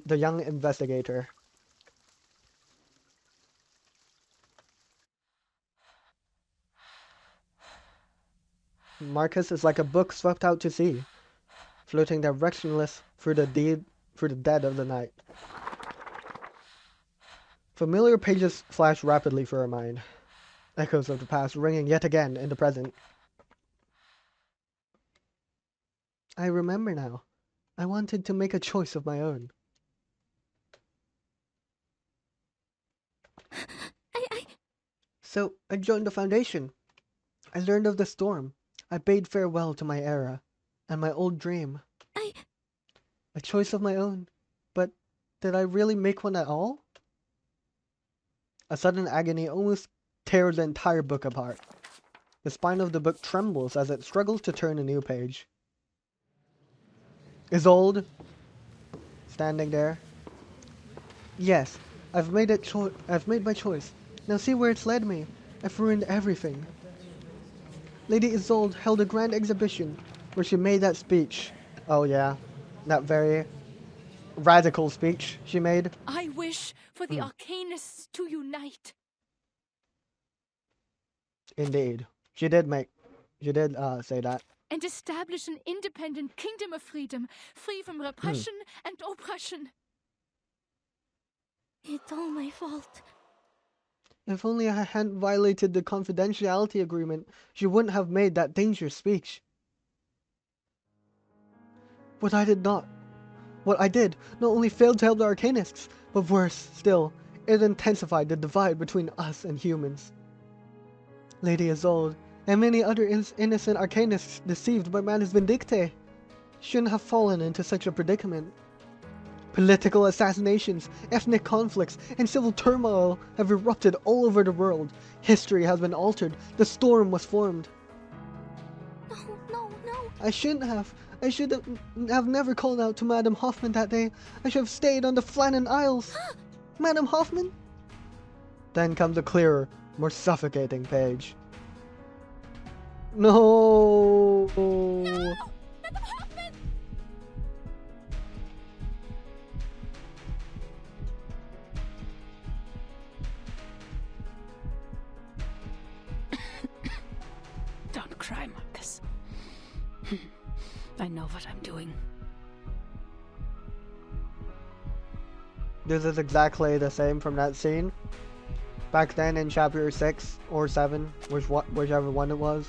Speaker 1: the young investigator. Marcus is like a book swept out to sea, floating directionless through the dead of the night. Familiar pages flash rapidly through her mind, echoes of the past ringing yet again in the present. I remember now. I wanted to make a choice of my own. So I joined the Foundation. I learned of the storm. I bade farewell to my era and my old dream. A choice of my own. But did I really make one at all? A sudden agony almost tears the entire book apart. The spine of the book trembles as it struggles to turn a new page. Isolde, standing there. Yes, I've made my choice. Now see where it's led me. I've ruined everything. Lady Isolde held a grand exhibition where she made that speech. Oh yeah, that very radical speech she made.
Speaker 6: I wish for the Arcanists to unite.
Speaker 1: Indeed, she did say that.
Speaker 6: And establish an independent kingdom of freedom, free from repression and oppression.
Speaker 2: It's all my fault.
Speaker 1: If only I hadn't violated the confidentiality agreement, she wouldn't have made that dangerous speech. What I did not only failed to help the Arcanists, but worse still, it intensified the divide between us and humans. Lady Isolde, and many other innocent arcanists deceived by Manus Vindictae shouldn't have fallen into such a predicament. Political assassinations, ethnic conflicts, and civil turmoil have erupted all over the world. History has been altered. The storm was formed.
Speaker 2: No, no, no.
Speaker 1: I shouldn't have. I should have never called out to Madame Hoffman that day. I should have stayed on the Flannan Isles. Madame Hoffman? Then comes a clearer, more suffocating page. No!
Speaker 2: No! Madam Hoffman!
Speaker 5: Don't cry, Marcus. I know what I'm doing.
Speaker 1: This is exactly the same from that scene. Back then in chapter 6 or 7, whichever one it was.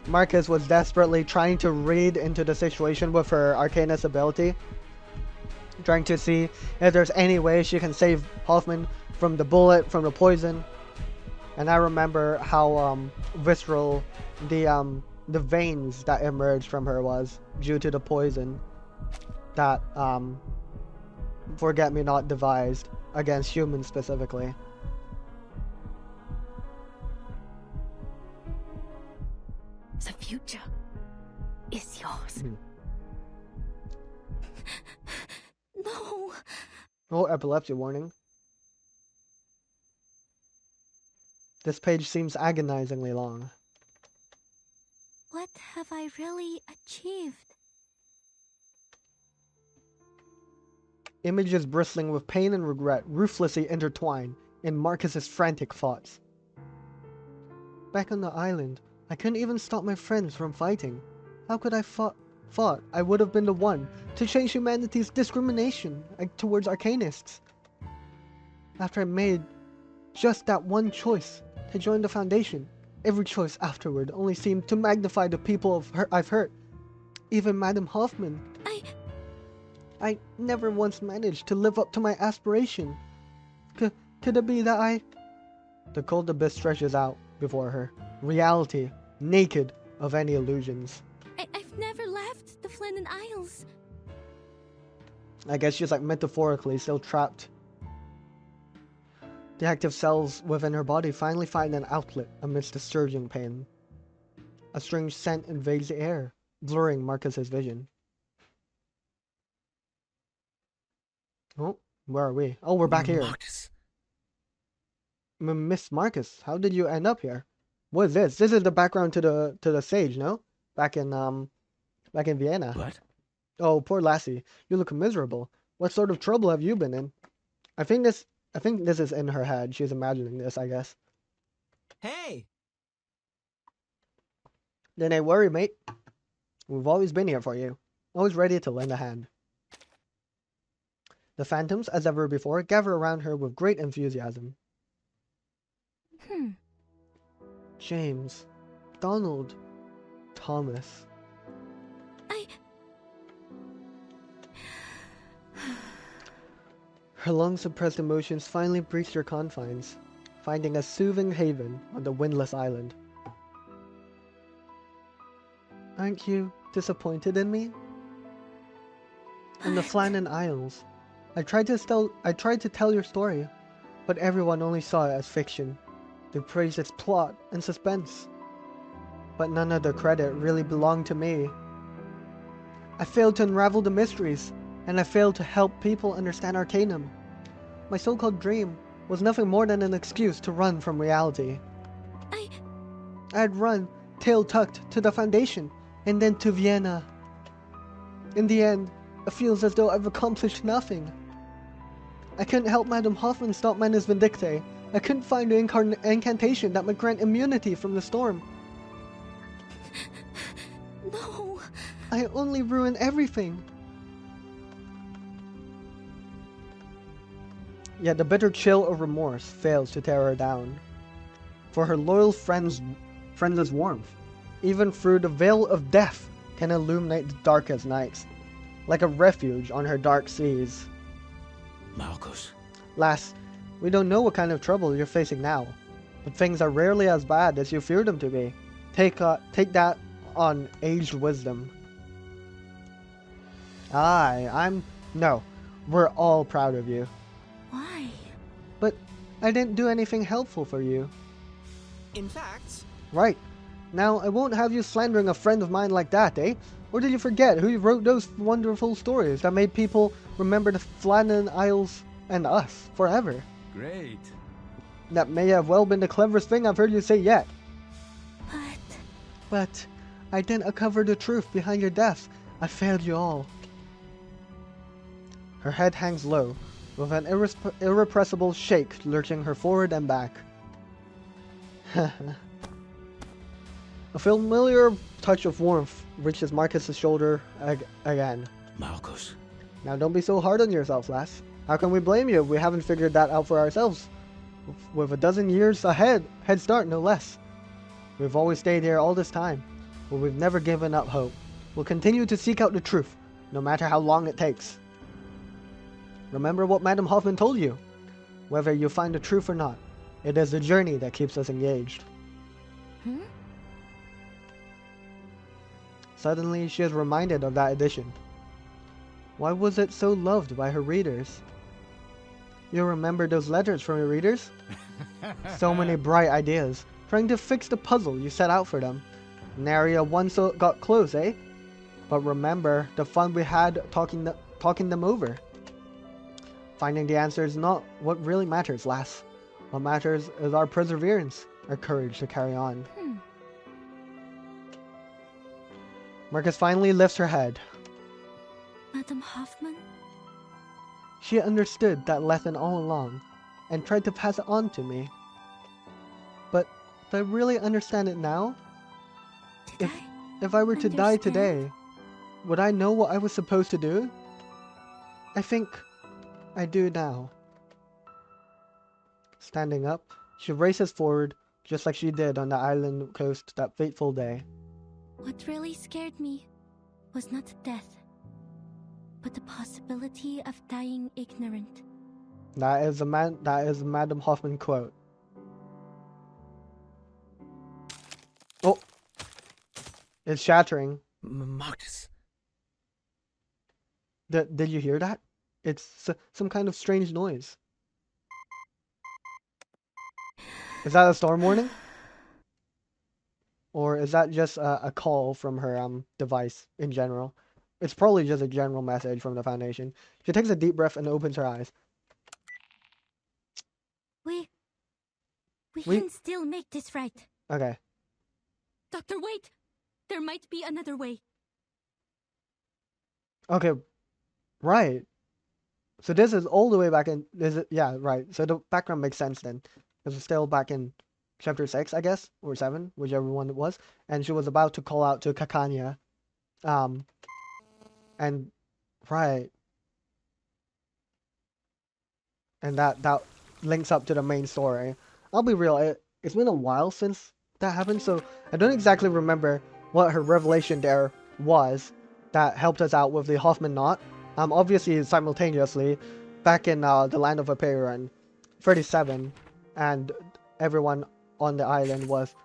Speaker 1: Marcus was desperately trying to read into the situation with her Arcanist ability. Trying to see if there's any way she can save Hoffman from the bullet, from the poison. And I remember how visceral the veins that emerged from her was due to the poison that Forget-Me-Not devised against humans specifically.
Speaker 5: The future is yours.
Speaker 2: No.
Speaker 1: Oh, epilepsy warning. This page seems agonizingly long.
Speaker 2: What have I really achieved?
Speaker 1: Images bristling with pain and regret ruthlessly intertwine in Marcus's frantic thoughts. Back on the island, I couldn't even stop my friends from fighting. How could I thought I would have been the one to change humanity's discrimination towards Arcanists? After I made just that one choice to join the Foundation, every choice afterward only seemed to magnify the people I've hurt. Even Madame Hoffman. I never once managed to live up to my aspiration. Could it be that I... The cold abyss stretches out before her. Reality, naked of any illusions.
Speaker 2: I've never left the Flannan Isles.
Speaker 1: I guess she's like metaphorically still trapped. The active cells within her body finally find an outlet amidst the surging pain. A strange scent invades the air, blurring Marcus's vision. Oh, where are we? Oh, we're back here.
Speaker 3: Marcus.
Speaker 1: Miss Marcus, how did you end up here? What is this? This is the background to the sage, no? Back in Vienna.
Speaker 3: What?
Speaker 1: Oh, poor lassie, you look miserable. What sort of trouble have you been in? I think this is in her head. She's imagining this, I guess.
Speaker 4: Hey!
Speaker 1: Then ain't worry, mate. We've always been here for you. Always ready to lend a hand. The phantoms, as ever before, gather around her with great enthusiasm. James, Donald, Thomas. Her long-suppressed emotions finally breached her confines, finding a soothing haven on the windless island. Aren't you disappointed in me? In the Flannan Isles, I tried to tell your story, but everyone only saw it as fiction. They praised its plot and suspense, but none of the credit really belonged to me. I failed to unravel the mysteries, and I failed to help people understand Arcanum. My so-called dream was nothing more than an excuse to run from reality. I had run, tail tucked, to the Foundation, and then to Vienna. In the end, it feels as though I've accomplished nothing. I couldn't help Madame Hoffman stop Manus Vindictae. I couldn't find the incantation that might grant immunity from the storm.
Speaker 2: No.
Speaker 1: I only ruined everything. Yet the bitter chill of remorse fails to tear her down. For her loyal friend's warmth, even through the veil of death, can illuminate the darkest nights, like a refuge on her dark seas.
Speaker 3: Marcus.
Speaker 1: Lass, we don't know what kind of trouble you're facing now, but things are rarely as bad as you fear them to be. Take that on aged wisdom. No, we're all proud of you.
Speaker 2: Why?
Speaker 1: But I didn't do anything helpful for you.
Speaker 4: In fact,
Speaker 1: Right. Now, I won't have you slandering a friend of mine like that, eh? Or did you forget who wrote those wonderful stories that made people remember the Flannan Isles and us forever?
Speaker 3: Great.
Speaker 1: That may have well been the cleverest thing I've heard you say yet.
Speaker 2: But
Speaker 1: But I didn't uncover the truth behind your deaths. I failed you all. Her head hangs low, with an irrepressible shake lurching her forward and back. A familiar touch of warmth reaches Marcus's shoulder again.
Speaker 3: Marcus.
Speaker 1: Now don't be so hard on yourself, lass. How can we blame you if we haven't figured that out for ourselves? With a dozen years head start, no less. We've always stayed here all this time, but we've never given up hope. We'll continue to seek out the truth, no matter how long it takes. Remember what Madame Hoffman told you. Whether you find the truth or not, it is the journey that keeps us engaged. Suddenly, she is reminded of that addition. Why was it so loved by her readers? You remember those letters from your readers? So many bright ideas, trying to fix the puzzle you set out for them. Nary a one so got close, eh? But remember the fun we had talking them over. Finding the answer is not what really matters, lass. What matters is our perseverance, our courage to carry on. Marcus finally lifts her head.
Speaker 2: Madame Hoffman?
Speaker 1: She understood that lesson all along, and tried to pass it on to me. But do I really understand it now?
Speaker 2: Did
Speaker 1: If I were to die
Speaker 2: understand?
Speaker 1: today, would I know what I was supposed to do? I think I do now. Standing up, she races forward, just like she did on the island coast that fateful day.
Speaker 2: What really scared me was not death, but the possibility of dying ignorant.
Speaker 1: That is a Madame Hoffman quote. Oh, it's shattering.
Speaker 3: Marcus.
Speaker 1: Did you hear that? It's some kind of strange noise. Is that a storm warning? Or is that just a call from her device in general? It's probably just a general message from the Foundation. She takes a deep breath and opens her eyes.
Speaker 2: We
Speaker 1: We-
Speaker 2: can still make this right.
Speaker 1: Okay.
Speaker 2: Doctor, wait! There might be another way.
Speaker 1: Okay. Right. So this is all the way back in. Yeah, right. So the background makes sense then. Because it's still back in chapter 6, I guess, or 7, whichever one it was. And she was about to call out to Kakanya. And right. And that links up to the main story. I'll be real, it's been a while since that happened, so I don't exactly remember what her revelation there was that helped us out with the Hoffman knot. Obviously, simultaneously, back in the land of Vaporeon 37, and everyone on the island was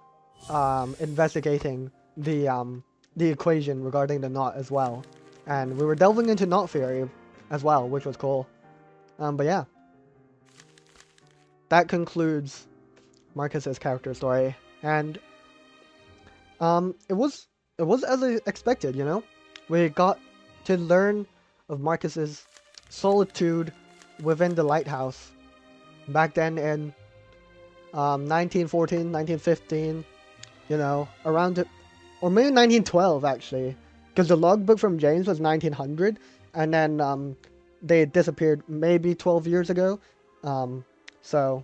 Speaker 1: investigating the equation regarding the knot as well. And we were delving into knot theory as well, which was cool. But yeah. That concludes Marcus's character story, and it was as I expected, you know. We got to learn of Marcus's solitude within the lighthouse back then in 1914, 1915, you know, around it, or maybe 1912 actually, because the logbook from James was 1900, and then they disappeared maybe 12 years ago. So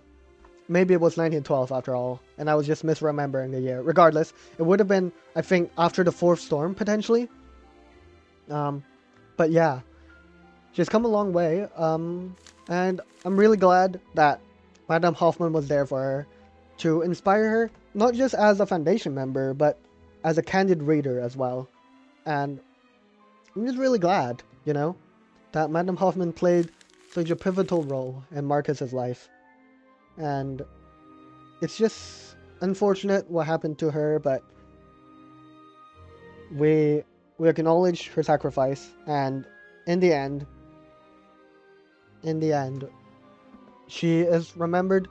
Speaker 1: maybe it was 1912 after all, and I was just misremembering the year. Regardless, it would have been, I think, after the 4th storm, potentially. But yeah, she's come a long way, and I'm really glad that Madame Hoffman was there for her, to inspire her, not just as a Foundation member, but as a candid reader as well. And I'm just really glad, you know, that Madame Hoffman played such a pivotal role in Marcus's life. And it's just unfortunate what happened to her, but we acknowledge her sacrifice, and in the end, she is remembered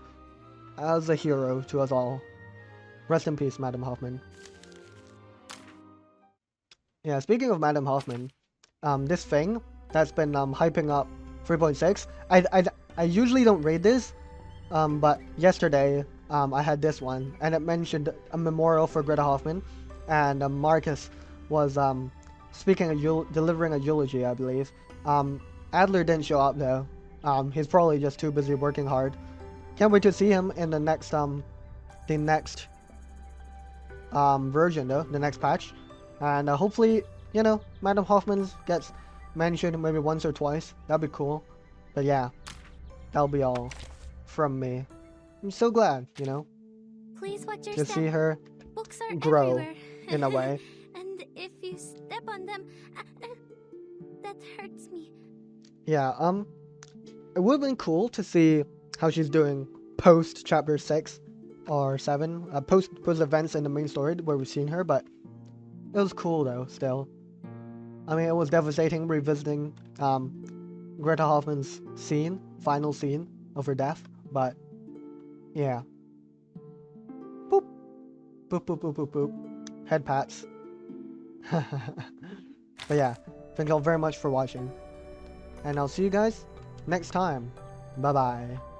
Speaker 1: as a hero to us all. Rest in peace, Madam Hoffman. Yeah, speaking of Madam Hoffman, this thing that's been hyping up 3.6. I usually don't read this, but yesterday I had this one, and it mentioned a memorial for Greta Hoffman, and Marcus was delivering a eulogy, I believe. Adler didn't show up though. He's probably just too busy working hard. Can't wait to see him in the next version though, the next patch, and hopefully, you know, Madam Hoffman gets mentioned maybe once or twice. That'd be cool. But yeah, that'll be all from me. I'm so glad, you know,
Speaker 2: Please watch your
Speaker 1: to
Speaker 2: step.
Speaker 1: see her
Speaker 2: Books are
Speaker 1: grow
Speaker 2: everywhere.
Speaker 1: in a way.
Speaker 2: And if you step on them, that hurts me.
Speaker 1: Yeah, it would have been cool to see how she's doing post chapter 6 or 7, post events in the main story where we've seen her, but it was cool though, still. I mean, it was devastating revisiting Greta Hoffman's final scene of her death, but yeah. Boop. Boop, boop, boop, boop, boop. Head pats. But yeah, thank you all very much for watching, and I'll see you guys next time. Bye bye.